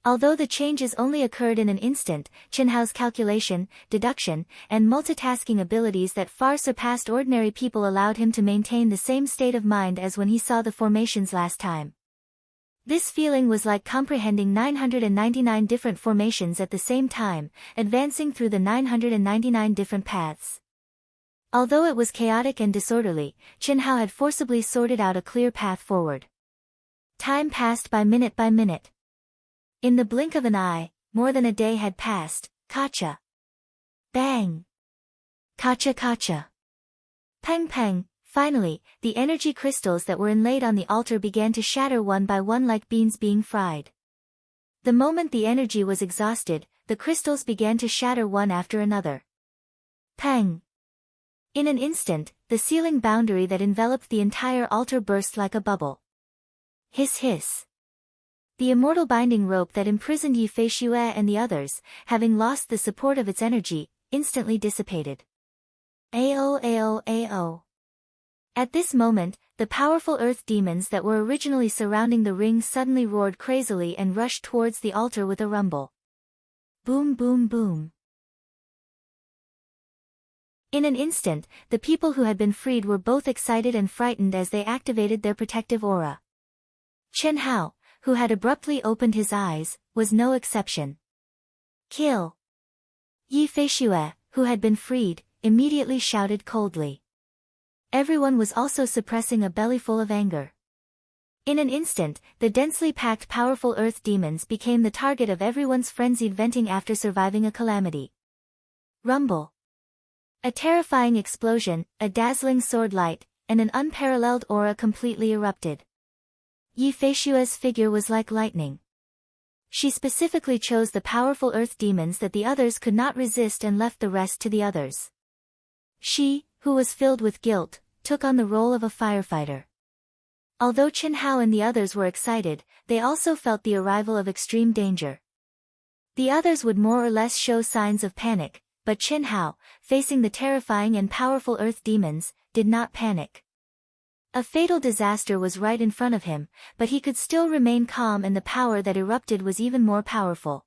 S1: Although the changes only occurred in an instant, Chen Hao's calculation, deduction, and multitasking abilities that far surpassed ordinary people allowed him to maintain the same state of mind as when he saw the formations last time. This feeling was like comprehending 999 different formations at the same time, advancing through the 999 different paths. Although it was chaotic and disorderly, Chen Hao had forcibly sorted out a clear path forward. Time passed by minute by minute. In the blink of an eye, more than a day had passed. Kacha. Bang. Kacha kacha. Pang pang. Finally, the energy crystals that were inlaid on the altar began to shatter one by one like beans being fried. The moment the energy was exhausted, the crystals began to shatter one after another. Pang. In an instant, the ceiling boundary that enveloped the entire altar burst like a bubble. Hiss hiss. The immortal binding rope that imprisoned Yi Feishue and the others, having lost the support of its energy, instantly dissipated. Ao ao ao. At this moment, the powerful earth demons that were originally surrounding the ring suddenly roared crazily and rushed towards the altar with a rumble. Boom boom boom. In an instant, the people who had been freed were both excited and frightened as they activated their protective aura. Chen Hao, who had abruptly opened his eyes, was no exception. Kill! Yi Feishue, who had been freed, immediately shouted coldly. Everyone was also suppressing a bellyful of anger. In an instant, the densely packed powerful earth demons became the target of everyone's frenzied venting after surviving a calamity. Rumble. A terrifying explosion, a dazzling sword light, and an unparalleled aura completely erupted. Yi Feishue's figure was like lightning. She specifically chose the powerful earth demons that the others could not resist and left the rest to the others. She, who was filled with guilt, took on the role of a firefighter. Although Chen Hao and the others were excited, they also felt the arrival of extreme danger. The others would more or less show signs of panic, but Chen Hao, facing the terrifying and powerful earth demons, did not panic. A fatal disaster was right in front of him, but he could still remain calm, and the power that erupted was even more powerful.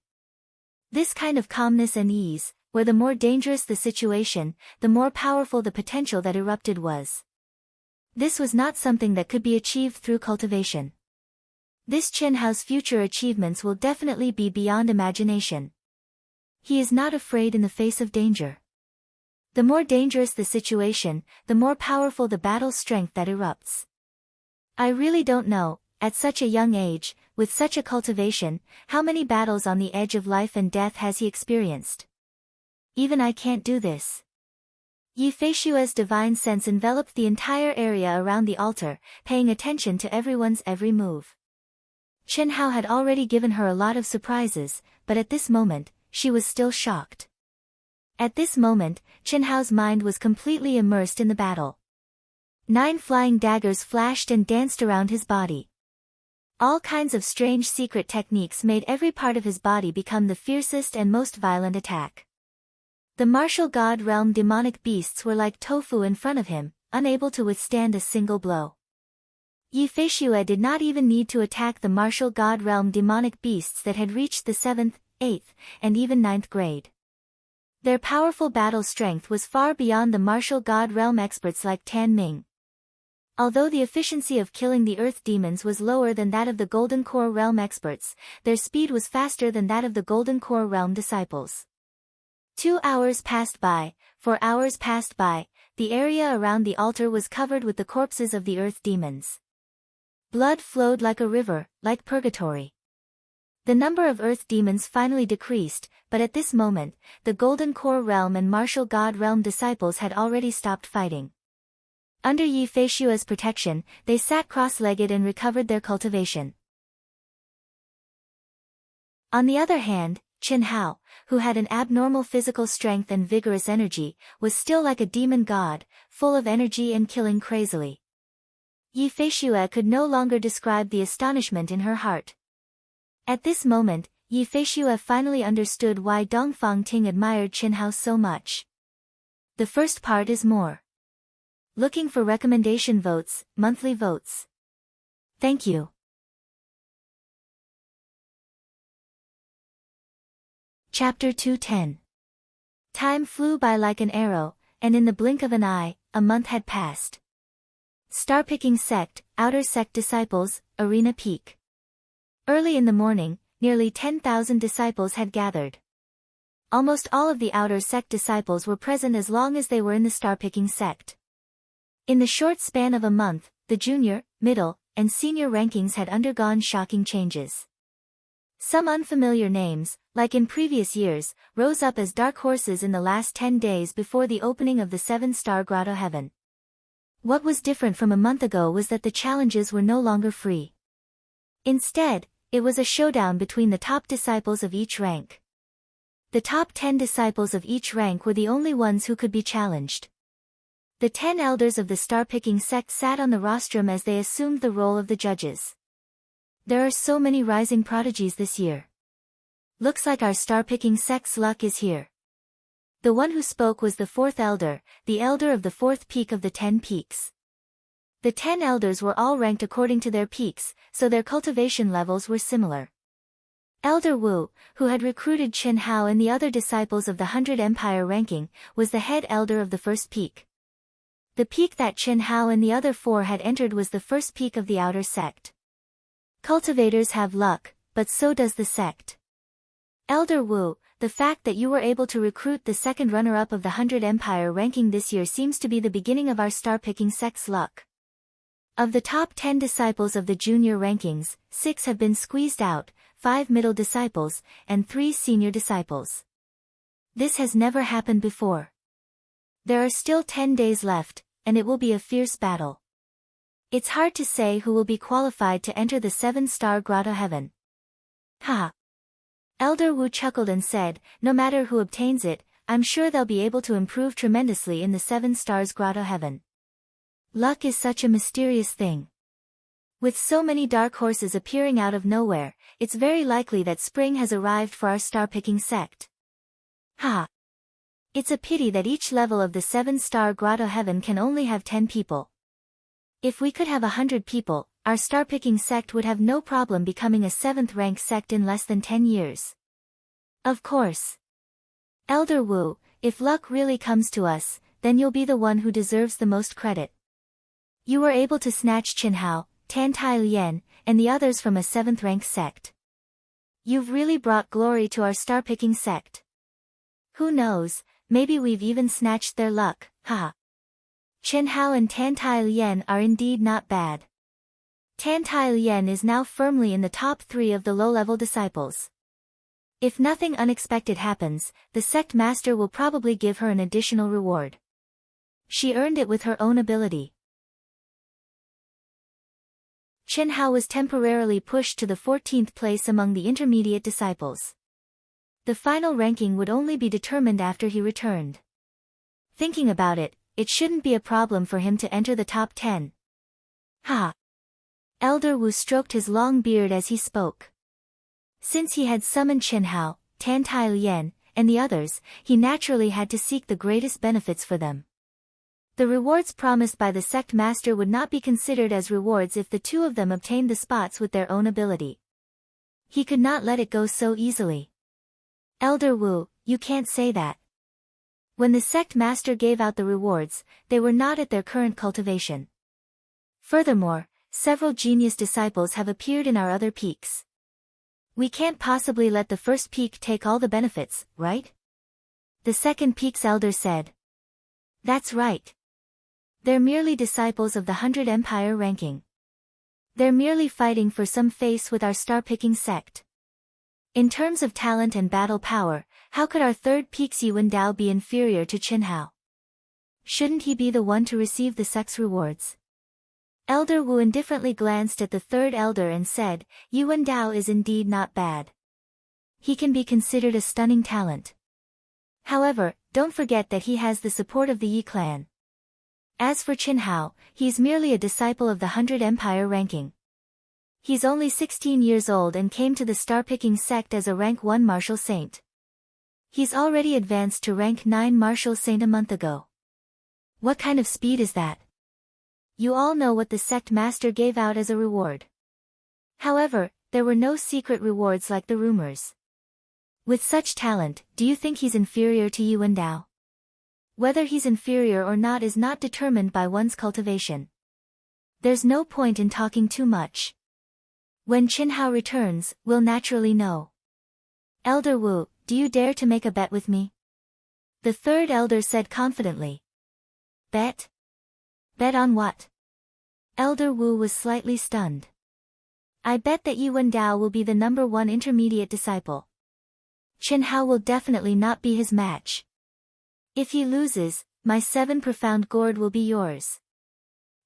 S1: This kind of calmness and ease, where the more dangerous the situation, the more powerful the potential that erupted was. This was not something that could be achieved through cultivation. This Chen Hao's future achievements will definitely be beyond imagination. He is not afraid in the face of danger. The more dangerous the situation, the more powerful the battle strength that erupts. I really don't know, at such a young age, with such a cultivation, how many battles on the edge of life and death has he experienced? Even I can't do this. Yi Feishua's divine sense enveloped the entire area around the altar, paying attention to everyone's every move. Chen Hao had already given her a lot of surprises, but at this moment, she was still shocked. At this moment, Chen Hao's mind was completely immersed in the battle. 9 flying daggers flashed and danced around his body. All kinds of strange secret techniques made every part of his body become the fiercest and most violent attack. The martial god realm demonic beasts were like tofu in front of him, unable to withstand a single blow. Yi Feishue did not even need to attack the martial god realm demonic beasts that had reached the 7th, 8th, and even 9th grade. Their powerful battle strength was far beyond the martial god realm experts like Tan Ming. Although the efficiency of killing the earth demons was lower than that of the Golden Core realm experts, their speed was faster than that of the Golden Core realm disciples. 2 hours passed by, 4 hours passed by, the area around the altar was covered with the corpses of the earth demons. Blood flowed like a river, like purgatory. The number of earth demons finally decreased, but at this moment, the Golden Core realm and martial god realm disciples had already stopped fighting. Under Yi Feishua's protection, they sat cross-legged and recovered their cultivation. On the other hand, Chen Hao, who had an abnormal physical strength and vigorous energy, was still like a demon god, full of energy and killing crazily. Yi Feishue could no longer describe the astonishment in her heart. At this moment, Yi Feishue finally understood why Dongfang Ting admired Chen Hao so much. The first part is more. Looking for recommendation votes, monthly votes. Thank you. Chapter 210. Time flew by like an arrow, and in the blink of an eye, a month had passed. Star-picking sect, outer sect disciples, arena peak. Early in the morning, nearly 10,000 disciples had gathered. Almost all of the outer sect disciples were present as long as they were in the star-picking sect. In the short span of a month, the junior, middle, and senior rankings had undergone shocking changes. Some unfamiliar names, like in previous years, rose up as dark horses in the last 10 days before the opening of the 7-star grotto heaven. What was different from a month ago was that the challenges were no longer free. Instead, it was a showdown between the top disciples of each rank. The top 10 disciples of each rank were the only ones who could be challenged. The 10 elders of the star-picking sect sat on the rostrum as they assumed the role of the judges. There are so many rising prodigies this year. Looks like our star-picking sect's luck is here. The one who spoke was the 4th elder, the elder of the 4th peak of the 10 peaks. The 10 elders were all ranked according to their peaks, so their cultivation levels were similar. Elder Wu, who had recruited Chen Hao and the other disciples of the 100 Empire ranking, was the head elder of the 1st peak. The peak that Chen Hao and the other 4 had entered was the 1st peak of the outer sect. Cultivators have luck, but so does the sect. Elder Wu, the fact that you were able to recruit the 2nd runner-up of the 100 Empire ranking this year seems to be the beginning of our star-picking sect's luck. Of the top 10 disciples of the junior rankings, 6 have been squeezed out, 5 middle disciples, and 3 senior disciples. This has never happened before. There are still 10 days left, and it will be a fierce battle. It's hard to say who will be qualified to enter the 7-star grotto heaven. Haha. Elder Wu chuckled and said, no matter who obtains it, I'm sure they'll be able to improve tremendously in the 7 stars grotto heaven. Luck is such a mysterious thing. With so many dark horses appearing out of nowhere, it's very likely that spring has arrived for our star-picking sect. Ha! It's a pity that each level of the 7-star grotto heaven can only have 10 people. If we could have 100 people, our star-picking sect would have no problem becoming a 7th-rank sect in less than 10 years. Of course. Elder Wu, if luck really comes to us, then you'll be the one who deserves the most credit. You were able to snatch Qin Hao, Tan Tai Lian, and the others from a 7th-rank sect. You've really brought glory to our star-picking sect. Who knows, maybe we've even snatched their luck, haha. Qin Hao and Tan Tai Lian are indeed not bad. Tan Tai Lian is now firmly in the top 3 of the low-level disciples. If nothing unexpected happens, the sect master will probably give her an additional reward. She earned it with her own ability. Qin Hao was temporarily pushed to the 14th place among the intermediate disciples. The final ranking would only be determined after he returned. Thinking about it, it shouldn't be a problem for him to enter the top 10. Ha! Elder Wu stroked his long beard as he spoke. Since he had summoned Qin Hao, Tan Tai Lian, and the others, he naturally had to seek the greatest benefits for them. The rewards promised by the sect master would not be considered as rewards if the 2 of them obtained the spots with their own ability. He could not let it go so easily. Elder Wu, you can't say that. When the sect master gave out the rewards, they were not at their current cultivation. Furthermore, several genius disciples have appeared in our other peaks. We can't possibly let the first peak take all the benefits, right? The second peak's elder said. That's right. They're merely disciples of the 100 Empire ranking. They're merely fighting for some face with our star-picking sect. In terms of talent and battle power, how could our third peak's Yuan Dao be inferior to Qin Hao? Shouldn't he be the one to receive the sect's rewards? Elder Wu indifferently glanced at the third elder and said, Yuan Dao is indeed not bad. He can be considered a stunning talent. However, don't forget that he has the support of the Yi clan. As for Qin Hao, he's merely a disciple of the 100 Empire ranking. He's only 16 years old and came to the star-picking sect as a rank 1 martial saint. He's already advanced to rank 9 martial saint a month ago. What kind of speed is that? You all know what the sect master gave out as a reward. However, there were no secret rewards like the rumors. With such talent, do you think he's inferior to Yuan Dao? Whether he's inferior or not is not determined by one's cultivation. There's no point in talking too much. When Qin Hao returns, we'll naturally know. Elder Wu, do you dare to make a bet with me? The third elder said confidently. Bet? Bet on what? Elder Wu was slightly stunned. I bet that Yuan Dao will be the number 1 intermediate disciple. Qin Hao will definitely not be his match. If he loses, my 7 profound gourd will be yours.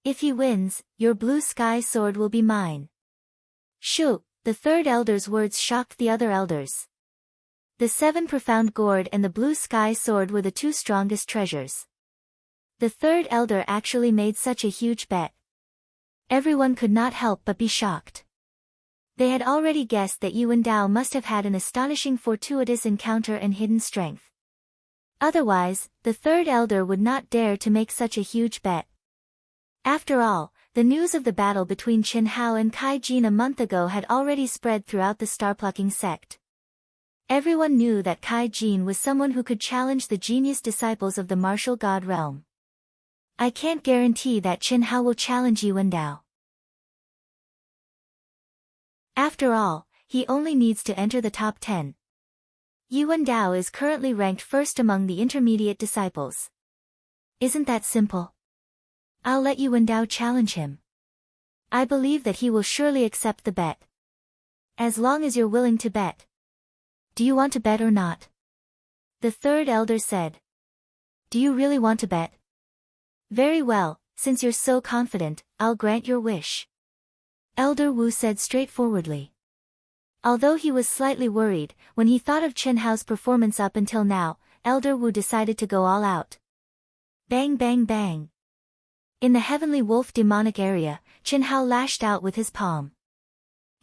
S1: If he wins, your blue sky sword will be mine. Shoo! The third elder's words shocked the other elders. The 7 profound gourd and the blue sky sword were the 2 strongest treasures. The third elder actually made such a huge bet. Everyone could not help but be shocked. They had already guessed that Yuan Dao must have had an astonishing fortuitous encounter and hidden strength. Otherwise, the third elder would not dare to make such a huge bet. After all, the news of the battle between Qin Hao and Kai Jin a month ago had already spread throughout the star-plucking sect. Everyone knew that Kai Jin was someone who could challenge the genius disciples of the martial god realm. I can't guarantee that Qin Hao will challenge Yuan Dao. After all, he only needs to enter the top 10. Yuan Dao is currently ranked first among the intermediate disciples. Isn't that simple? I'll let Yuan Dao challenge him. I believe that he will surely accept the bet. As long as you're willing to bet. Do you want to bet or not? The third elder said. Do you really want to bet? Very well, since you're so confident, I'll grant your wish. Elder Wu said straightforwardly. Although he was slightly worried, when he thought of Qin Hao's performance up until now, Elder Wu decided to go all out. Bang bang bang. In the heavenly wolf demonic area, Chen Hao lashed out with his palm.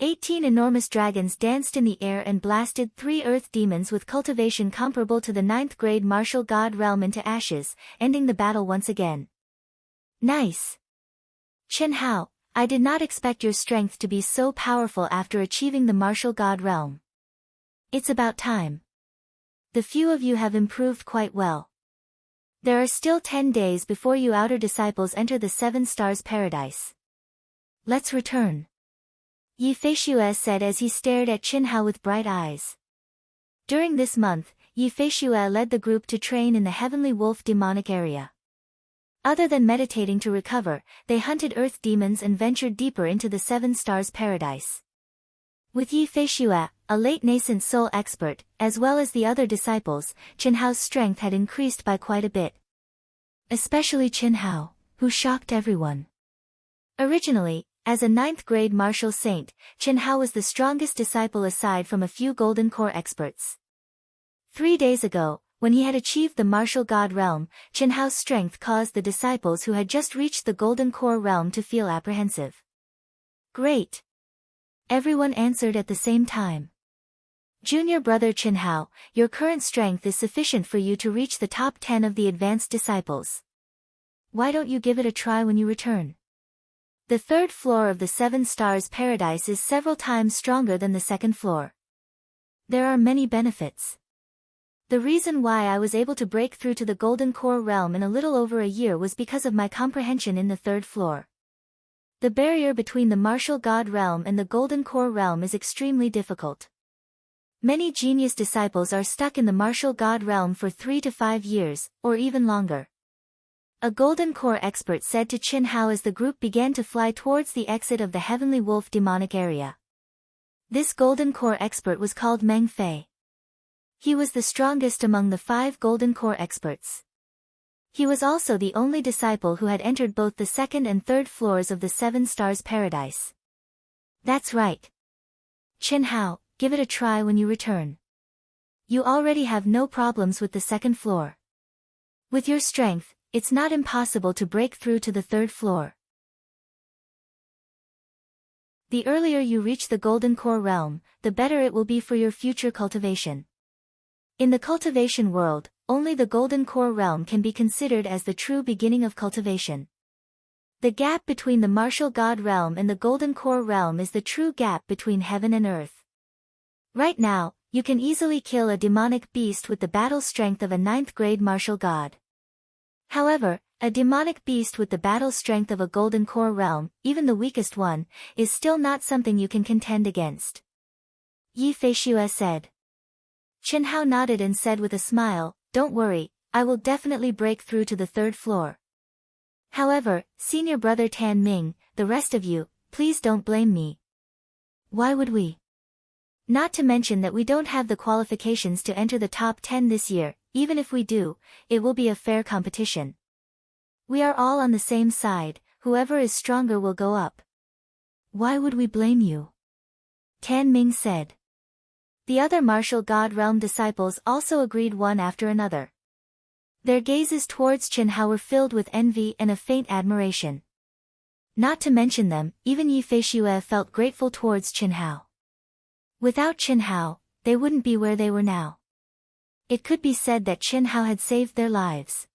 S1: 18 enormous dragons danced in the air and blasted 3 earth demons with cultivation comparable to the 9th grade martial god realm into ashes, ending the battle once again. Nice. Chen Hao, I did not expect your strength to be so powerful after achieving the martial god realm. It's about time. The few of you have improved quite well. There are still 10 days before you outer disciples enter the 7 stars paradise. Let's return. Yi Feishue said as he stared at Chen Hao with bright eyes. During this month, Yi Feishue led the group to train in the heavenly wolf demonic area. Other than meditating to recover, they hunted earth demons and ventured deeper into the 7 stars paradise. With Yi Feishue, a late nascent soul expert, as well as the other disciples, Chen Hao's strength had increased by quite a bit. Especially Chen Hao, who shocked everyone. Originally, as a 9th grade martial saint, Chen Hao was the strongest disciple aside from a few golden core experts. 3 days ago, when he had achieved the martial god realm, Chen Hao's strength caused the disciples who had just reached the golden core realm to feel apprehensive. Great! Everyone answered at the same time. Junior brother Chen Hao, your current strength is sufficient for you to reach the top 10 of the advanced disciples. Why don't you give it a try when you return? The 3rd floor of the 7 stars paradise is several times stronger than the 2nd floor. There are many benefits. The reason why I was able to break through to the golden core realm in a little over a year was because of my comprehension in the 3rd floor. The barrier between the martial god realm and the golden core realm is extremely difficult. Many genius disciples are stuck in the martial god realm for 3 to 5 years, or even longer. A golden core expert said to Chen Hao as the group began to fly towards the exit of the heavenly wolf demonic area. This golden core expert was called Meng Fei. He was the strongest among the 5 golden core experts. He was also the only disciple who had entered both the 2nd and 3rd floors of the 7 stars paradise. That's right. Chen Hao, give it a try when you return. You already have no problems with the 2nd floor. With your strength, it's not impossible to break through to the 3rd floor. The earlier you reach the golden core realm, the better it will be for your future cultivation. In the cultivation world, only the golden core realm can be considered as the true beginning of cultivation. The gap between the martial god realm and the golden core realm is the true gap between heaven and earth. Right now, you can easily kill a demonic beast with the battle strength of a 9th grade martial god. However, a demonic beast with the battle strength of a golden core realm, even the weakest one, is still not something you can contend against. Yi Feishue said. Chen Hao nodded and said with a smile, don't worry, I will definitely break through to the 3rd floor. However, senior brother Tan Ming, the rest of you, please don't blame me. Why would we? Not to mention that we don't have the qualifications to enter the top 10 this year. Even if we do, it will be a fair competition. We are all on the same side, whoever is stronger will go up. Why would we blame you? Tan Ming said. The other martial god realm disciples also agreed one after another. Their gazes towards Chen Hao were filled with envy and a faint admiration. Not to mention them, even Yi Feishue felt grateful towards Chen Hao. Without Chen Hao, they wouldn't be where they were now. It could be said that Chen Hao had saved their lives.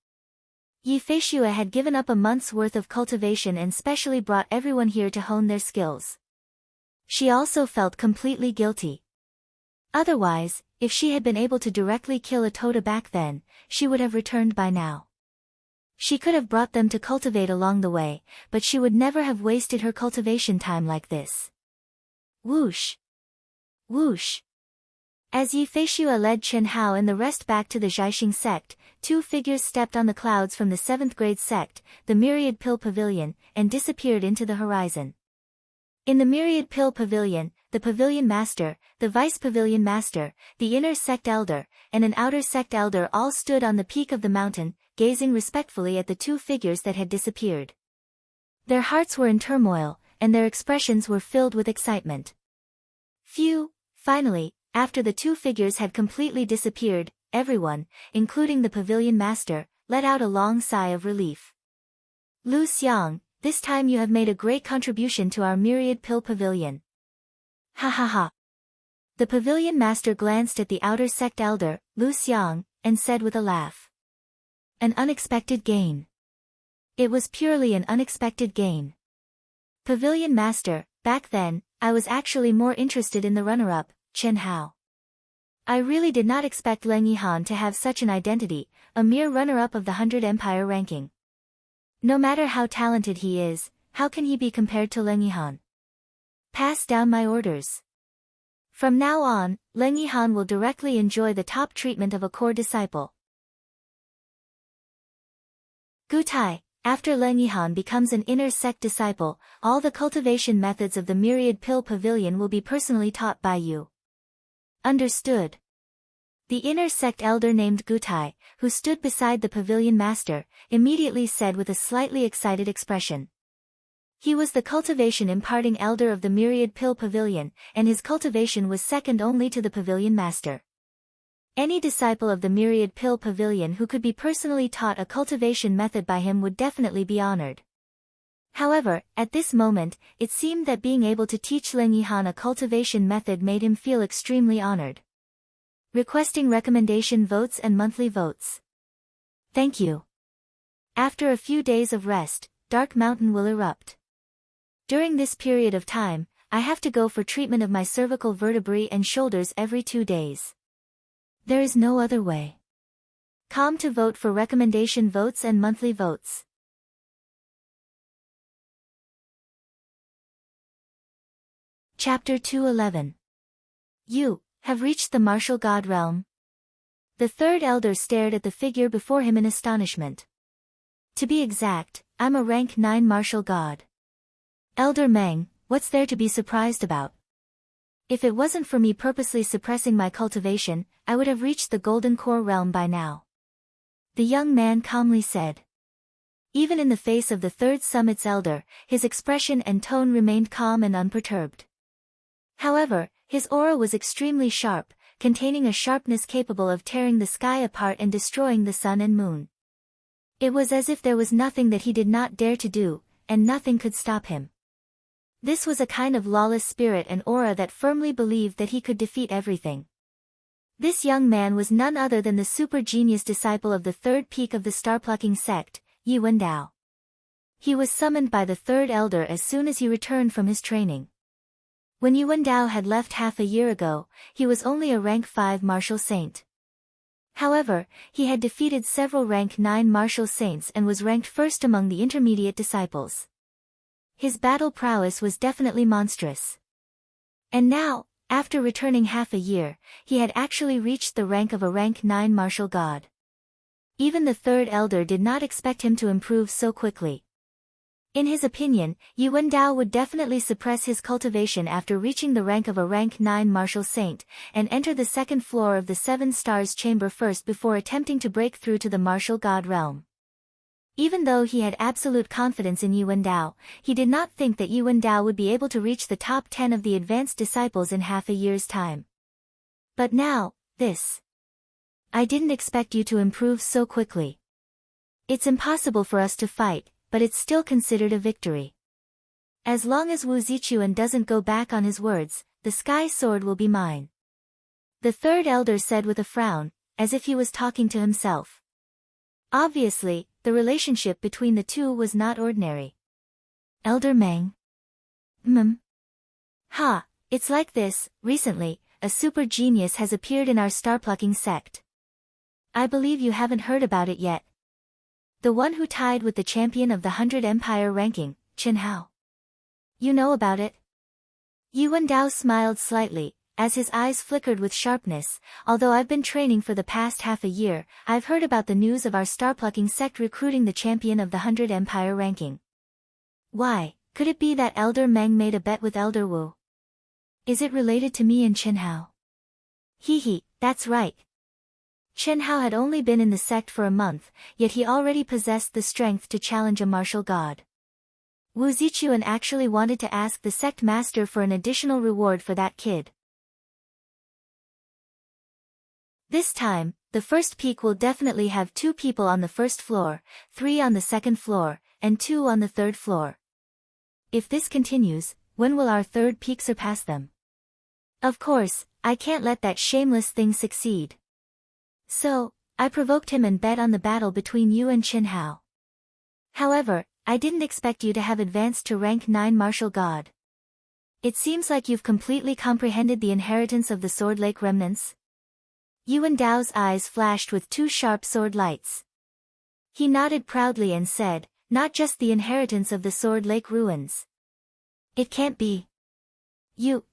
S1: Yi Feishue had given up a month's worth of cultivation and specially brought everyone here to hone their skills. She also felt completely guilty. Otherwise, if she had been able to directly kill a Tota back then, she would have returned by now. She could have brought them to cultivate along the way, but she would never have wasted her cultivation time like this. Whoosh! Whoosh! As Yi Feishue led Chen Hao and the rest back to the Zhaixing sect, 2 figures stepped on the clouds from the 7th grade sect, the Myriad Pill Pavilion, and disappeared into the horizon. In the Myriad Pill Pavilion, the Pavilion Master, the Vice Pavilion Master, the Inner Sect Elder, and an Outer Sect Elder all stood on the peak of the mountain, gazing respectfully at the 2 figures that had disappeared. Their hearts were in turmoil, and their expressions were filled with excitement. Phew! Finally, after the 2 figures had completely disappeared, everyone, including the pavilion master, let out a long sigh of relief. Lu Xiang, this time you have made a great contribution to our myriad pill pavilion. Ha ha ha. The pavilion master glanced at the outer sect elder, Lu Xiang, and said with a laugh. An unexpected gain. It was purely an unexpected gain. Pavilion master, back then, I was actually more interested in the runner-up, Chen Hao. I really did not expect Leng Yihan to have such an identity, a mere runner-up of the 100 Empire ranking. No matter how talented he is, how can he be compared to Leng Yihan? Pass down my orders. From now on, Leng Yihan will directly enjoy the top treatment of a core disciple. Gutai, after Leng Yihan becomes an inner sect disciple, all the cultivation methods of the myriad pill pavilion will be personally taught by you. Understood. The inner sect elder named Gutai, who stood beside the pavilion master, immediately said with a slightly excited expression. He was the cultivation imparting elder of the myriad pill pavilion, and his cultivation was second only to the pavilion master. Any disciple of the myriad pill pavilion who could be personally taught a cultivation method by him would definitely be honored. However, at this moment, it seemed that being able to teach Leng Yihan a cultivation method made him feel extremely honored. Requesting recommendation votes and monthly votes. Thank you. After a few days of rest, Dark Mountain will erupt. During this period of time, I have to go for treatment of my cervical vertebrae and shoulders every 2 days. There is no other way. Calm to vote for recommendation votes and monthly votes. Chapter 211. You have reached the martial god realm. The third elder stared at the figure before him in astonishment. To be exact, I'm a rank 9 martial god. Elder Meng, what's there to be surprised about? If it wasn't for me purposely suppressing my cultivation, I would have reached the golden core realm by now. The young man calmly said. Even in the face of the third summit's elder, his expression and tone remained calm and unperturbed. However, his aura was extremely sharp, containing a sharpness capable of tearing the sky apart and destroying the sun and moon. It was as if there was nothing that he did not dare to do, and nothing could stop him. This was a kind of lawless spirit and aura that firmly believed that he could defeat everything. This young man was none other than the super genius disciple of the third peak of the star-plucking sect, Yi Wendao. He was summoned by the third elder as soon as he returned from his training. When Yi Wendao had left half a year ago, he was only a rank 5 martial saint. However, he had defeated several rank 9 martial saints and was ranked first among the intermediate disciples. His battle prowess was definitely monstrous. And now, after returning half a year, he had actually reached the rank of a rank 9 martial god. Even the third elder did not expect him to improve so quickly. In his opinion, Yi Wendao would definitely suppress his cultivation after reaching the rank of a rank 9 martial saint, and enter the second floor of the 7 stars chamber first before attempting to break through to the martial god realm. Even though he had absolute confidence in Yi Wendao, he did not think that Yi Wendao would be able to reach the top 10 of the advanced disciples in half a year's time. But now, this. I didn't expect you to improve so quickly. It's impossible for us to fight, but it's still considered a victory. As long as Wu Zichuan doesn't go back on his words, the sky sword will be mine. The third elder said with a frown, as if he was talking to himself. Obviously, the relationship between the two was not ordinary. Elder Meng? Ha, it's like this. Recently, a super genius has appeared in our star-plucking sect. I believe you haven't heard about it yet. The one who tied with the champion of the 100 Empire ranking, Chen Hao. You know about it? Yi Wendao smiled slightly, as his eyes flickered with sharpness. Although I've been training for the past half a year, I've heard about the news of our star-plucking sect recruiting the champion of the 100 Empire ranking. Why, could it be that Elder Meng made a bet with Elder Wu? Is it related to me and Chen Hao? Hee, that's right. Chen Hao had only been in the sect for a month, yet he already possessed the strength to challenge a martial god. Wu Zichuan actually wanted to ask the sect master for an additional reward for that kid. This time, the first peak will definitely have 2 people on the first floor, 3 on the second floor, and 2 on the third floor. If this continues, when will our third peak surpass them? Of course, I can't let that shameless thing succeed. So, I provoked him and bet on the battle between you and Qin Hao. However, I didn't expect you to have advanced to rank 9 martial god. It seems like you've completely comprehended the inheritance of the Sword Lake remnants. Yuan Dao's eyes flashed with 2 sharp sword lights. He nodded proudly and said, not just the inheritance of the Sword Lake ruins. It can't be.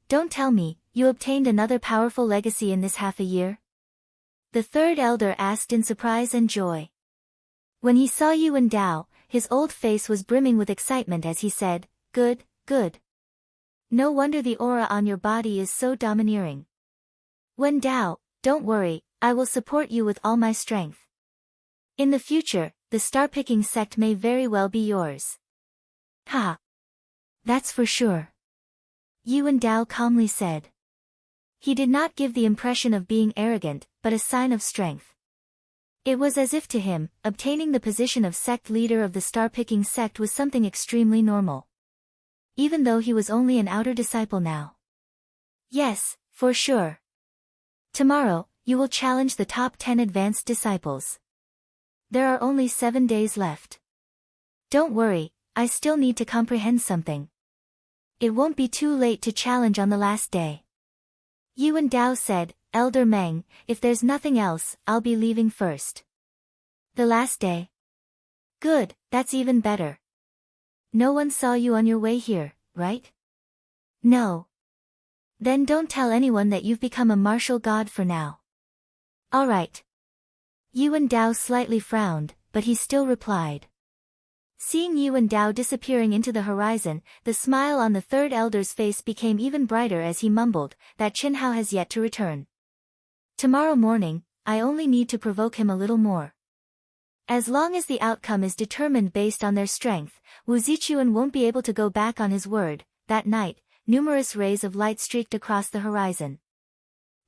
S1: Don't tell me, you obtained another powerful legacy in this half a year? The third elder asked in surprise and joy. When he saw Yuan Dao, his old face was brimming with excitement as he said, good, good. No wonder the aura on your body is so domineering. Yuan Dao, don't worry, I will support you with all my strength. In the future, the star-picking sect may very well be yours. Ha! That's for sure. Yuan Dao calmly said. He did not give the impression of being arrogant, but a sign of strength. It was as if to him, obtaining the position of sect leader of the star-picking sect was something extremely normal. Even though he was only an outer disciple now. Yes, for sure. Tomorrow, you will challenge the top 10 advanced disciples. There are only 7 days left. Don't worry, I still need to comprehend something. It won't be too late to challenge on the last day. Yuan Dao said, Elder Meng, if there's nothing else, I'll be leaving first. The last day? Good, that's even better. No one saw you on your way here, right? No. Then don't tell anyone that you've become a martial god for now. All right. Yuan Dao slightly frowned, but he still replied. Seeing Yuan Dao disappearing into the horizon, the smile on the third elder's face became even brighter as he mumbled, that Qin Hao has yet to return. Tomorrow morning, I only need to provoke him a little more. As long as the outcome is determined based on their strength, Wu Zichuan won't be able to go back on his word. That night, numerous rays of light streaked across the horizon.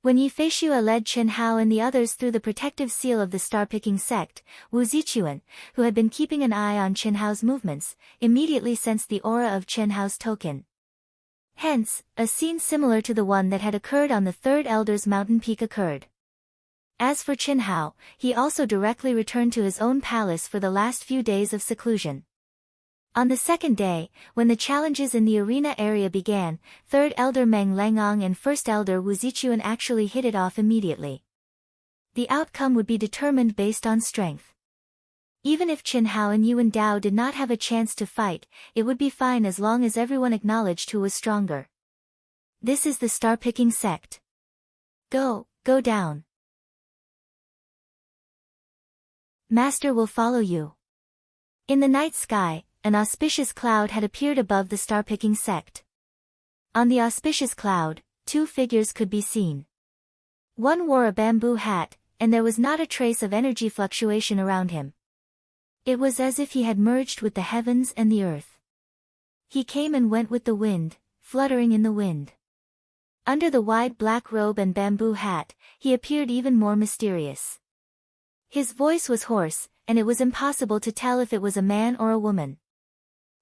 S1: When Yi Feishua led Qin Hao and the others through the protective seal of the star-picking sect, Wu Zichuan, who had been keeping an eye on Qin Hao's movements, immediately sensed the aura of Qin Hao's token. Hence, a scene similar to the one that had occurred on the third elder's mountain peak occurred. As for Qin Hao, he also directly returned to his own palace for the last few days of seclusion. On the second day, when the challenges in the arena area began, third elder Meng Langong and first elder Wu Zichuan actually hit it off immediately. The outcome would be determined based on strength. Even if Qin Hao and Yuan Dao did not have a chance to fight, it would be fine as long as everyone acknowledged who was stronger. This is the star-picking sect. Go down. Master will follow you. In the night sky, an auspicious cloud had appeared above the star-picking sect. On the auspicious cloud, 2 figures could be seen. One wore a bamboo hat, and there was not a trace of energy fluctuation around him. It was as if he had merged with the heavens and the earth. He came and went with the wind, fluttering in the wind. Under the wide black robe and bamboo hat, he appeared even more mysterious. His voice was hoarse, and it was impossible to tell if it was a man or a woman.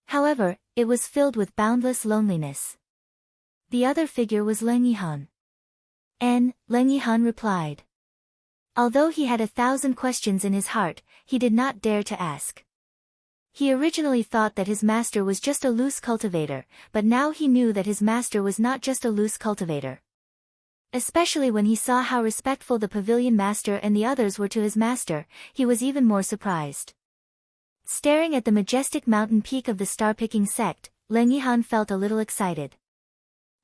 S1: However, it was filled with boundless loneliness. The other figure was Leng Yihan. Leng Yihan replied. Although he had 1,000 questions in his heart, he did not dare to ask. He originally thought that his master was just a loose cultivator, but now he knew that his master was not just a loose cultivator. Especially when he saw how respectful the pavilion master and the others were to his master, he was even more surprised. Staring at the majestic mountain peak of the star-picking sect, Leng Yihan felt a little excited.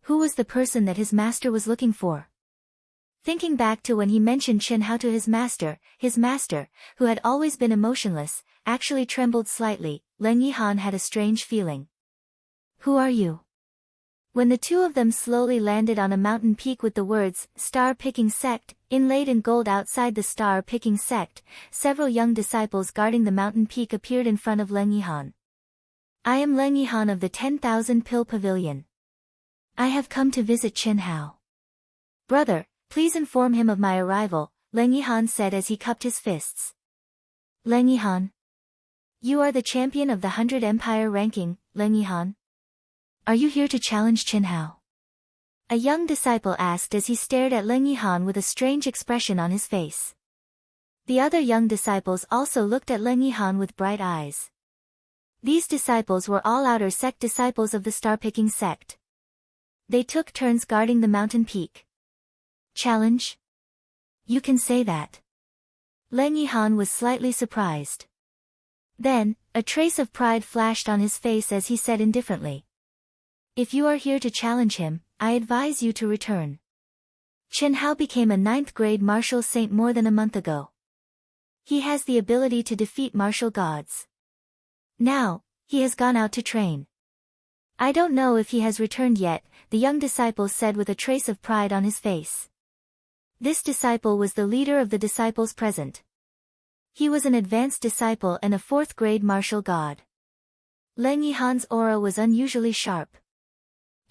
S1: Who was the person that his master was looking for? Thinking back to when he mentioned Qin Hao to his master, who had always been emotionless, actually trembled slightly. Leng Yihan had a strange feeling. Who are you? When the 2 of them slowly landed on a mountain peak with the words, Star-Picking Sect, inlaid in gold outside the Star-Picking Sect, several young disciples guarding the mountain peak appeared in front of Leng Yihan. I am Leng Yihan of the 10,000 Pill Pavilion. I have come to visit Qin Hao. Brother, please inform him of my arrival. Leng Yihan said as he cupped his fists. Leng Yihan. You are the champion of the 100 Empire ranking, Leng Yihan. Are you here to challenge Qin Hao? A young disciple asked as he stared at Leng Yihan with a strange expression on his face. The other young disciples also looked at Leng Yihan with bright eyes. These disciples were all outer sect disciples of the star-picking sect. They took turns guarding the mountain peak. Challenge? You can say that. Leng Yihan was slightly surprised. Then, a trace of pride flashed on his face as he said indifferently. If you are here to challenge him, I advise you to return. Qin Hao became a 9th grade martial saint more than a month ago. He has the ability to defeat martial gods. Now, he has gone out to train. I don't know if he has returned yet, the young disciple said with a trace of pride on his face. This disciple was the leader of the disciples present. He was an advanced disciple and a 4th grade martial god. Leng Yihan's aura was unusually sharp.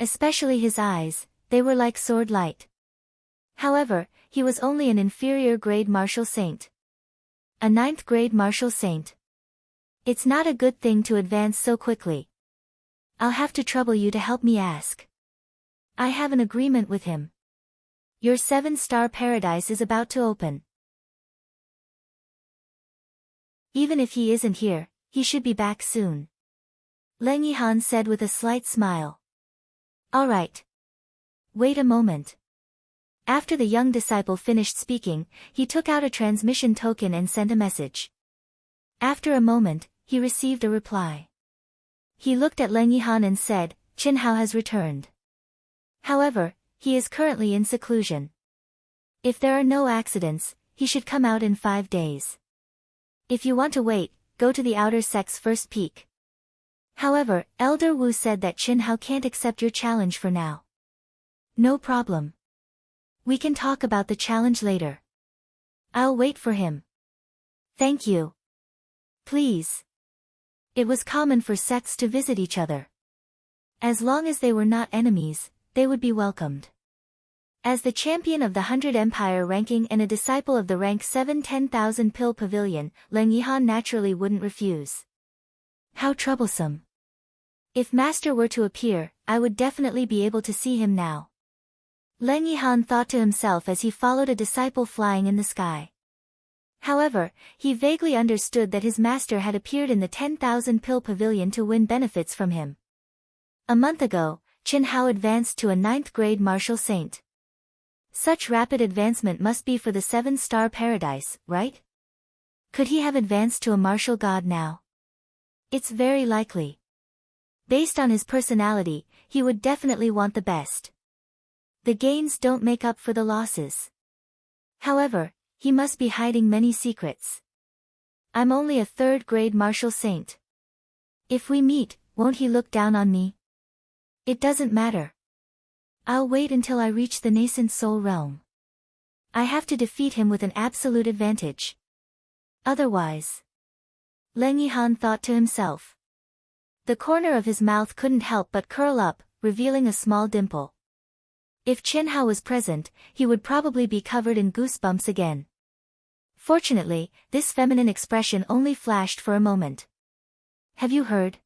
S1: Especially his eyes, they were like sword light. However, he was only an inferior grade martial saint. A 9th grade martial saint. It's not a good thing to advance so quickly. I'll have to trouble you to help me ask. I have an agreement with him. Your 7-star paradise is about to open. Even if he isn't here, he should be back soon. Leng Yihan said with a slight smile. All right. Wait a moment. After the young disciple finished speaking, he took out a transmission token and sent a message. After a moment, he received a reply. He looked at Leng Yihan and said, Qin Hao has returned. However, he is currently in seclusion. If there are no accidents, he should come out in 5 days. If you want to wait, go to the outer sect's first peak. However, Elder Wu said that Qin Hao can't accept your challenge for now. No problem. We can talk about the challenge later. I'll wait for him. Thank you. Please. It was common for sects to visit each other. As long as they were not enemies, they would be welcomed. As the champion of the 100 Empire ranking and a disciple of the rank 7 10,000 Pill Pavilion, Leng Yihan naturally wouldn't refuse. How troublesome. If Master were to appear, I would definitely be able to see him now. Leng Yihan thought to himself as he followed a disciple flying in the sky. However, he vaguely understood that his master had appeared in the 10,000 Pill Pavilion to win benefits from him. A month ago, Qin Hao advanced to a 9th grade martial saint. Such rapid advancement must be for the 7-star paradise, right? Could he have advanced to a martial god now? It's very likely. Based on his personality, he would definitely want the best. The gains don't make up for the losses. However, he must be hiding many secrets. I'm only a 3rd grade martial saint. If we meet, won't he look down on me? It doesn't matter. I'll wait until I reach the nascent soul realm. I have to defeat him with an absolute advantage. Otherwise. Leng Yihan thought to himself. The corner of his mouth couldn't help but curl up, revealing a small dimple. If Qin Hao was present, he would probably be covered in goosebumps again. Fortunately, this feminine expression only flashed for a moment. Have you heard?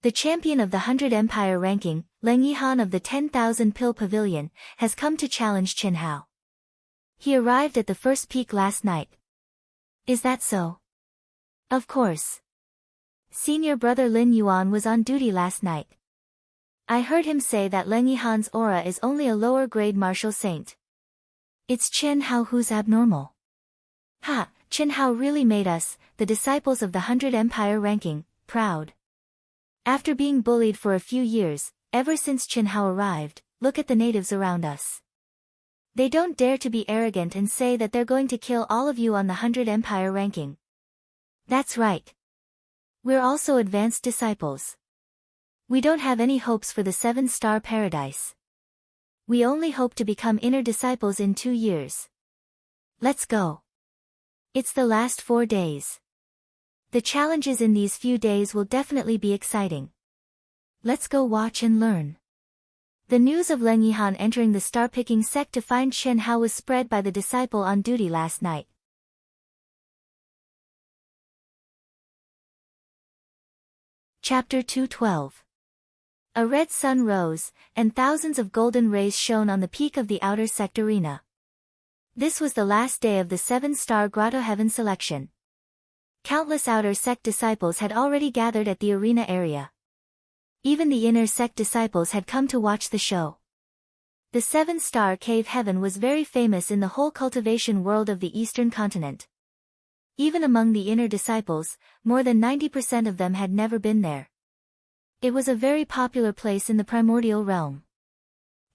S1: The champion of the 100 Empire ranking, Leng Yihan of the 10,000 Pill Pavilion, has come to challenge Qin Hao. He arrived at the first peak last night. Is that so? Of course. Senior brother Lin Yuan was on duty last night. I heard him say that Leng Yihan's aura is only a lower grade martial saint. It's Qin Hao who's abnormal. Ha, Qin Hao really made us, the disciples of the 100 Empire ranking, proud. After being bullied for a few years, ever since Qin Hao arrived, look at the natives around us. They don't dare to be arrogant and say that they're going to kill all of you on the 100 Empire ranking. That's right. We're also advanced disciples. We don't have any hopes for the 7-star paradise. We only hope to become inner disciples in 2 years. Let's go. It's the last 4 days. The challenges in these few days will definitely be exciting. Let's go watch and learn. The news of Leng Yihan entering the star-picking sect to find Chen Hao was spread by the disciple on duty last night. Chapter 212. A red sun rose, and thousands of golden rays shone on the peak of the outer sect arena. This was the last day of the 7-star Grotto Heaven selection. Countless outer sect disciples had already gathered at the arena area. Even the inner sect disciples had come to watch the show. The 7-star Cave Heaven was very famous in the whole cultivation world of the eastern continent. Even among the inner disciples, more than 90% of them had never been there. It was a very popular place in the primordial realm.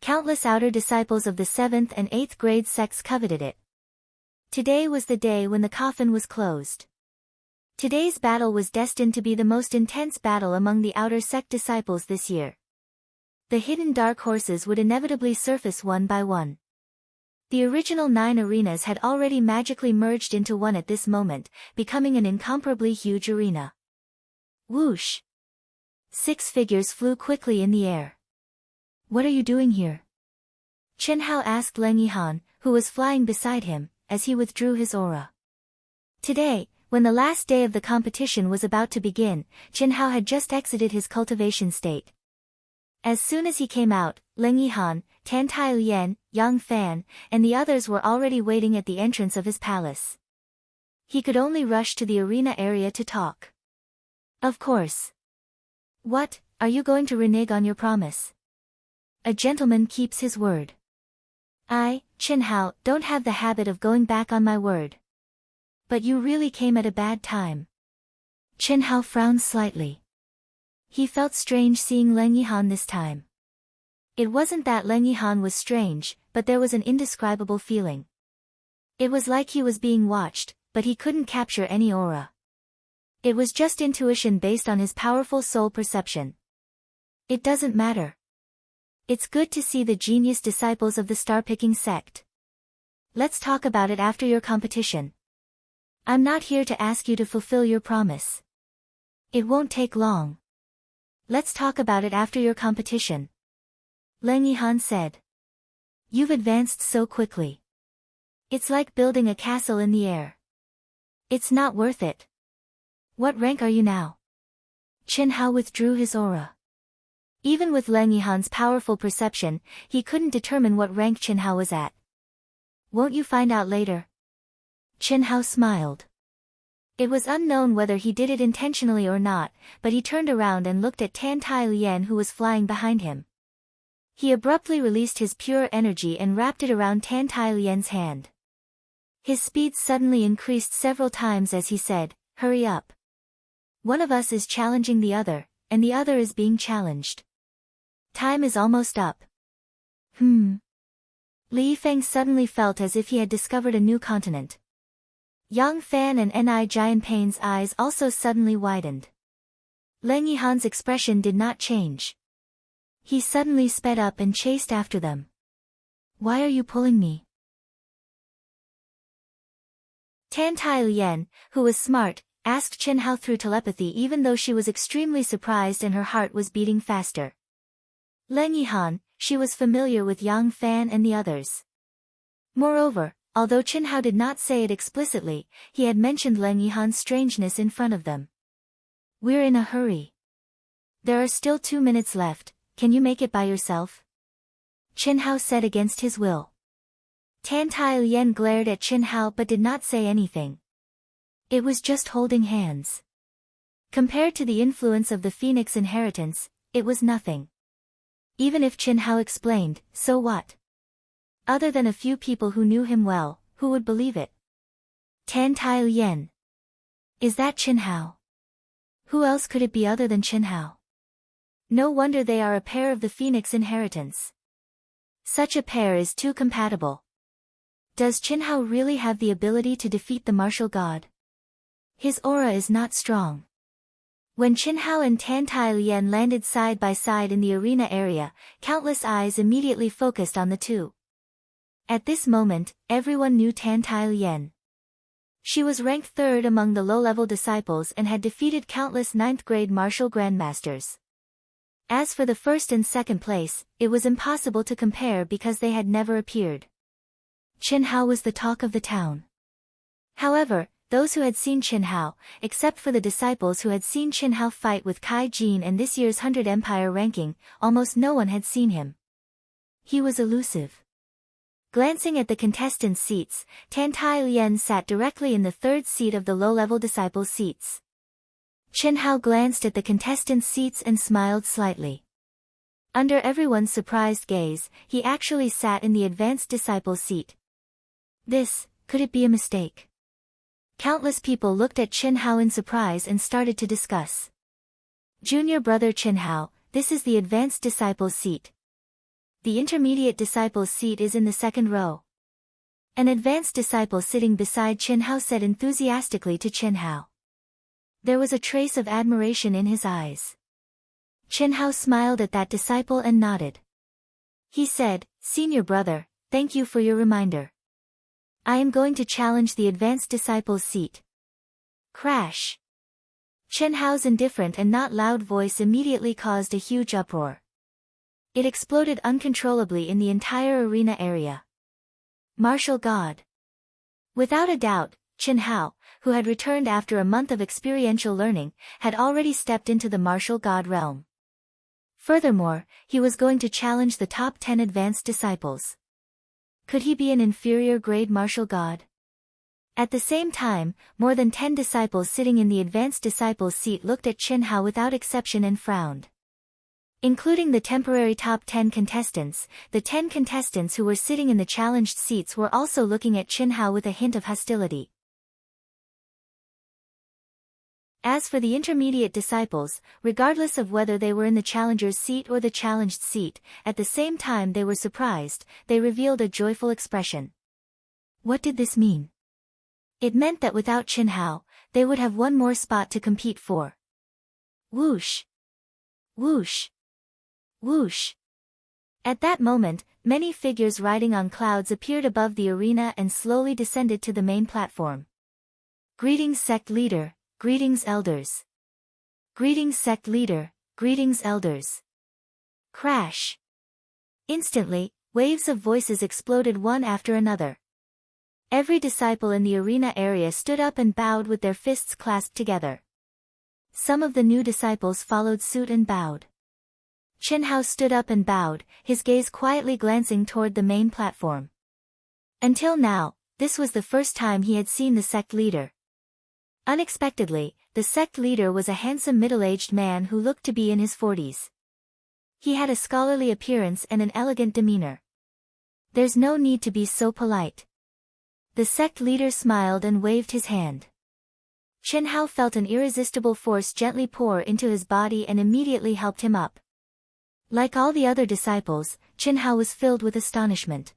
S1: Countless outer disciples of the 7th and 8th grade sects coveted it. Today was the day when the coffin was closed. Today's battle was destined to be the most intense battle among the outer sect disciples this year. The hidden dark horses would inevitably surface one by one. The original 9 arenas had already magically merged into one at this moment, becoming an incomparably huge arena. Whoosh! 6 figures flew quickly in the air. What are you doing here? Chen Hao asked Leng Yihan, who was flying beside him, as he withdrew his aura. Today, when the last day of the competition was about to begin, Chen Hao had just exited his cultivation state. As soon as he came out, Leng Yihan, Tan Tai Lian, Yang Fan, and the others were already waiting at the entrance of his palace. He could only rush to the arena area to talk. Of course. What, are you going to renege on your promise? A gentleman keeps his word. I, Chen Hao, don't have the habit of going back on my word. But you really came at a bad time. Chen Hao frowned slightly. He felt strange seeing Leng Yihan this time. It wasn't that Leng Yihan was strange, but there was an indescribable feeling. It was like he was being watched, but he couldn't capture any aura. It was just intuition based on his powerful soul perception. It doesn't matter. It's good to see the genius disciples of the star-picking sect. Let's talk about it after your competition. I'm not here to ask you to fulfill your promise. It won't take long. Let's talk about it after your competition. Leng Yihan said. You've advanced so quickly. It's like building a castle in the air. It's not worth it. What rank are you now? Chen Hao withdrew his aura. Even with Leng Yihan's powerful perception, he couldn't determine what rank Chen Hao was at. Won't you find out later? Chen Hao smiled. It was unknown whether he did it intentionally or not, but he turned around and looked at Tan Tai Lian who was flying behind him. He abruptly released his pure energy and wrapped it around Tan Tai Lian's hand. His speed suddenly increased several times as he said, "Hurry up. One of us is challenging the other, and the other is being challenged. Time is almost up." Li Feng suddenly felt as if he had discovered a new continent. Yang Fan and Ni Jianpei's eyes also suddenly widened. Leng Yihan's expression did not change. He suddenly sped up and chased after them. Why are you pulling me? Tan Tai Lian, who was smart, asked Chen Hao through telepathy even though she was extremely surprised and her heart was beating faster. Leng Yihan, she was familiar with Yang Fan and the others. Moreover, although Chen Hao did not say it explicitly, he had mentioned Leng Yihan's strangeness in front of them. We're in a hurry. There are still 2 minutes left, can you make it by yourself? Chen Hao said against his will. Tan Tai Lian glared at Chen Hao but did not say anything. It was just holding hands. Compared to the influence of the Phoenix inheritance, it was nothing. Even if Chen Hao explained, so what? Other than a few people who knew him well, who would believe it? Tan Tai Lian. Is that Chen Hao? Who else could it be other than Chen Hao? No wonder they are a pair of the Phoenix inheritance. Such a pair is too compatible. Does Chen Hao really have the ability to defeat the martial god? His aura is not strong. When Chen Hao and Tan Tai Lian landed side by side in the arena area, countless eyes immediately focused on the two. At this moment, everyone knew Tan Tai Lian. She was ranked 3rd among the low-level disciples and had defeated countless 9th-grade martial grandmasters. As for the first and second place, it was impossible to compare because they had never appeared. Chen Hao was the talk of the town. However, those who had seen Chen Hao, except for the disciples who had seen Chen Hao fight with Kai Jin and this year's 100 Empire ranking, almost no one had seen him. He was elusive. Glancing at the contestants' seats, Tan Tai Lian sat directly in the third seat of the low-level disciples' seats. Chen Hao glanced at the contestants' seats and smiled slightly. Under everyone's surprised gaze, he actually sat in the advanced disciples' seat. Could it be a mistake? Countless people looked at Chen Hao in surprise and started to discuss. Junior brother Chen Hao, this is the advanced disciples' seat. The intermediate disciples' seat is in the second row. An advanced disciple sitting beside Chen Hao said enthusiastically to Chen Hao. There was a trace of admiration in his eyes. Chen Hao smiled at that disciple and nodded. He said, "Senior brother, thank you for your reminder. I am going to challenge the advanced disciples' seat." Crash! Chen Hao's indifferent and not loud voice immediately caused a huge uproar. It exploded uncontrollably in the entire arena area. Martial God. Without a doubt, Chen Hao, who had returned after a month of experiential learning, had already stepped into the martial God realm. Furthermore, he was going to challenge the top 10 advanced disciples. Could he be an inferior grade martial god? At the same time, more than 10 disciples sitting in the advanced disciples' seat looked at Chen Hao without exception and frowned. Including the temporary top 10 contestants, the 10 contestants who were sitting in the challenged seats were also looking at Chen Hao with a hint of hostility. As for the intermediate disciples, regardless of whether they were in the challenger's seat or the challenged seat, at the same time they were surprised, they revealed a joyful expression. What did this mean? It meant that without Chen Hao, they would have one more spot to compete for. Whoosh! Whoosh! Whoosh! At that moment, many figures riding on clouds appeared above the arena and slowly descended to the main platform. Greetings sect leader, greetings elders. Greetings sect leader, greetings elders. Crash! Instantly, waves of voices exploded one after another. Every disciple in the arena area stood up and bowed with their fists clasped together. Some of the new disciples followed suit and bowed. Chen Hao stood up and bowed, his gaze quietly glancing toward the main platform. Until now, this was the first time he had seen the sect leader. Unexpectedly, the sect leader was a handsome middle-aged man who looked to be in his 40s. He had a scholarly appearance and an elegant demeanor. There's no need to be so polite. The sect leader smiled and waved his hand. Chen Hao felt an irresistible force gently pour into his body and immediately helped him up. Like all the other disciples, Chen Hao was filled with astonishment.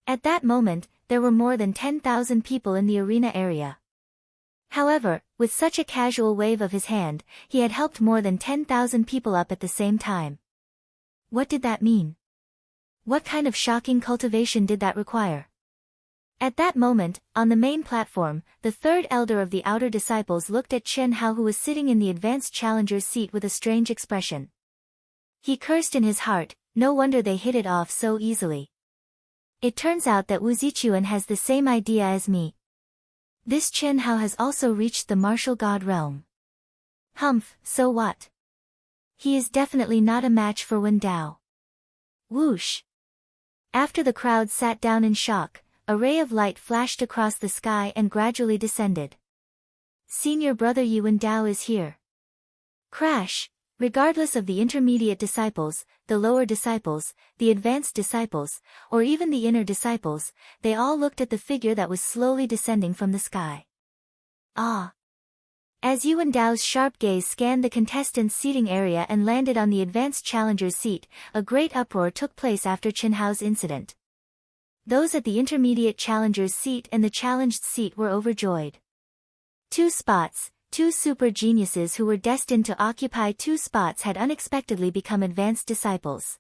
S1: At that moment, there were more than 10,000 people in the arena area. However, with such a casual wave of his hand, he had helped more than 10,000 people up at the same time. What did that mean? What kind of shocking cultivation did that require? At that moment, on the main platform, the third elder of the outer disciples looked at Chen Hao, who was sitting in the advanced challenger's seat, with a strange expression. He cursed in his heart, no wonder they hit it off so easily. It turns out that Wu Zichuan has the same idea as me. This Chen Hao has also reached the martial god realm. Humph, so what? He is definitely not a match for Wen Dao. Whoosh! After the crowd sat down in shock, a ray of light flashed across the sky and gradually descended. Senior brother Wen Dao is here. Crash! Regardless of the intermediate disciples, the lower disciples, the advanced disciples, or even the inner disciples, they all looked at the figure that was slowly descending from the sky. Ah! As Wen Dao's sharp gaze scanned the contestants' seating area and landed on the advanced challenger's seat, a great uproar took place after Chen Hao's incident. Those at the intermediate challenger's seat and the challenged seat were overjoyed. 2 spots. 2 super geniuses who were destined to occupy 2 spots had unexpectedly become advanced disciples.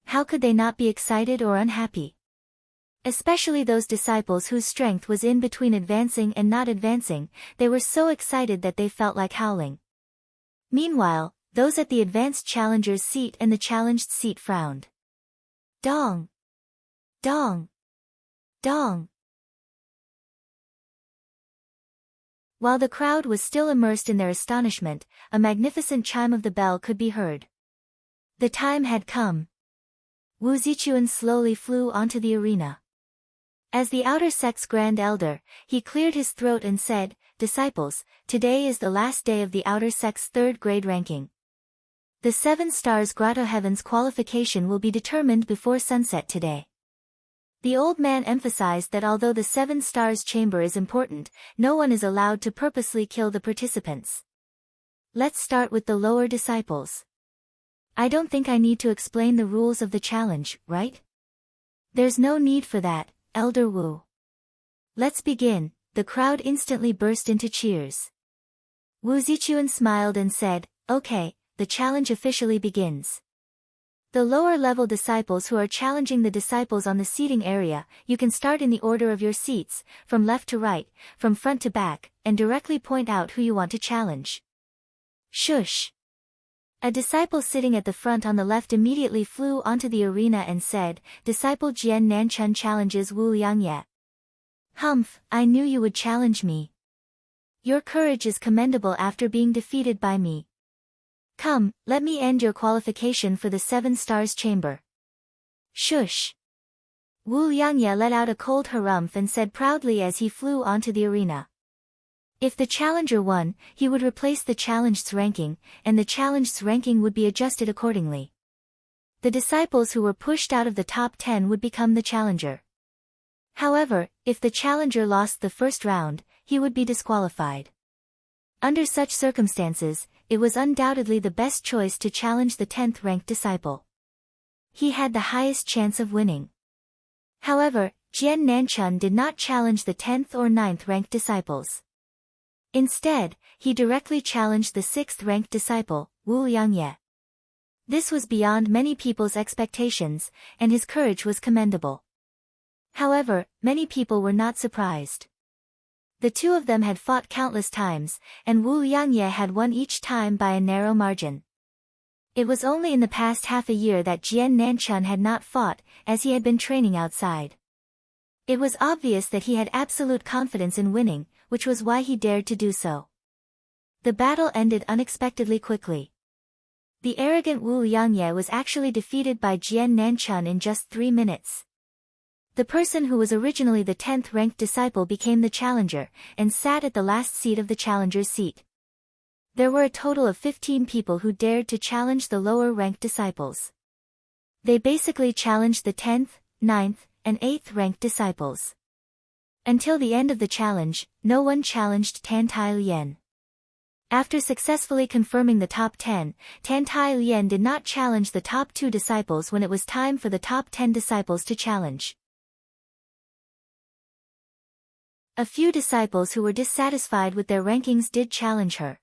S1: How could they not be excited or unhappy? Especially those disciples whose strength was in between advancing and not advancing, they were so excited that they felt like howling. Meanwhile, Those at the advanced challenger's seat and the challenged seat frowned. Dong! Dong! Dong! While the crowd was still immersed in their astonishment, a magnificent chime of the bell could be heard. The time had come. Wu Zichuan slowly flew onto the arena. As the outer sect's grand elder, he cleared his throat and said, "Disciples, today is the last day of the outer sect's third-grade ranking. The 7 stars Grotto Heaven's qualification will be determined before sunset today." The old man emphasized that although the 7 stars chamber is important, no one is allowed to purposely kill the participants. Let's start with the lower disciples. I don't think I need to explain the rules of the challenge, right? There's no need for that, Elder Wu. Let's begin. The crowd instantly burst into cheers. Wu Zichuan smiled and said, "Okay, the challenge officially begins. The lower-level disciples who are challenging the disciples on the seating area, you can start in the order of your seats, from left to right, from front to back, and directly point out who you want to challenge." Shush! A disciple sitting at the front on the left immediately flew onto the arena and said, "Disciple Jian Nanchun challenges Wu Liangye." "Humph, I knew you would challenge me. Your courage is commendable after being defeated by me. Come, let me end your qualification for the 7 stars chamber." Shush! Wu Liangye let out a cold harumph and said proudly as he flew onto the arena. If the challenger won, he would replace the challenged's ranking, and the challenged's ranking would be adjusted accordingly. The disciples who were pushed out of the top 10 would become the challenger. However, if the challenger lost the first round, he would be disqualified. Under such circumstances, it was undoubtedly the best choice to challenge the 10th-ranked disciple. He had the highest chance of winning. However, Jian Nanchun did not challenge the 10th or 9th-ranked disciples. Instead, he directly challenged the 6th-ranked disciple, Wu Liangye. This was beyond many people's expectations, and his courage was commendable. However, many people were not surprised. The two of them had fought countless times, and Wu Liangye had won each time by a narrow margin. It was only in the past half a year that Jian Nanchun had not fought, as he had been training outside. It was obvious that he had absolute confidence in winning, which was why he dared to do so. The battle ended unexpectedly quickly. The arrogant Wu Liangye was actually defeated by Jian Nanchun in just 3 minutes. The person who was originally the 10th-ranked disciple became the challenger, and sat at the last seat of the challenger's seat. There were a total of 15 people who dared to challenge the lower-ranked disciples. They basically challenged the 10th, 9th, and 8th-ranked disciples. Until the end of the challenge, no one challenged Tan Tai Lien. After successfully confirming the top 10, Tan Tai Lien did not challenge the top 2 disciples when it was time for the top 10 disciples to challenge. A few disciples who were dissatisfied with their rankings did challenge her.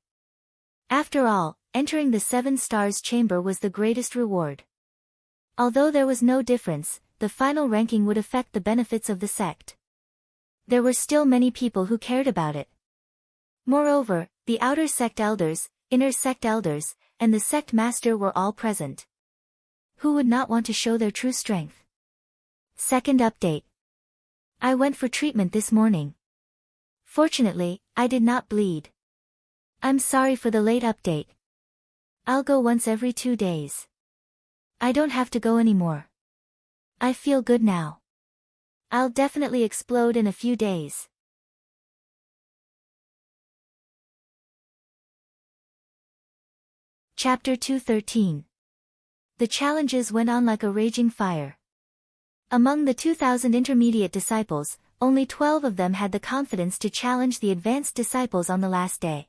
S1: After all, entering the 7 stars chamber was the greatest reward. Although there was no difference, the final ranking would affect the benefits of the sect. There were still many people who cared about it. Moreover, the outer sect elders, inner sect elders, and the sect master were all present. Who would not want to show their true strength? Second update. I went for treatment this morning. Fortunately, I did not bleed. I'm sorry for the late update. I'll go once every 2 days. I don't have to go anymore. I feel good now. I'll definitely explode in a few days. Chapter 213. The challenges went on like a raging fire. Among the 2,000 intermediate disciples, only 12 of them had the confidence to challenge the advanced disciples on the last day.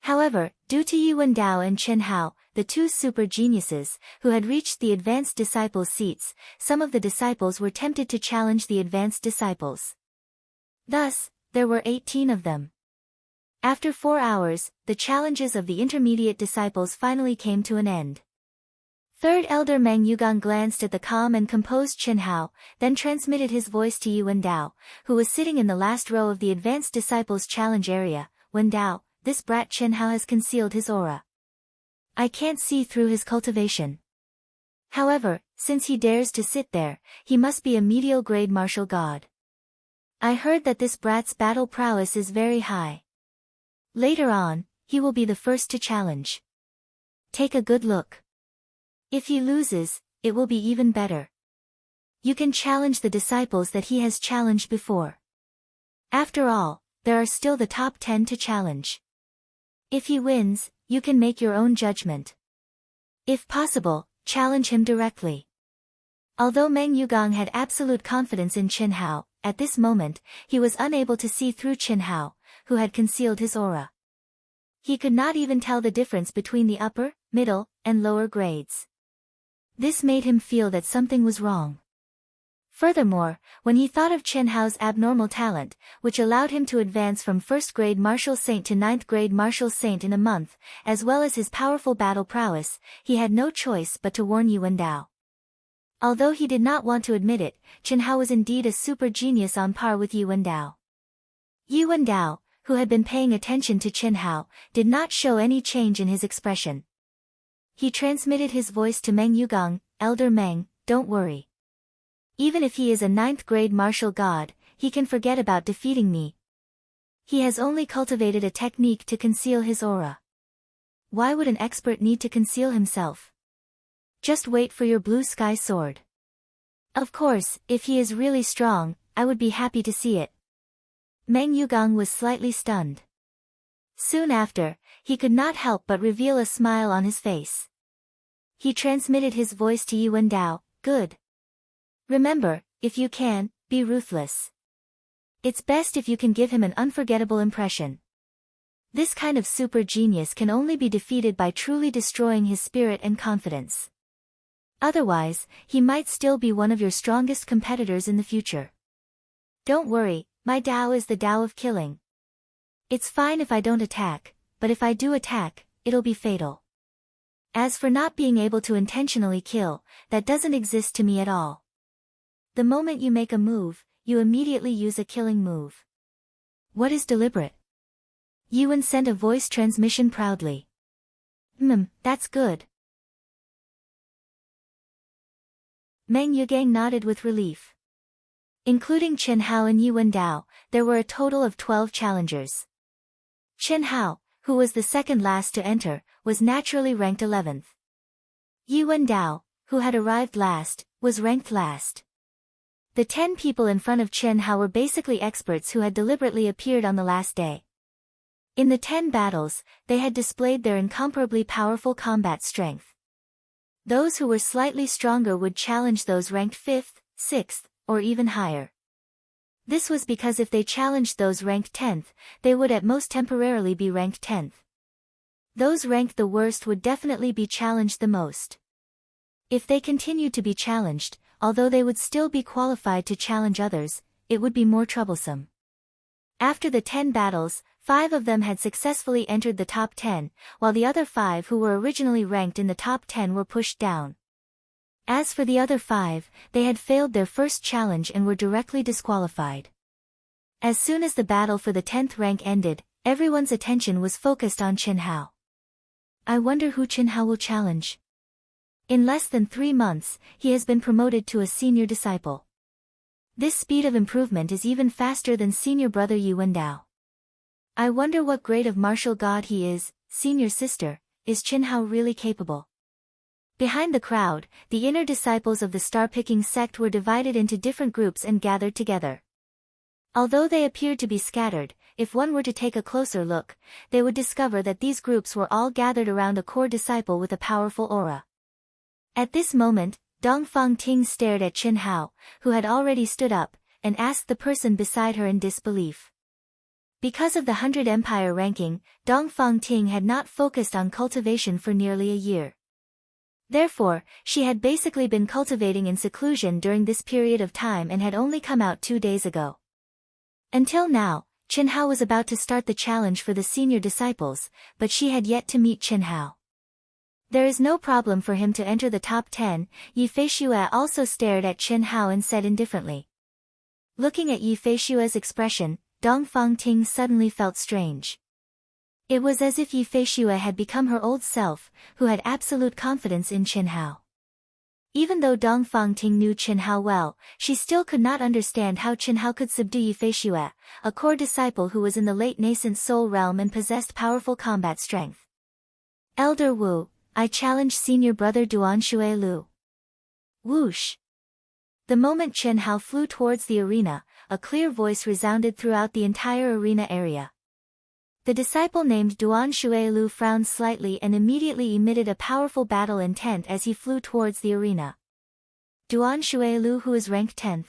S1: However, due to Yu Wendao and Chen Hao, the 2 super geniuses, who had reached the advanced disciples' seats, some of the disciples were tempted to challenge the advanced disciples. Thus, there were 18 of them. After 4 hours, the challenges of the intermediate disciples finally came to an end. Third Elder Meng Yugang glanced at the calm and composed Chen Hao, then transmitted his voice to Yu Wendao, who was sitting in the last row of the advanced disciples' challenge area. "Wendao, this brat Chen Hao has concealed his aura. I can't see through his cultivation. However, since he dares to sit there, he must be a medial grade martial god. I heard that this brat's battle prowess is very high. Later on, he will be the first to challenge. Take a good look. If he loses, it will be even better. You can challenge the disciples that he has challenged before. After all, there are still the top 10 to challenge. If he wins, you can make your own judgment. If possible, challenge him directly. Although Meng Yugong had absolute confidence in Qin Hao, at this moment, he was unable to see through Qin Hao, who had concealed his aura. He could not even tell the difference between the upper, middle, and lower grades. This made him feel that something was wrong. Furthermore, when he thought of Qin Hao's abnormal talent, which allowed him to advance from 1st grade martial saint to 9th grade martial saint in a month, as well as his powerful battle prowess, he had no choice but to warn Yuandao. Although he did not want to admit it, Qin Hao was indeed a super genius on par with Yuandao. Yuandao, who had been paying attention to Qin Hao, did not show any change in his expression. He transmitted his voice to Meng Yugong, Elder Meng, don't worry. Even if he is a 9th grade martial god, he can forget about defeating me. He has only cultivated a technique to conceal his aura. Why would an expert need to conceal himself? Just wait for your blue sky sword. Of course, if he is really strong, I would be happy to see it. Meng Yugong was slightly stunned. Soon after, he could not help but reveal a smile on his face. He transmitted his voice to Yuandao, good. Remember, if you can, be ruthless. It's best if you can give him an unforgettable impression. This kind of super genius can only be defeated by truly destroying his spirit and confidence. Otherwise, he might still be one of your strongest competitors in the future. Don't worry, my Dao is the Dao of killing. It's fine if I don't attack, but if I do attack, it'll be fatal. As for not being able to intentionally kill, that doesn't exist to me at all. The moment you make a move, you immediately use a killing move. What is deliberate? Yuan sent a voice transmission proudly. That's good. Meng Yugong nodded with relief. Including Qin Hao and Yuandao, there were a total of 12 challengers. Qin Hao, who was the second last to enter, was naturally ranked 11th. Yuandao, who had arrived last, was ranked last. The 10 people in front of Qin Hao were basically experts who had deliberately appeared on the last day. In the 10 battles, they had displayed their incomparably powerful combat strength. Those who were slightly stronger would challenge those ranked 5th, 6th, or even higher. This was because if they challenged those ranked 10th, they would at most temporarily be ranked 10th. Those ranked the worst would definitely be challenged the most. If they continued to be challenged, although they would still be qualified to challenge others, it would be more troublesome. After the 10 battles, 5 of them had successfully entered the top 10, while the other 5 who were originally ranked in the top 10 were pushed down. As for the other 5, they had failed their first challenge and were directly disqualified. As soon as the battle for the 10th rank ended, everyone's attention was focused on Qin Hao. I wonder who Qin Hao will challenge. In less than 3 months, he has been promoted to a senior disciple. This speed of improvement is even faster than senior brother Yuandao. I wonder what grade of martial god he is. Senior sister, is Qin Hao really capable? Behind the crowd, the inner disciples of the star-picking sect were divided into different groups and gathered together. Although they appeared to be scattered, if one were to take a closer look, they would discover that these groups were all gathered around a core disciple with a powerful aura. At this moment, Dongfang Ting stared at Qin Hao, who had already stood up, and asked the person beside her in disbelief. Because of the 100 Empire ranking, Dongfang Ting had not focused on cultivation for nearly a year. Therefore, she had basically been cultivating in seclusion during this period of time and had only come out 2 days ago. Until now, Qin Hao was about to start the challenge for the senior disciples, but she had yet to meet Qin Hao. There is no problem for him to enter the top 10, Yi Feishue also stared at Qin Hao and said indifferently. Looking at Yi Feishue's expression, Dongfang Ting suddenly felt strange. It was as if Ye Feixue had become her old self, who had absolute confidence in Qin Hao. Even though Dong Fangting knew Qin Hao well, she still could not understand how Qin Hao could subdue Ye Feixue, a core disciple who was in the late nascent soul realm and possessed powerful combat strength. Elder Wu, I challenge senior brother Duan Shui Lu. Whoosh! The moment Qin Hao flew towards the arena, a clear voice resounded throughout the entire arena area. The disciple named Duan Shui Lu frowned slightly and immediately emitted a powerful battle intent as he flew towards the arena. Duan Shui Lu, who is rank 10th.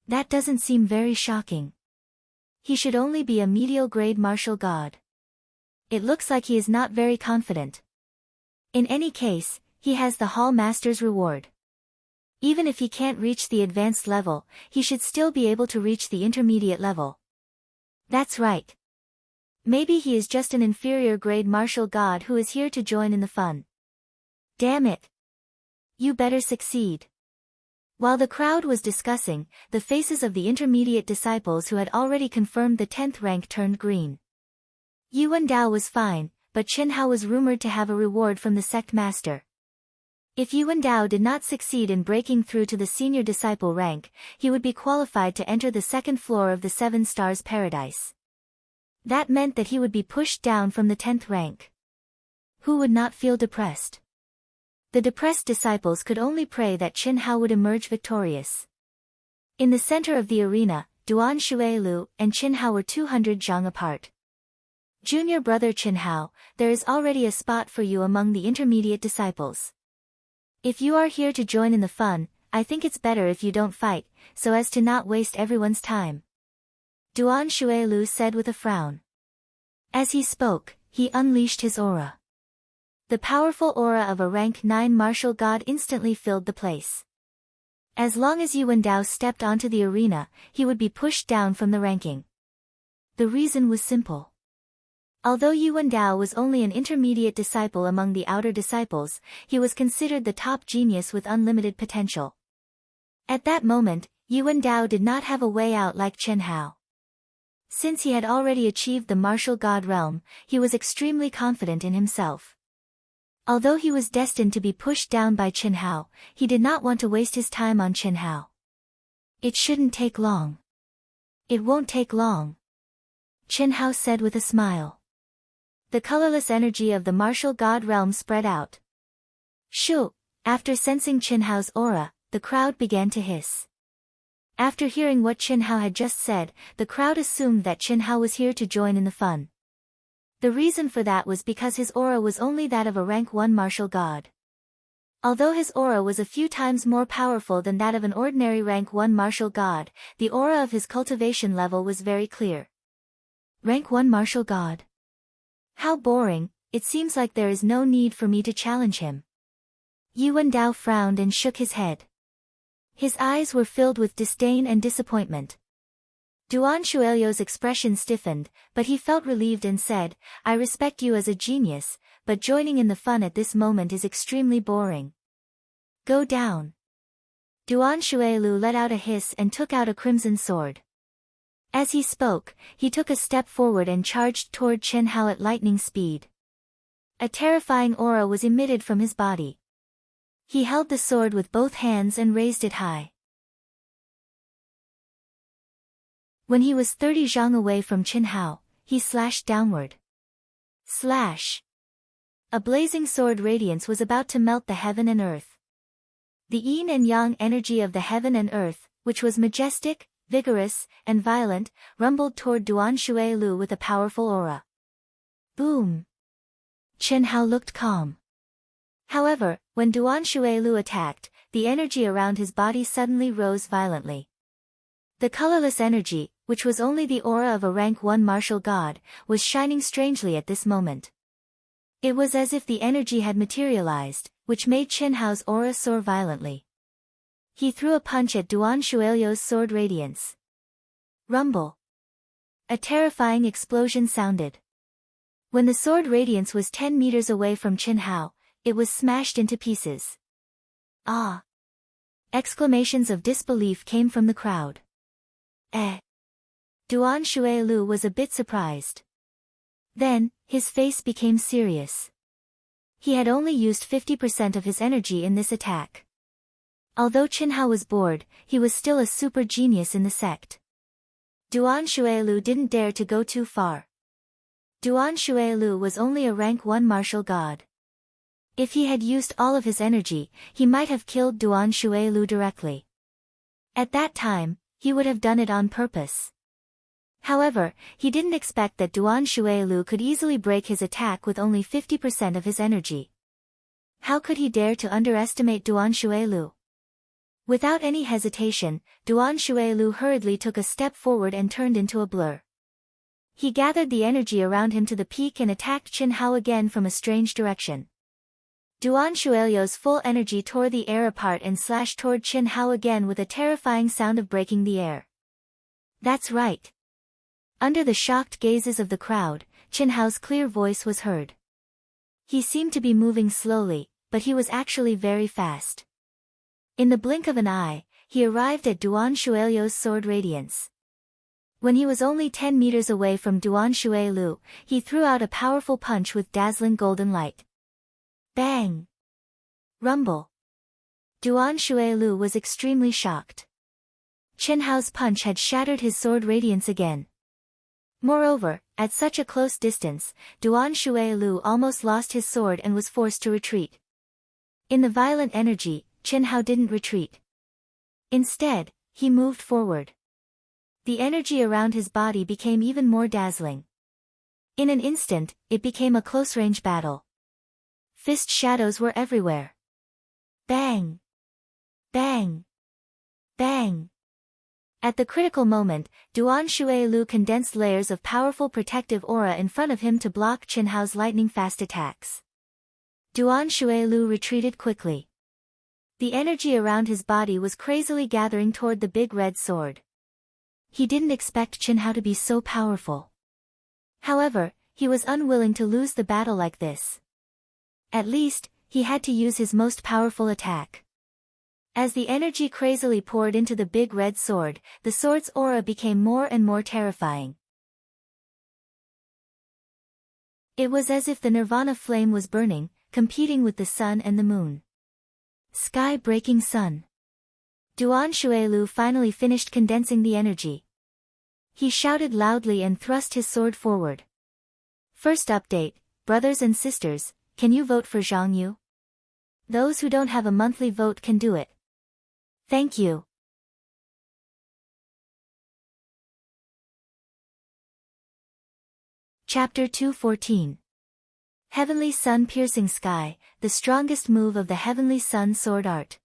S1: That doesn't seem very shocking. He should only be a medial grade martial god. It looks like he is not very confident. In any case, he has the Hall Master's reward. Even if he can't reach the advanced level, he should still be able to reach the intermediate level. That's right. Maybe he is just an inferior grade martial god who is here to join in the fun. Damn it! You better succeed. While the crowd was discussing, the faces of the intermediate disciples who had already confirmed the 10th rank turned green. Yuan Dao was fine, but Qin Hao was rumored to have a reward from the sect master. If Yuan Dao did not succeed in breaking through to the senior disciple rank, he would be qualified to enter the second floor of the 7 Stars Paradise. That meant that he would be pushed down from the 10th rank. Who would not feel depressed? The depressed disciples could only pray that Qin Hao would emerge victorious. In the center of the arena, Duan Shui Lu and Qin Hao were 200 zhang apart. Junior brother Qin Hao, there is already a spot for you among the intermediate disciples. If you are here to join in the fun, I think it's better if you don't fight, so as to not waste everyone's time. Duan Shui Lu said with a frown. As he spoke, he unleashed his aura. The powerful aura of a rank 9 martial god instantly filled the place. As long as Yuan Dao stepped onto the arena, he would be pushed down from the ranking. The reason was simple. Although Yuan Dao was only an intermediate disciple among the outer disciples, he was considered the top genius with unlimited potential. At that moment, Yuan Dao did not have a way out like Qin Hao. Since he had already achieved the martial god realm, he was extremely confident in himself. Although he was destined to be pushed down by Qin Hao, he did not want to waste his time on Qin Hao. It shouldn't take long. It won't take long, Qin Hao said with a smile. The colorless energy of the martial god realm spread out. Shoo! After sensing Qin Hao's aura, the crowd began to hiss. After hearing what Qin Hao had just said, the crowd assumed that Qin Hao was here to join in the fun. The reason for that was because his aura was only that of a rank 1 martial god. Although his aura was a few times more powerful than that of an ordinary rank 1 martial god, the aura of his cultivation level was very clear. Rank 1 martial god? How boring, it seems like there is no need for me to challenge him. Yuan Dao frowned and shook his head. His eyes were filled with disdain and disappointment. Duan Shuelio's expression stiffened, but he felt relieved and said, I respect you as a genius, but joining in the fun at this moment is extremely boring. Go down. Duan Shuelu let out a hiss and took out a crimson sword. As he spoke, he took a step forward and charged toward Qin Hao at lightning speed. A terrifying aura was emitted from his body. He held the sword with both hands and raised it high. When he was 30 zhang away from Qin Hao, he slashed downward. Slash! A blazing sword radiance was about to melt the heaven and earth. The yin and yang energy of the heaven and earth, which was majestic, vigorous, and violent, rumbled toward Duan Shuelu with a powerful aura. Boom! Qin Hao looked calm. However, when Duan Shuelu attacked, the energy around his body suddenly rose violently. The colorless energy, which was only the aura of a rank 1 martial god, was shining strangely at this moment. It was as if the energy had materialized, which made Qin Hao's aura soar violently. He threw a punch at Duan Shuelio's sword radiance. Rumble! A terrifying explosion sounded. When the sword radiance was 10 meters away from Qin Hao, it was smashed into pieces. Ah! Exclamations of disbelief came from the crowd. Eh! Duan Shuilu was a bit surprised. Then, his face became serious. He had only used 50% of his energy in this attack. Although Qinhao was bored, he was still a super genius in the sect. Duan Shuilu didn't dare to go too far. Duan Shuilu was only a rank 1 martial god. If he had used all of his energy, he might have killed Duan Shuilu directly. At that time, he would have done it on purpose. However, he didn't expect that Duan Shuilu could easily break his attack with only 50% of his energy. How could he dare to underestimate Duan Shuilu? Without any hesitation, Duan Shuilu hurriedly took a step forward and turned into a blur. He gathered the energy around him to the peak and attacked Qinhao again from a strange direction. Duan Shuilu's full energy tore the air apart and slashed toward Qinhao again with a terrifying sound of breaking the air. That's right. Under the shocked gazes of the crowd, Qinhao's clear voice was heard. He seemed to be moving slowly, but he was actually very fast. In the blink of an eye, he arrived at Duan Shuilu's sword radiance. When he was only 10 meters away from Duan Shuilu, he threw out a powerful punch with dazzling golden light. Bang! Rumble! Duan Shuilu was extremely shocked. Qinhao's punch had shattered his sword radiance again. Moreover, at such a close distance, Duan Shuilu almost lost his sword and was forced to retreat. In the violent energy, Qinhao didn't retreat. Instead, he moved forward. The energy around his body became even more dazzling. In an instant, it became a close-range battle. Fist shadows were everywhere. Bang! Bang! Bang! At the critical moment, Duan Shuilu condensed layers of powerful protective aura in front of him to block Qinhao's lightning-fast attacks. Duan Shuilu retreated quickly. The energy around his body was crazily gathering toward the big red sword. He didn't expect Qinhao to be so powerful. However, he was unwilling to lose the battle like this. At least, he had to use his most powerful attack. As the energy crazily poured into the big red sword, the sword's aura became more and more terrifying. It was as if the nirvana flame was burning, competing with the sun and the moon. Sky-breaking sun. Duan Shuilu finally finished condensing the energy. He shouted loudly and thrust his sword forward. First update, brothers and sisters, can you vote for Zhang Yu? Those who don't have a monthly vote can do it. Thank you. Chapter 214. Heavenly Sun Piercing Sky, the strongest move of the Heavenly Sun sword art.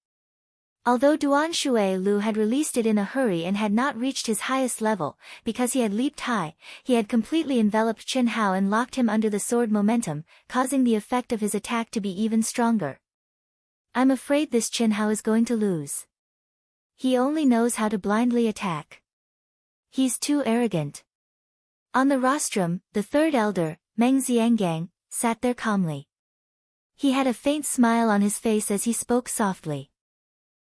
S1: Although Duan Shuilu had released it in a hurry and had not reached his highest level, because he had leaped high, he had completely enveloped Qinhao and locked him under the sword momentum, causing the effect of his attack to be even stronger. I'm afraid this Qinhao is going to lose. He only knows how to blindly attack. He's too arrogant. On the rostrum, the third elder, Meng Xiangang, sat there calmly. He had a faint smile on his face as he spoke softly.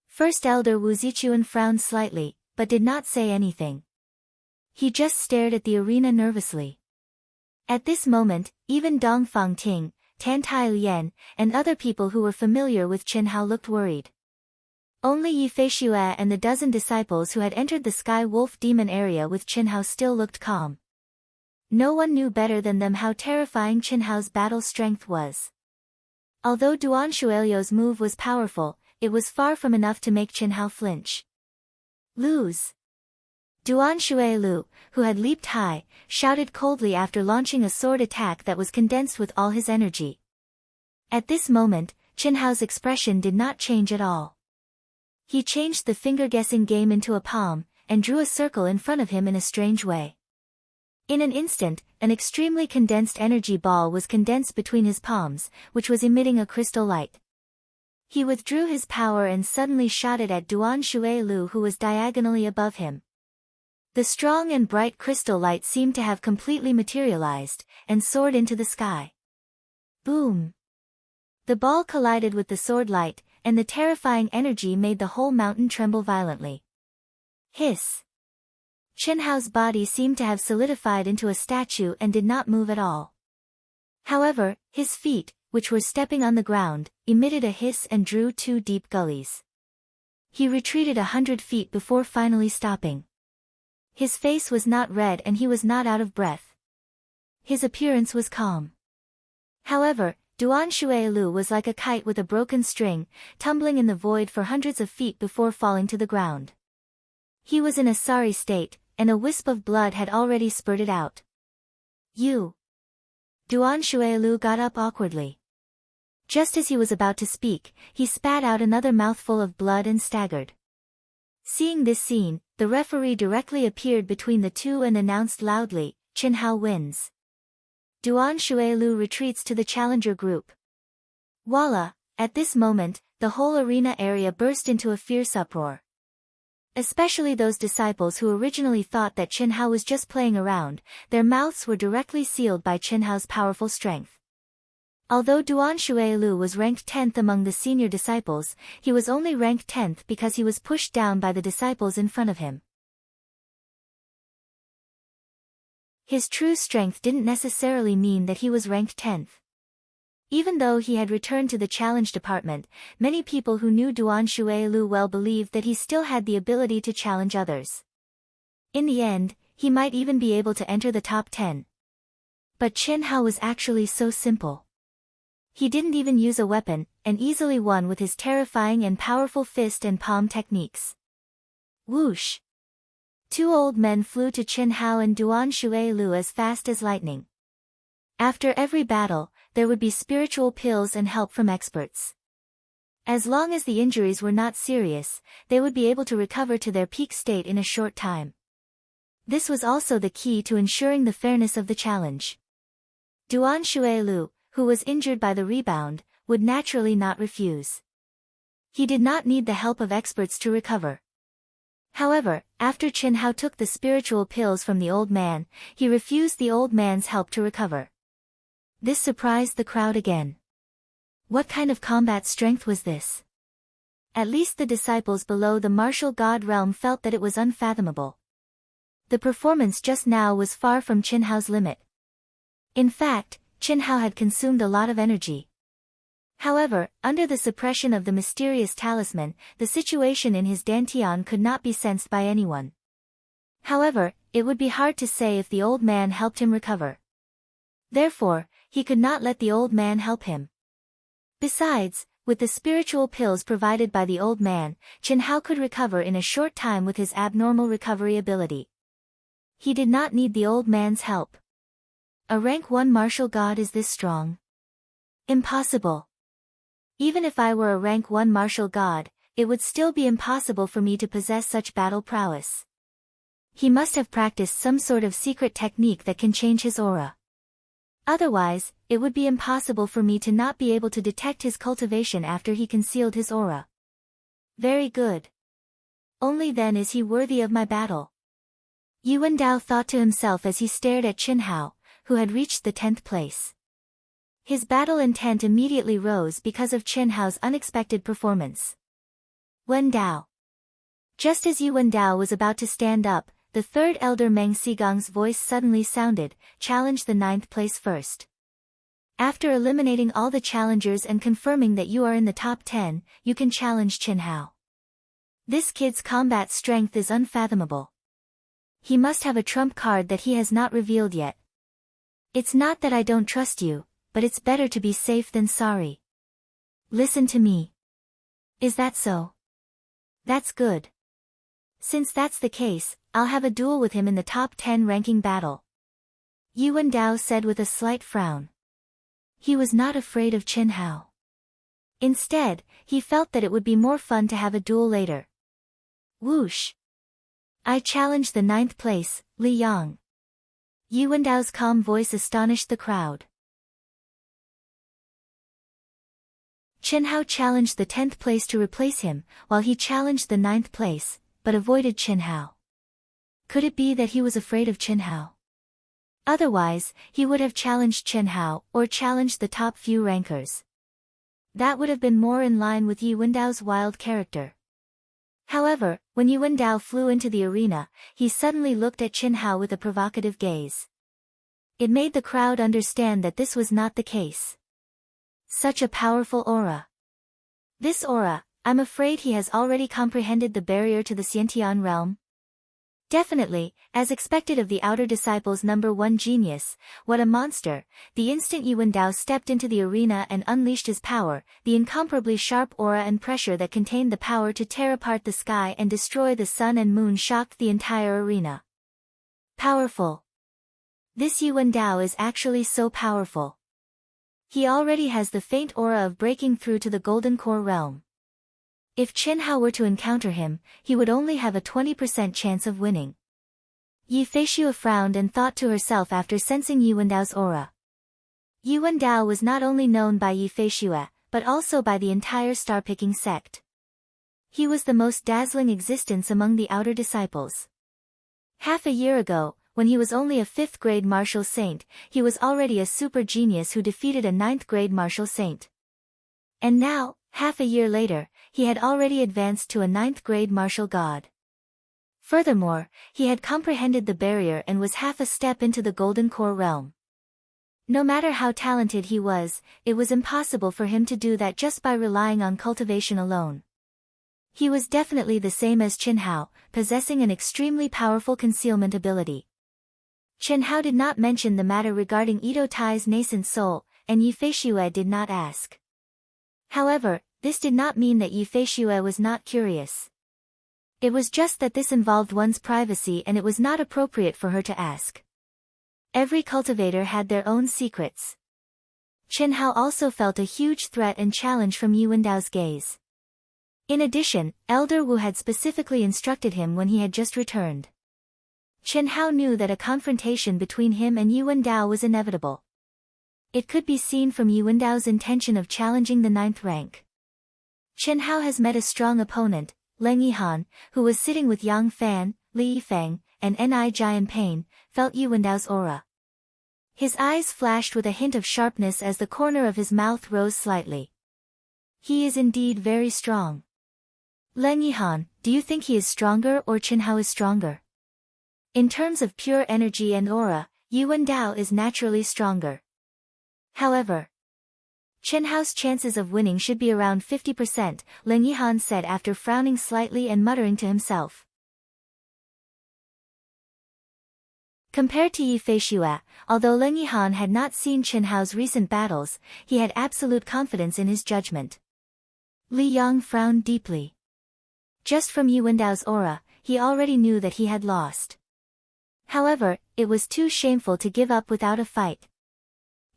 S1: First elder Wu Zichuan frowned slightly, but did not say anything. He just stared at the arena nervously. At this moment, even Dong Fangting, Tan Tai Lian, and other people who were familiar with Qinhao looked worried. Only Yi Feishue and the dozen disciples who had entered the Sky Wolf Demon area with Qinhao still looked calm. No one knew better than them how terrifying Qinhao's battle strength was. Although Duan Shuilu's move was powerful, it was far from enough to make Qinhao flinch. Lose! Duan Shuilu, who had leaped high, shouted coldly after launching a sword attack that was condensed with all his energy. At this moment, Qinhao's expression did not change at all. He changed the finger-guessing game into a palm, and drew a circle in front of him in a strange way. In an instant, an extremely condensed energy ball was condensed between his palms, which was emitting a crystal light. He withdrew his power and suddenly shot it at Duan Shuilu, who was diagonally above him. The strong and bright crystal light seemed to have completely materialized, and soared into the sky. Boom! The ball collided with the sword light, and the terrifying energy made the whole mountain tremble violently. Hiss! Chen Hao's body seemed to have solidified into a statue and did not move at all. However, his feet, which were stepping on the ground, emitted a hiss and drew 2 deep gullies. He retreated 100 feet before finally stopping. His face was not red and he was not out of breath. His appearance was calm. However, Duan Shuilu was like a kite with a broken string, tumbling in the void for hundreds of feet before falling to the ground. He was in a sorry state, and a wisp of blood had already spurted out. You. Duan Shuilu got up awkwardly. Just as he was about to speak, he spat out another mouthful of blood and staggered. Seeing this scene, the referee directly appeared between the two and announced loudly, "Chen Hao wins." Duan Shuilu retreats to the challenger group. Voila! At this moment, the whole arena area burst into a fierce uproar. Especially those disciples who originally thought that Chen Hao was just playing around, their mouths were directly sealed by Chen Hao's powerful strength. Although Duan Shuilu was ranked 10th among the senior disciples, he was only ranked 10th because he was pushed down by the disciples in front of him. His true strength didn't necessarily mean that he was ranked 10th. Even though he had returned to the challenge department, many people who knew Duan Shuilu well believed that he still had the ability to challenge others. In the end, he might even be able to enter the top 10. But Chen Hao was actually so simple. He didn't even use a weapon, and easily won with his terrifying and powerful fist and palm techniques. Whoosh! 2 old men flew to Chen Hao and Duan Shuilu as fast as lightning. After every battle, there would be spiritual pills and help from experts. As long as the injuries were not serious, they would be able to recover to their peak state in a short time. This was also the key to ensuring the fairness of the challenge. Duan Shuilu, who was injured by the rebound, would naturally not refuse. He did not need the help of experts to recover. However, after Chen Hao took the spiritual pills from the old man, he refused the old man's help to recover. This surprised the crowd again. What kind of combat strength was this? At least the disciples below the martial god realm felt that it was unfathomable. The performance just now was far from Chen Hao's limit. In fact, Chen Hao had consumed a lot of energy. However, under the suppression of the mysterious talisman, the situation in his dantian could not be sensed by anyone. However, it would be hard to say if the old man helped him recover. Therefore, he could not let the old man help him. Besides, with the spiritual pills provided by the old man, Chen Hao could recover in a short time with his abnormal recovery ability. He did not need the old man's help. A rank 1 martial god is this strong? Impossible. Even if I were a rank 1 martial god, it would still be impossible for me to possess such battle prowess. He must have practiced some sort of secret technique that can change his aura. Otherwise, it would be impossible for me to not be able to detect his cultivation after he concealed his aura. Very good. Only then is he worthy of my battle. Yuan Dao thought to himself as he stared at Chen Hao, who had reached the 10th place. His battle intent immediately rose because of Chen Hao's unexpected performance. Wen Dao. Just as Yuan Dao was about to stand up, the third elder Meng Sigong's voice suddenly sounded, "Challenge the 9th place first. After eliminating all the challengers and confirming that you are in the top 10, you can challenge Chen Hao. This kid's combat strength is unfathomable. He must have a trump card that he has not revealed yet. It's not that I don't trust you, but it's better to be safe than sorry. Listen to me. Is that so? That's good. Since that's the case, I'll have a duel with him in the top 10 ranking battle." Yuan Dao said with a slight frown. He was not afraid of Chen Hao. Instead, he felt that it would be more fun to have a duel later. Whoosh! I challenge the 9th place, Li Yang. Yuan Dao's calm voice astonished the crowd. Chen Hao challenged the 10th place to replace him, while he challenged the 9th place, but avoided Chen Hao. Could it be that he was afraid of Chen Hao? Otherwise, he would have challenged Chen Hao or challenged the top few rankers. That would have been more in line with Yuan Dao's wild character. However, when Yu Wendao flew into the arena, he suddenly looked at Qin Hao with a provocative gaze. It made the crowd understand that this was not the case. Such a powerful aura. This aura, I'm afraid he has already comprehended the barrier to the Xiantian realm. Definitely, as expected of the outer disciples #1 genius, what a monster. The instant Yu Wendao stepped into the arena and unleashed his power, the incomparably sharp aura and pressure that contained the power to tear apart the sky and destroy the sun and moon shocked the entire arena. Powerful. This Yu Wendao is actually so powerful. He already has the faint aura of breaking through to the Golden Core realm. If Qin Hao were to encounter him, he would only have a 20% chance of winning. Yi Feishue frowned and thought to herself after sensing Yu Wendao's aura. Yu Wendao was not only known by Yi Feishue, but also by the entire star-picking sect. He was the most dazzling existence among the outer disciples. Half a year ago, when he was only a 5th-grade martial saint, he was already a super genius who defeated a 9th-grade martial saint. And now, half a year later, he had already advanced to a 9th-grade martial god. Furthermore, he had comprehended the barrier and was half a step into the Golden Core realm. No matter how talented he was, it was impossible for him to do that just by relying on cultivation alone. He was definitely the same as Qin Hao, possessing an extremely powerful concealment ability. Qin Hao did not mention the matter regarding Ito Tai's nascent soul, and Yi Feishue did not ask. However, this did not mean that Yi Feishue was not curious. It was just that this involved one's privacy and it was not appropriate for her to ask. Every cultivator had their own secrets. Qin Hao also felt a huge threat and challenge from Yu Wendao's gaze. In addition, Elder Wu had specifically instructed him when he had just returned. Qin Hao knew that a confrontation between him and Yu Wendao was inevitable. It could be seen from Yu Wendao's intention of challenging the 9th rank. Qin Hao has met a strong opponent, Leng Yihan, who was sitting with Yang Fan, Li Yifeng, and Ni Jianping, felt Yu Wendao's aura. His eyes flashed with a hint of sharpness as the corner of his mouth rose slightly. He is indeed very strong. Leng Yihan, do you think he is stronger or Qin Hao is stronger? In terms of pure energy and aura, Yu Wendao is naturally stronger. However, Qin Hao's chances of winning should be around 50%, Leng Yihan said after frowning slightly and muttering to himself. Compared to Yi Feishue, although Leng Yihan had not seen Qin Hao's recent battles, he had absolute confidence in his judgment. Li Yang frowned deeply. Just from Yu Wendao's aura, he already knew that he had lost. However, it was too shameful to give up without a fight.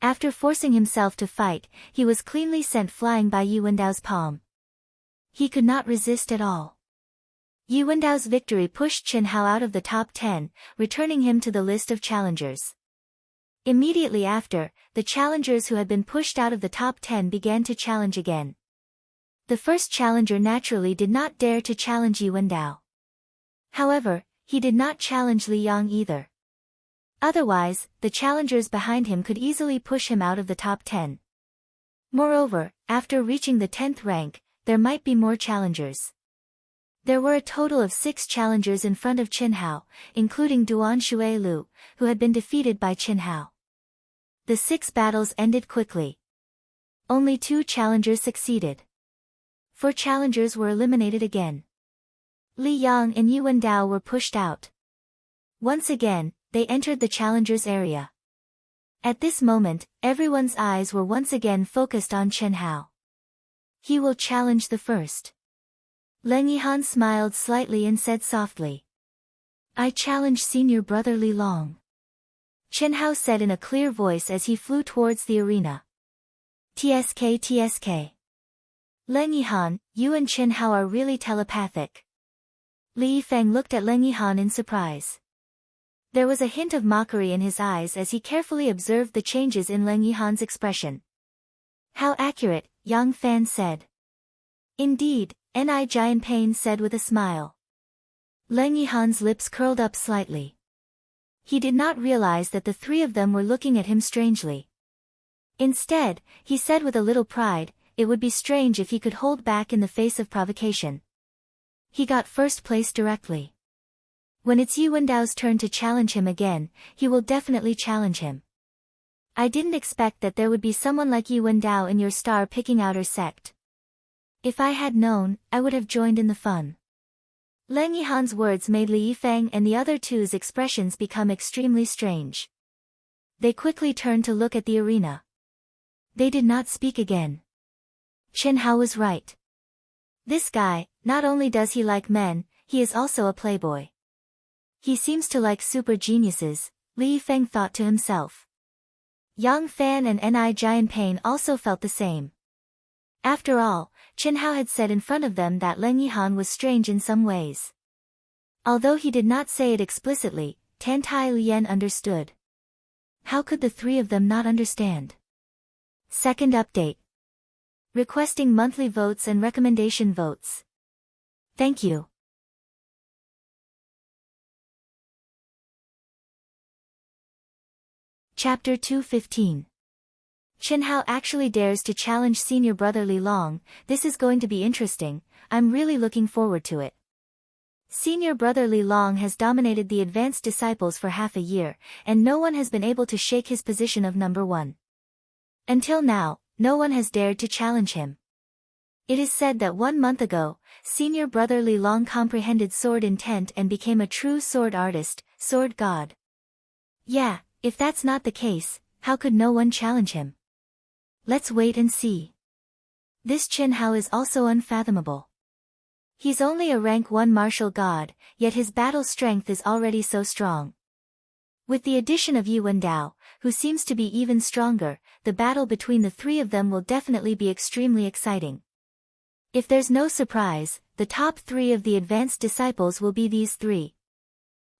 S1: After forcing himself to fight, he was cleanly sent flying by Yu Wendao's palm. He could not resist at all. Yu Wendao's victory pushed Qin Hao out of the top 10, returning him to the list of challengers. Immediately after, the challengers who had been pushed out of the top 10 began to challenge again. The first challenger naturally did not dare to challenge Yu Wendao. However, he did not challenge Li Yang either. Otherwise, the challengers behind him could easily push him out of the top 10. Moreover, after reaching the 10th rank, there might be more challengers. There were a total of 6 challengers in front of Qin Hao, including Duan Xuelu, who had been defeated by Qin Hao. The 6 battles ended quickly. Only 2 challengers succeeded. 4 challengers were eliminated again. Li Yang and Yu Wendao were pushed out. Once again, they entered the challengers area. At this moment, everyone's eyes were once again focused on Qin Hao. He will challenge the first. Leng Yihan smiled slightly and said softly. I challenge senior brother Li Long. Qin Hao said in a clear voice as he flew towards the arena. TSK TSK. Leng Yihan, you and Qin Hao are really telepathic. Li Yifeng looked at Leng Yihan in surprise. There was a hint of mockery in his eyes as he carefully observed the changes in Leng Yihan's expression. How accurate, Yang Fan said. Indeed, Ni Jianping said with a smile. Leng Yihan's lips curled up slightly. He did not realize that the 3 of them were looking at him strangely. Instead, he said with a little pride, it would be strange if he could hold back in the face of provocation. He got first place directly. When it's Yi Wendao's turn to challenge him again, he will definitely challenge him. I didn't expect that there would be someone like Yi Wendao in your star picking out her sect. If I had known, I would have joined in the fun. Leng Yihan's words made Li Yifeng and the other two's expressions become extremely strange. They quickly turned to look at the arena. They did not speak again. Chen Hao was right. This guy, not only does he like men, he is also a playboy. He seems to like super geniuses, Li Yifeng thought to himself. Yang Fan and Ni Jianping also felt the same. After all, Chen Hao had said in front of them that Leng Yihan was strange in some ways. Although he did not say it explicitly, Tan Tai Lian understood. How could the three of them not understand? Second update. Requesting monthly votes and recommendation votes. Thank you. Chapter 215. Chen Hao actually dares to challenge senior brother Li Long. This is going to be interesting, I'm really looking forward to it. Senior brother Li Long has dominated the advanced disciples for half a year, and no one has been able to shake his position of number one. Until now, no one has dared to challenge him. It is said that 1 month ago, senior brother Li Long comprehended sword intent and became a true sword artist, sword god. Yeah, if that's not the case, how could no one challenge him? Let's wait and see. This Chen Hao is also unfathomable. He's only a rank 1 martial god, yet his battle strength is already so strong. With the addition of Yi Wendao, who seems to be even stronger, the battle between the three of them will definitely be extremely exciting. If there's no surprise, the top 3 of the advanced disciples will be these 3.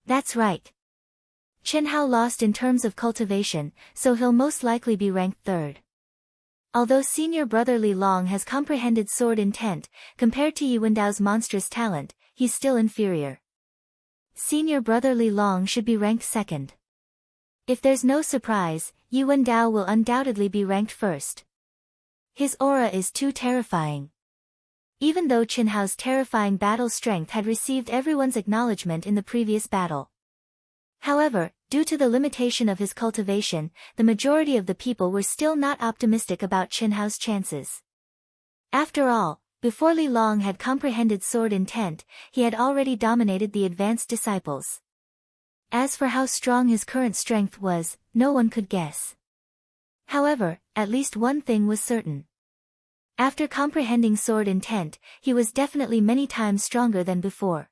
S1: That's right. Chen Hao lost in terms of cultivation, so he'll most likely be ranked 3rd. Although senior brother Li Long has comprehended sword intent, compared to Yi Wendao's monstrous talent, he's still inferior. Senior brother Li Long should be ranked 2nd. If there's no surprise, Yi Wendao will undoubtedly be ranked 1st. His aura is too terrifying. Even though Chen Hao's terrifying battle strength had received everyone's acknowledgement in the previous battle. However, due to the limitation of his cultivation, the majority of the people were still not optimistic about Chen Hao's chances. After all, before Li Long had comprehended sword intent, he had already dominated the advanced disciples. As for how strong his current strength was, no one could guess. However, at least one thing was certain. After comprehending sword intent, he was definitely many times stronger than before.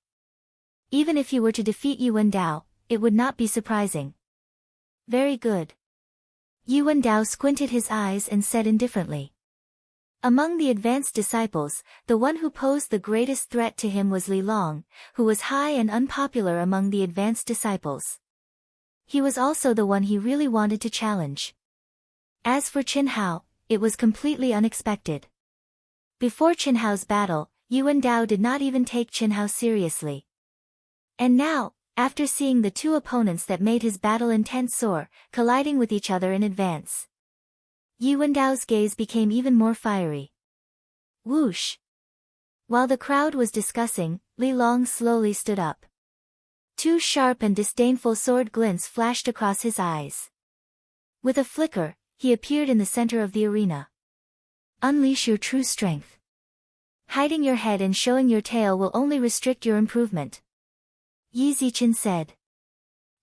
S1: Even if he were to defeat Yi Wendao, it would not be surprising. Very good. Yi Wendao squinted his eyes and said indifferently. Among the advanced disciples, the one who posed the greatest threat to him was Li Long, who was high and unpopular among the advanced disciples. He was also the one he really wanted to challenge. As for Chen Hao, it was completely unexpected. Before Chen Hao's battle, Yi Wendao did not even take Chen Hao seriously. And now, after seeing the two opponents that made his battle intent soar, colliding with each other in advance, Yi Wendao's gaze became even more fiery. Whoosh! While the crowd was discussing, Li Long slowly stood up. 2 sharp and disdainful sword glints flashed across his eyes. With a flicker, he appeared in the center of the arena. Unleash your true strength. Hiding your head and showing your tail will only restrict your improvement. Yi Zichen said.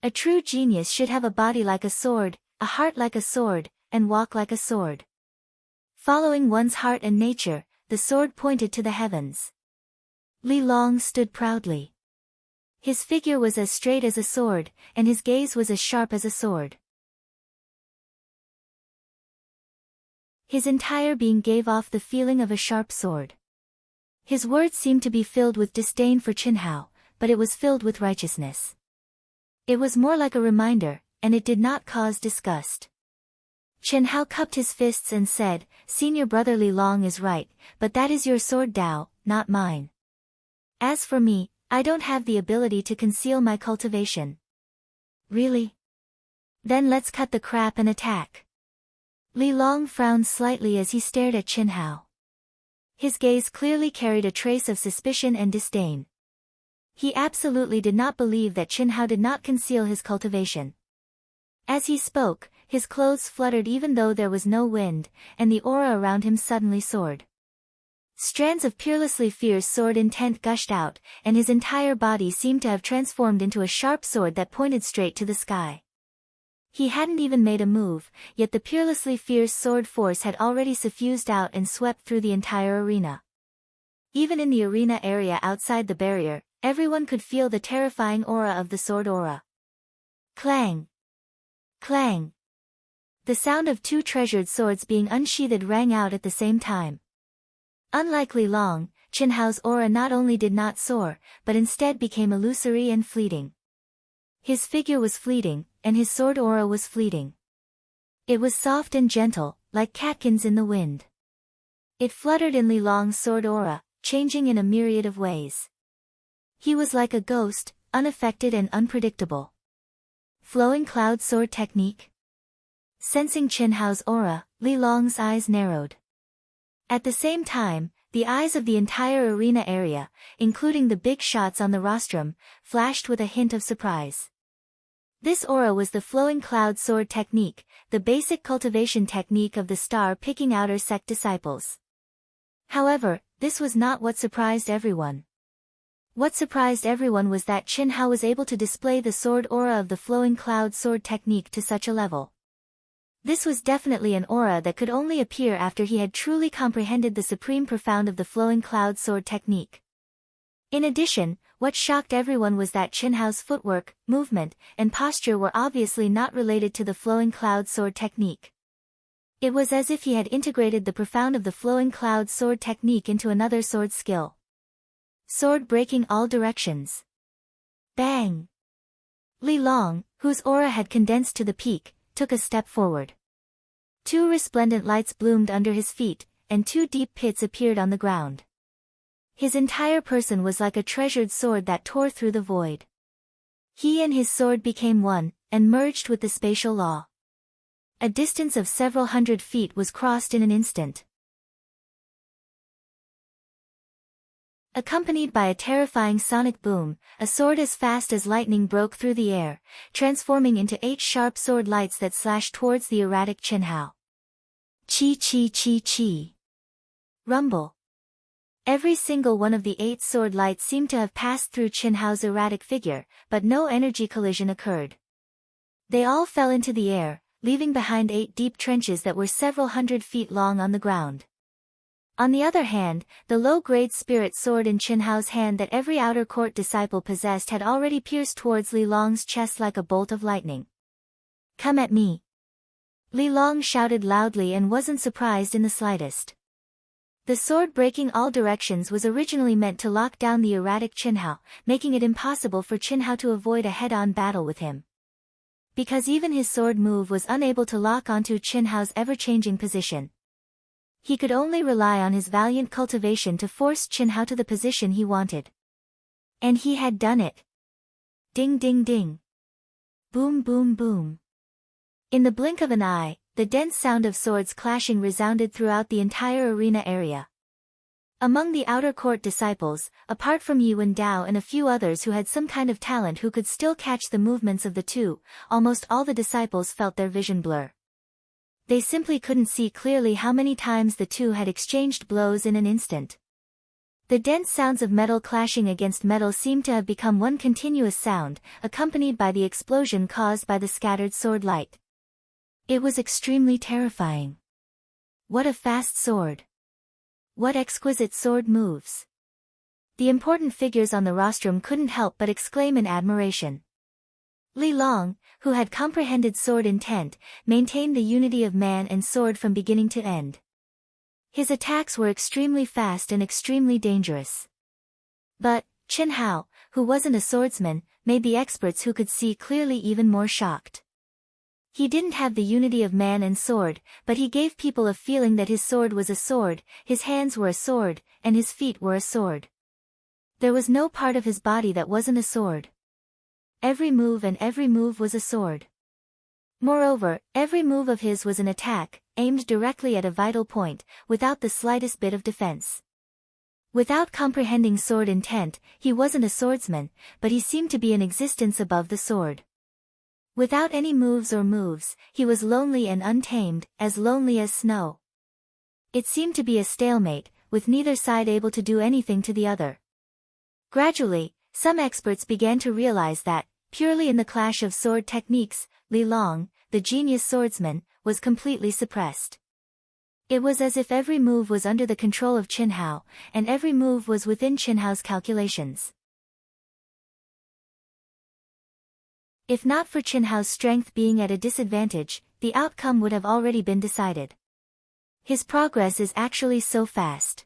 S1: A true genius should have a body like a sword, a heart like a sword, and walk like a sword. Following one's heart and nature, the sword pointed to the heavens. Li Long stood proudly. His figure was as straight as a sword, and his gaze was as sharp as a sword. His entire being gave off the feeling of a sharp sword. His words seemed to be filled with disdain for Chen Hao, but it was filled with righteousness. It was more like a reminder, and it did not cause disgust. Chen Hao cupped his fists and said, Senior brother Li Long is right, but that is your sword Dao, not mine. As for me, I don't have the ability to conceal my cultivation. Really? Then let's cut the crap and attack. Li Long frowned slightly as he stared at Chen Hao. His gaze clearly carried a trace of suspicion and disdain. He absolutely did not believe that Qin Hao did not conceal his cultivation. As he spoke, his clothes fluttered even though there was no wind, and the aura around him suddenly soared. Strands of peerlessly fierce sword intent gushed out, and his entire body seemed to have transformed into a sharp sword that pointed straight to the sky. He hadn't even made a move, yet the peerlessly fierce sword force had already suffused out and swept through the entire arena. Even in the arena area outside the barrier, everyone could feel the terrifying aura of the sword aura. Clang! Clang! The sound of two treasured swords being unsheathed rang out at the same time. Unlike Li Long, Qin Hao's aura not only did not soar, but instead became illusory and fleeting. His figure was fleeting, and his sword aura was fleeting. It was soft and gentle, like catkins in the wind. It fluttered in Li Long's sword aura, changing in a myriad of ways. He was like a ghost, unaffected and unpredictable. Flowing cloud sword technique? Sensing Qin Hao's aura, Li Long's eyes narrowed. At the same time, the eyes of the entire arena area, including the big shots on the rostrum, flashed with a hint of surprise. This aura was the flowing cloud sword technique, the basic cultivation technique of the star-picking outer sect disciples. However, this was not what surprised everyone. What surprised everyone was that Qin Hao was able to display the sword aura of the flowing cloud sword technique to such a level. This was definitely an aura that could only appear after he had truly comprehended the supreme profound of the flowing cloud sword technique. In addition, what shocked everyone was that Qin Hao's footwork, movement, and posture were obviously not related to the flowing cloud sword technique. It was as if he had integrated the profound of the flowing cloud sword technique into another sword skill. Sword breaking all directions. Bang! Li Long, whose aura had condensed to the peak, took a step forward. Two resplendent lights bloomed under his feet, and two deep pits appeared on the ground. His entire person was like a treasured sword that tore through the void. He and his sword became one, and merged with the spatial law. A distance of several hundred feet was crossed in an instant. Accompanied by a terrifying sonic boom, a sword as fast as lightning broke through the air, transforming into 8 sharp sword lights that slashed towards the erratic Qin Hao. Chi chi chi chi. Rumble. Every single one of the 8 sword lights seemed to have passed through Qin Hao's erratic figure, but no energy collision occurred. They all fell into the air, leaving behind 8 deep trenches that were several hundred feet long on the ground. On the other hand, the low-grade spirit sword in Qin Hao's hand that every outer court disciple possessed had already pierced towards Li Long's chest like a bolt of lightning. Come at me! Li Long shouted loudly and wasn't surprised in the slightest. The sword breaking all directions was originally meant to lock down the erratic Qin Hao, making it impossible for Qin Hao to avoid a head-on battle with him. Because even his sword move was unable to lock onto Qin Hao's ever-changing position. He could only rely on his valiant cultivation to force Qin Hao to the position he wanted. And he had done it. Ding ding ding. Boom boom boom. In the blink of an eye, the dense sound of swords clashing resounded throughout the entire arena area. Among the outer court disciples, apart from Yi Wendao and a few others who had some kind of talent who could still catch the movements of the two, almost all the disciples felt their vision blur. They simply couldn't see clearly how many times the two had exchanged blows in an instant. The dense sounds of metal clashing against metal seemed to have become one continuous sound, accompanied by the explosion caused by the scattered sword light. It was extremely terrifying. What a fast sword! What exquisite sword moves! The important figures on the rostrum couldn't help but exclaim in admiration. Li Long, who had comprehended sword intent, maintained the unity of man and sword from beginning to end. His attacks were extremely fast and extremely dangerous. But, Qin Hao, who wasn't a swordsman, made the experts who could see clearly even more shocked. He didn't have the unity of man and sword, but he gave people a feeling that his sword was a sword, his hands were a sword, and his feet were a sword. There was no part of his body that wasn't a sword. Every move was a sword. Moreover, every move of his was an attack, aimed directly at a vital point, without the slightest bit of defense. Without comprehending sword intent, he wasn't a swordsman, but he seemed to be in existence above the sword. Without any moves, he was lonely and untamed, as lonely as snow. It seemed to be a stalemate, with neither side able to do anything to the other. Gradually, some experts began to realize that, purely in the clash of sword techniques, Li Long, the genius swordsman, was completely suppressed. It was as if every move was under the control of Qin Hao, and every move was within Qin Hao's calculations. If not for Qin Hao's strength being at a disadvantage, the outcome would have already been decided. His progress is actually so fast.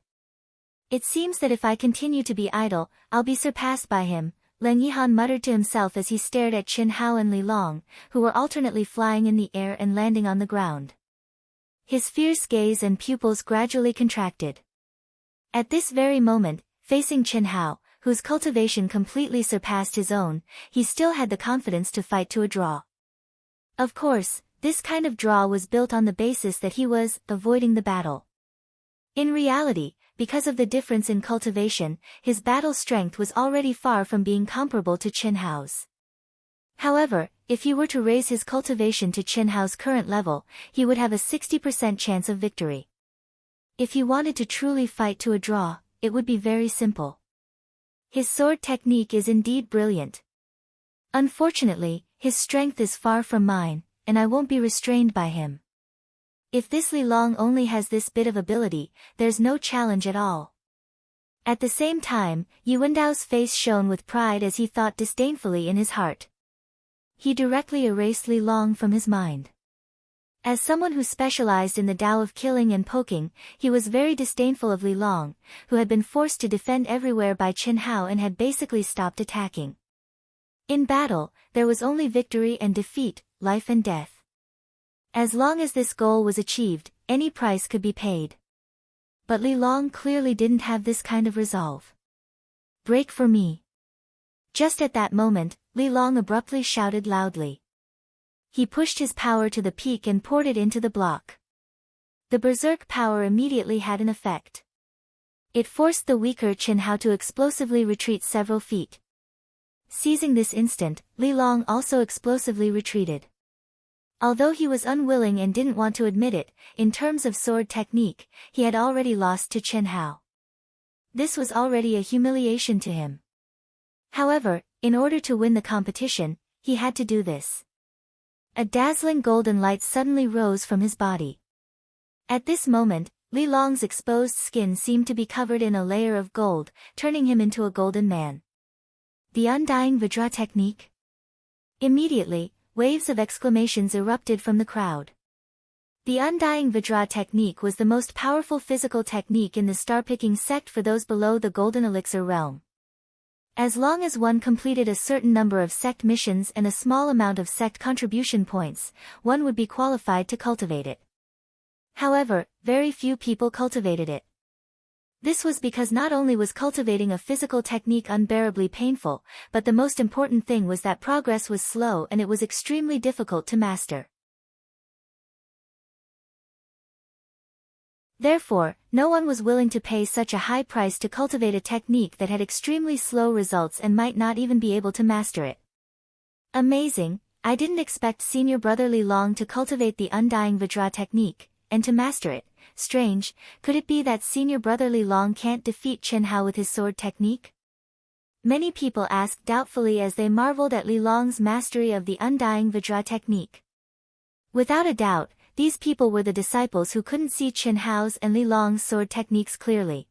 S1: It seems that if I continue to be idle, I'll be surpassed by him, Leng Yihan muttered to himself as he stared at Qin Hao and Li Long, who were alternately flying in the air and landing on the ground. His fierce gaze and pupils gradually contracted. At this very moment, facing Qin Hao, whose cultivation completely surpassed his own, he still had the confidence to fight to a draw. Of course, this kind of draw was built on the basis that he was avoiding the battle. In reality, because of the difference in cultivation, his battle strength was already far from being comparable to Qin Hao's. However, if he were to raise his cultivation to Qin Hao's current level, he would have a 60% chance of victory. If he wanted to truly fight to a draw, it would be very simple. His sword technique is indeed brilliant. Unfortunately, his strength is far from mine, and I won't be restrained by him. If this Li Long only has this bit of ability, there's no challenge at all. At the same time, Yuandao's face shone with pride as he thought disdainfully in his heart. He directly erased Li Long from his mind. As someone who specialized in the Tao of killing and poking, he was very disdainful of Li Long, who had been forced to defend everywhere by Qin Hao and had basically stopped attacking. In battle, there was only victory and defeat, life and death. As long as this goal was achieved, any price could be paid. But Li Long clearly didn't have this kind of resolve. Break for me. Just at that moment, Li Long abruptly shouted loudly. He pushed his power to the peak and poured it into the block. The berserk power immediately had an effect. It forced the weaker Qin Hao to explosively retreat several feet. Seizing this instant, Li Long also explosively retreated. Although he was unwilling and didn't want to admit it, in terms of sword technique, he had already lost to Qin Hao. This was already a humiliation to him. However, in order to win the competition, he had to do this. A dazzling golden light suddenly rose from his body. At this moment, Li Long's exposed skin seemed to be covered in a layer of gold, turning him into a golden man. The Undying Vajra technique? Immediately, waves of exclamations erupted from the crowd. The Undying Vajra technique was the most powerful physical technique in the star-picking sect for those below the Golden Elixir realm. As long as one completed a certain number of sect missions and a small amount of sect contribution points, one would be qualified to cultivate it. However, very few people cultivated it. This was because not only was cultivating a physical technique unbearably painful, but the most important thing was that progress was slow and it was extremely difficult to master. Therefore, no one was willing to pay such a high price to cultivate a technique that had extremely slow results and might not even be able to master it. Amazing, I didn't expect senior brother Li Long to cultivate the Undying Vajra technique, and to master it. Strange, could it be that senior brother Li Long can't defeat Qin Hao with his sword technique? Many people asked doubtfully as they marveled at Li Long's mastery of the Undying Vajra technique. Without a doubt, these people were the disciples who couldn't see Qin Hao's and Li Long's sword techniques clearly.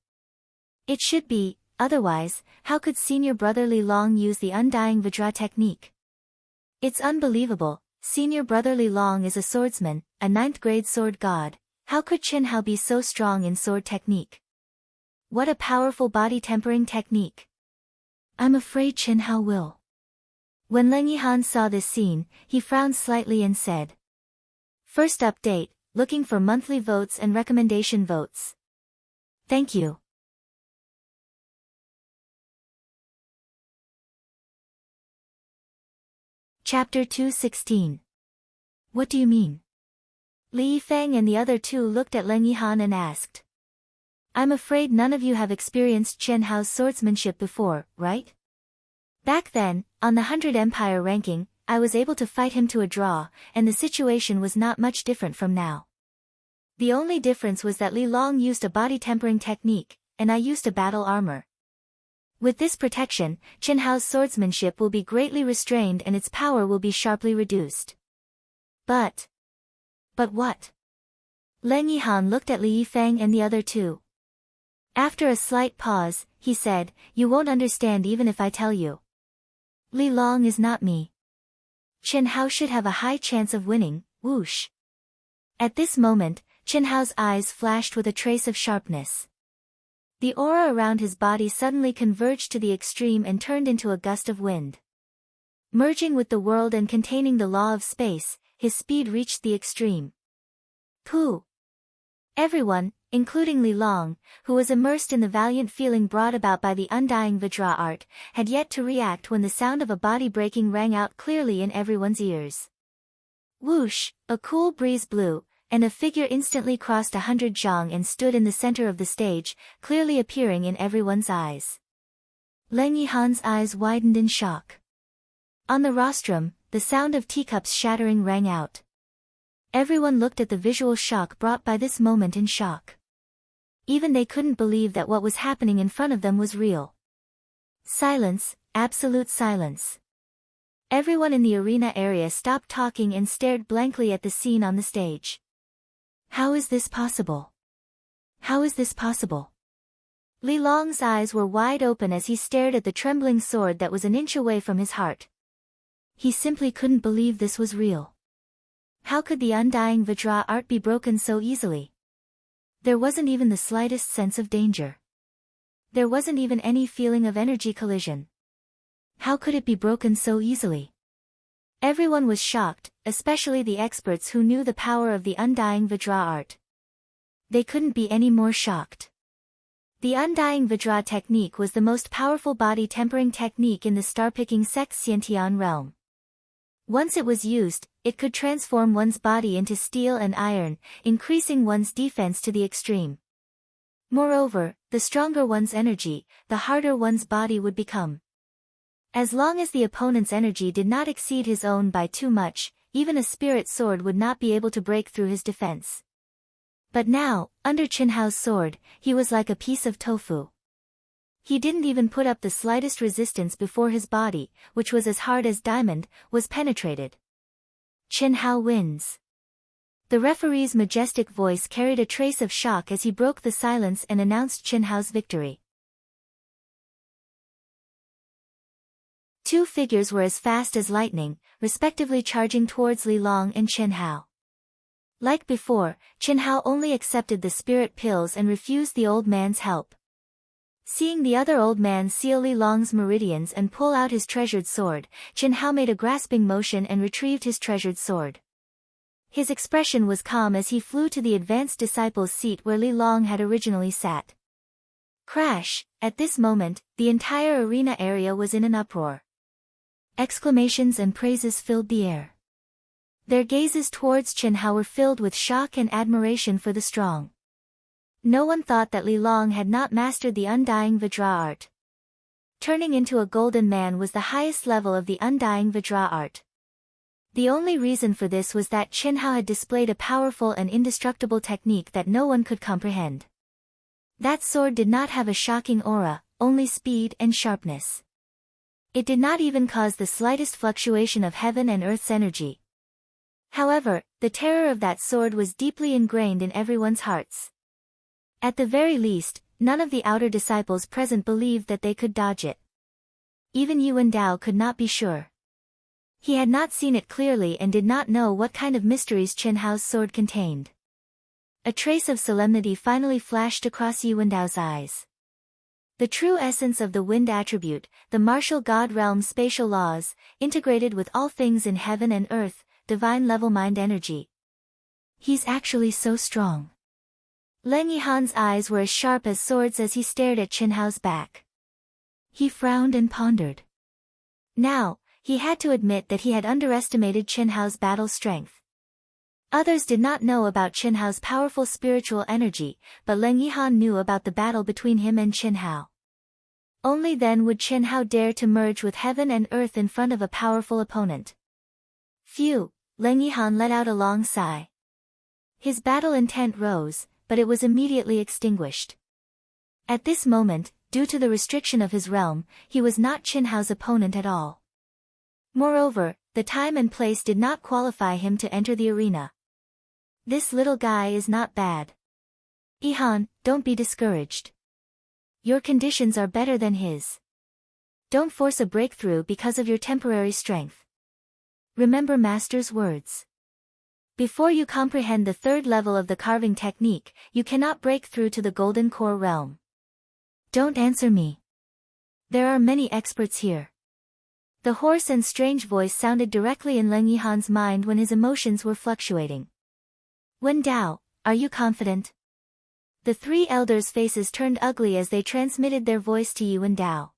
S1: It should be, otherwise, how could senior brother Li Long use the Undying Vajra technique? It's unbelievable, senior brother Li Long is a swordsman, a 9th-grade sword god. How could Qin Hao be so strong in sword technique? What a powerful body tempering technique. I'm afraid Qin Hao will. When Leng Yihan saw this scene, he frowned slightly and said, "First update, looking for monthly votes and recommendation votes. Thank you." Chapter 216. What do you mean? Li Yifeng and the other two looked at Leng Yihan and asked. I'm afraid none of you have experienced Chen Hao's swordsmanship before, right? Back then, on the 100 Empire ranking, I was able to fight him to a draw, and the situation was not much different from now. The only difference was that Li Long used a body tempering technique, and I used a battle armor. With this protection, Chen Hao's swordsmanship will be greatly restrained and its power will be sharply reduced. But what? Leng Yihan looked at Li Yifeng and the other two. After a slight pause, he said, "You won't understand even if I tell you. Li Long is not me. Chen Hao should have a high chance of winning." Whoosh. At this moment, Chen Hao's eyes flashed with a trace of sharpness. The aura around his body suddenly converged to the extreme and turned into a gust of wind. Merging with the world and containing the law of space, his speed reached the extreme. Pooh! Everyone, including Li Long, who was immersed in the valiant feeling brought about by the undying Vajra art, had yet to react when the sound of a body breaking rang out clearly in everyone's ears. Whoosh! A cool breeze blew, and a figure instantly crossed 100 zhang and stood in the center of the stage, clearly appearing in everyone's eyes. Leng Yihan's eyes widened in shock. On the rostrum, the sound of teacups shattering rang out. Everyone looked at the visual shock brought by this moment in shock. Even they couldn't believe that what was happening in front of them was real. Silence, absolute silence. Everyone in the arena area stopped talking and stared blankly at the scene on the stage. How is this possible? How is this possible? Li Long's eyes were wide open as he stared at the trembling sword that was an inch away from his heart. He simply couldn't believe this was real. How could the undying Vajra art be broken so easily? There wasn't even the slightest sense of danger. There wasn't even any feeling of energy collision. How could it be broken so easily? Everyone was shocked, especially the experts who knew the power of the undying Vajra art. They couldn't be any more shocked. The undying Vajra technique was the most powerful body tempering technique in the star-picking sect Xiantian realm. Once it was used, it could transform one's body into steel and iron, increasing one's defense to the extreme. Moreover, the stronger one's energy, the harder one's body would become. As long as the opponent's energy did not exceed his own by too much, even a spirit sword would not be able to break through his defense. But now, under Chen Hao's sword, he was like a piece of tofu. He didn't even put up the slightest resistance before his body, which was as hard as diamond, was penetrated. Chen Hao wins. The referee's majestic voice carried a trace of shock as he broke the silence and announced Chen Hao's victory. Two figures were as fast as lightning, respectively charging towards Li Long and Chen Hao. Like before, Chen Hao only accepted the spirit pills and refused the old man's help. Seeing the other old man seal Li Long's meridians and pull out his treasured sword, Chen Hao made a grasping motion and retrieved his treasured sword. His expression was calm as he flew to the advanced disciple's seat where Li Long had originally sat. Crash! At this moment, the entire arena area was in an uproar. Exclamations and praises filled the air. Their gazes towards Chen Hao were filled with shock and admiration for the strong. No one thought that Li Long had not mastered the undying Vajra art. Turning into a golden man was the highest level of the undying Vajra art. The only reason for this was that Chen Hao had displayed a powerful and indestructible technique that no one could comprehend. That sword did not have a shocking aura, only speed and sharpness. It did not even cause the slightest fluctuation of heaven and earth's energy. However, the terror of that sword was deeply ingrained in everyone's hearts. At the very least, none of the outer disciples present believed that they could dodge it. Even Yuan Dao could not be sure. He had not seen it clearly and did not know what kind of mysteries Chen Hao's sword contained. A trace of solemnity finally flashed across Yuan Dao's eyes. The true essence of the wind attribute, the martial god realm's spatial laws, integrated with all things in heaven and earth, divine level mind energy. He's actually so strong. Leng Yihan's eyes were as sharp as swords as he stared at Chen Hao's back. He frowned and pondered. Now, he had to admit that he had underestimated Chen Hao's battle strength. Others did not know about Qin Hao's powerful spiritual energy, but Leng Yihan knew about the battle between him and Qin Hao. Only then would Qin Hao dare to merge with heaven and earth in front of a powerful opponent. Phew, Leng Yihan let out a long sigh. His battle intent rose, but it was immediately extinguished. At this moment, due to the restriction of his realm, he was not Qin Hao's opponent at all. Moreover, the time and place did not qualify him to enter the arena. This little guy is not bad. Yihan, don't be discouraged. Your conditions are better than his. Don't force a breakthrough because of your temporary strength. Remember Master's words. Before you comprehend the third level of the carving technique, you cannot break through to the golden core realm. Don't answer me. There are many experts here. The hoarse and strange voice sounded directly in Leng Yihan's mind when his emotions were fluctuating. Wen Dao, are you confident? The three elders' faces turned ugly as they transmitted their voice to Wen Dao.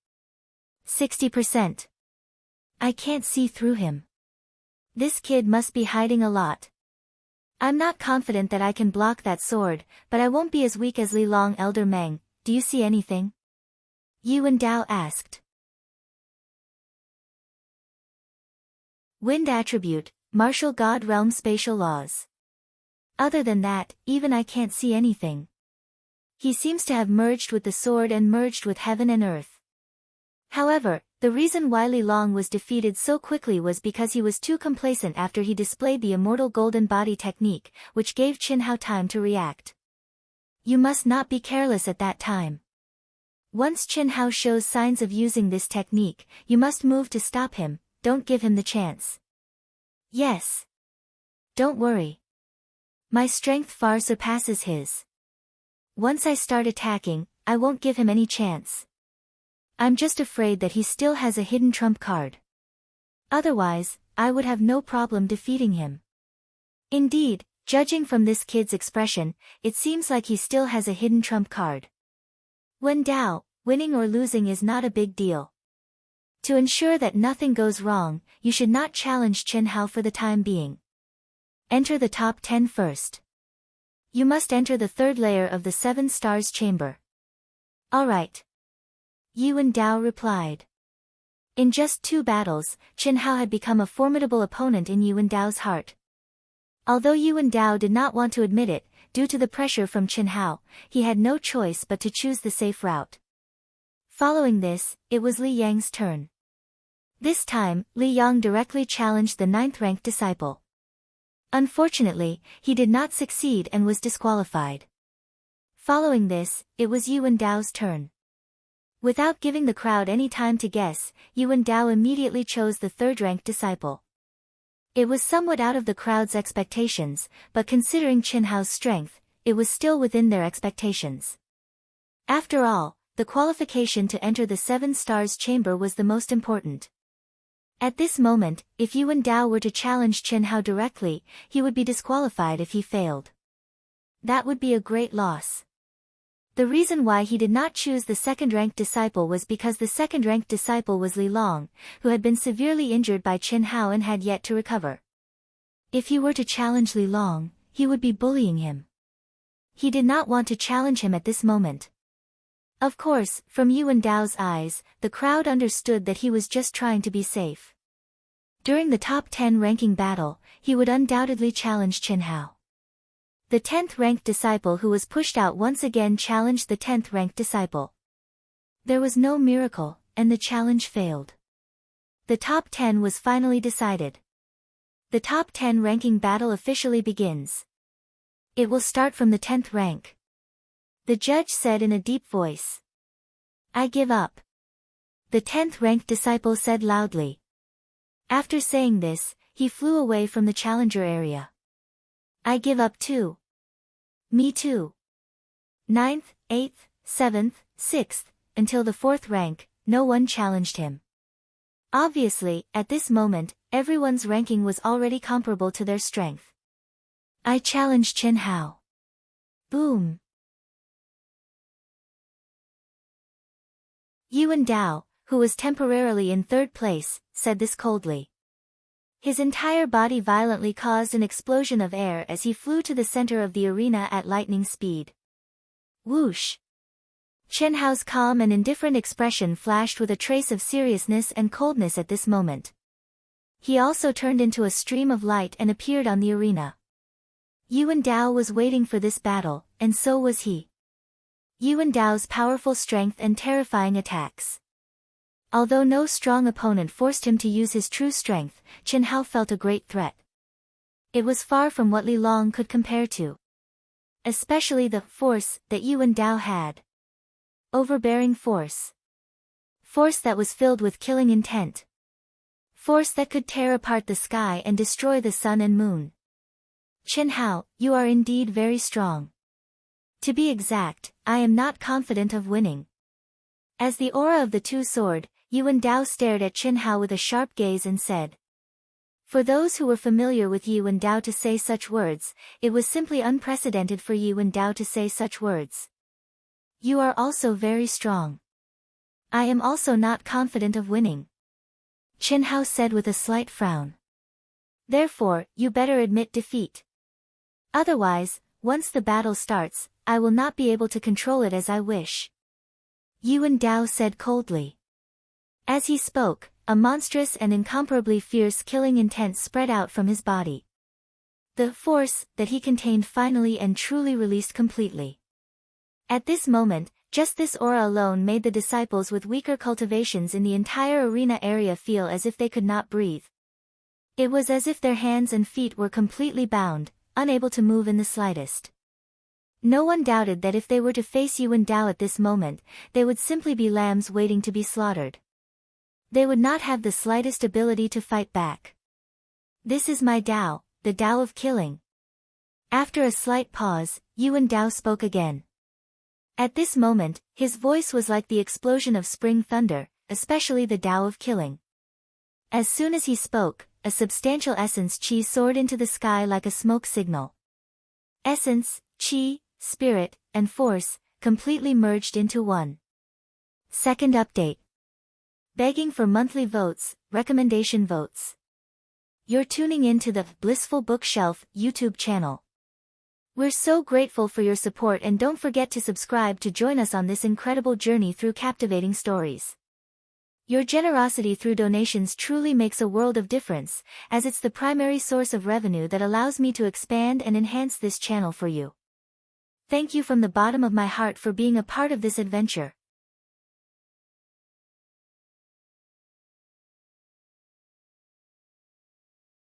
S1: 60%. I can't see through him. This kid must be hiding a lot. I'm not confident that I can block that sword, but I won't be as weak as Li Long. Elder Meng, do you see anything? Wen Dao asked. Wind attribute, martial god realm spatial laws. Other than that, even I can't see anything. He seems to have merged with the sword and merged with heaven and earth. However, the reason why Li Long was defeated so quickly was because he was too complacent after he displayed the immortal golden body technique, which gave Qin Hao time to react. You must not be careless at that time. Once Qin Hao shows signs of using this technique, you must move to stop him, don't give him the chance. Yes. Don't worry. My strength far surpasses his. Once I start attacking, I won't give him any chance. I'm just afraid that he still has a hidden trump card. Otherwise, I would have no problem defeating him. Indeed, judging from this kid's expression, it seems like he still has a hidden trump card. Wen Dao, winning or losing is not a big deal. To ensure that nothing goes wrong, you should not challenge Qin Hao for the time being. Enter the top 10 first. You must enter the third layer of the 7 stars chamber. Alright. Wen Dao replied. In just 2 battles, Qin Hao had become a formidable opponent in Wen Dao's heart. Although Wen Dao did not want to admit it, due to the pressure from Qin Hao, he had no choice but to choose the safe route. Following this, it was Li Yang's turn. This time, Li Yang directly challenged the 9th-ranked disciple. Unfortunately, he did not succeed and was disqualified. Following this, it was Wen Dao's turn. Without giving the crowd any time to guess, Wen Dao immediately chose the 3rd-ranked disciple. It was somewhat out of the crowd's expectations, but considering Qin Hao's strength, it was still within their expectations. After all, the qualification to enter the 7 stars chamber was the most important. At this moment, if Wen Dao were to challenge Qin Hao directly, he would be disqualified if he failed. That would be a great loss. The reason why he did not choose the 2nd-ranked disciple was because the 2nd-ranked disciple was Li Long, who had been severely injured by Qin Hao and had yet to recover. If he were to challenge Li Long, he would be bullying him. He did not want to challenge him at this moment. Of course, from Wen Dao's eyes, the crowd understood that he was just trying to be safe. During the top 10 ranking battle, he would undoubtedly challenge Qin Hao. The 10th-ranked disciple who was pushed out once again challenged the 10th-ranked disciple. There was no miracle, and the challenge failed. The top 10 was finally decided. The top 10 ranking battle officially begins. It will start from the 10th rank. The judge said in a deep voice. I give up. The 10th-ranked disciple said loudly. After saying this, he flew away from the challenger area. I give up too. Me too. 9th, 8th, 7th, 6th, until the 4th rank, no one challenged him. Obviously, at this moment, everyone's ranking was already comparable to their strength. I challenge Qin Hao. Boom. Wen Dao, who was temporarily in 3rd place, said this coldly. His entire body violently caused an explosion of air as he flew to the center of the arena at lightning speed. Whoosh! Chen Hao's calm and indifferent expression flashed with a trace of seriousness and coldness at this moment. He also turned into a stream of light and appeared on the arena. Yuan Dao was waiting for this battle, and so was he. Yuan Dao's powerful strength and terrifying attacks. Although no strong opponent forced him to use his true strength, Chen Hao felt a great threat. It was far from what Li Long could compare to. Especially the force that Yuan Dao had. Overbearing force. Force that was filled with killing intent. Force that could tear apart the sky and destroy the sun and moon. Chen Hao, you are indeed very strong. To be exact, I am not confident of winning. As the aura of the two soared, Yuan Dao stared at Chen Hao with a sharp gaze and said. For those who were familiar with Yuan Dao to say such words, it was simply unprecedented for Yuan Dao to say such words. You are also very strong. I am also not confident of winning. Chen Hao said with a slight frown. Therefore, you better admit defeat. Otherwise, once the battle starts, I will not be able to control it as I wish. Yuan Dao said coldly. As he spoke, a monstrous and incomparably fierce killing intent spread out from his body. The force that he contained finally and truly released completely. At this moment, just this aura alone made the disciples with weaker cultivations in the entire arena area feel as if they could not breathe. It was as if their hands and feet were completely bound, unable to move in the slightest. No one doubted that if they were to face Yuan Dao at this moment, they would simply be lambs waiting to be slaughtered. They would not have the slightest ability to fight back. This is my Dao, the Dao of killing. After a slight pause, Yuan Dao spoke again. At this moment, his voice was like the explosion of spring thunder, especially the Dao of killing. As soon as he spoke, a substantial essence qi soared into the sky like a smoke signal. Essence, qi, spirit, and force, completely merged into one. Second update. Begging for monthly votes, recommendation votes. You're tuning in to the Blissful Bookshelf YouTube channel. We're so grateful for your support and don't forget to subscribe to join us on this incredible journey through captivating stories. Your generosity through donations truly makes a world of difference, as it's the primary source of revenue that allows me to expand and enhance this channel for you. Thank you from the bottom of my heart for being a part of this adventure.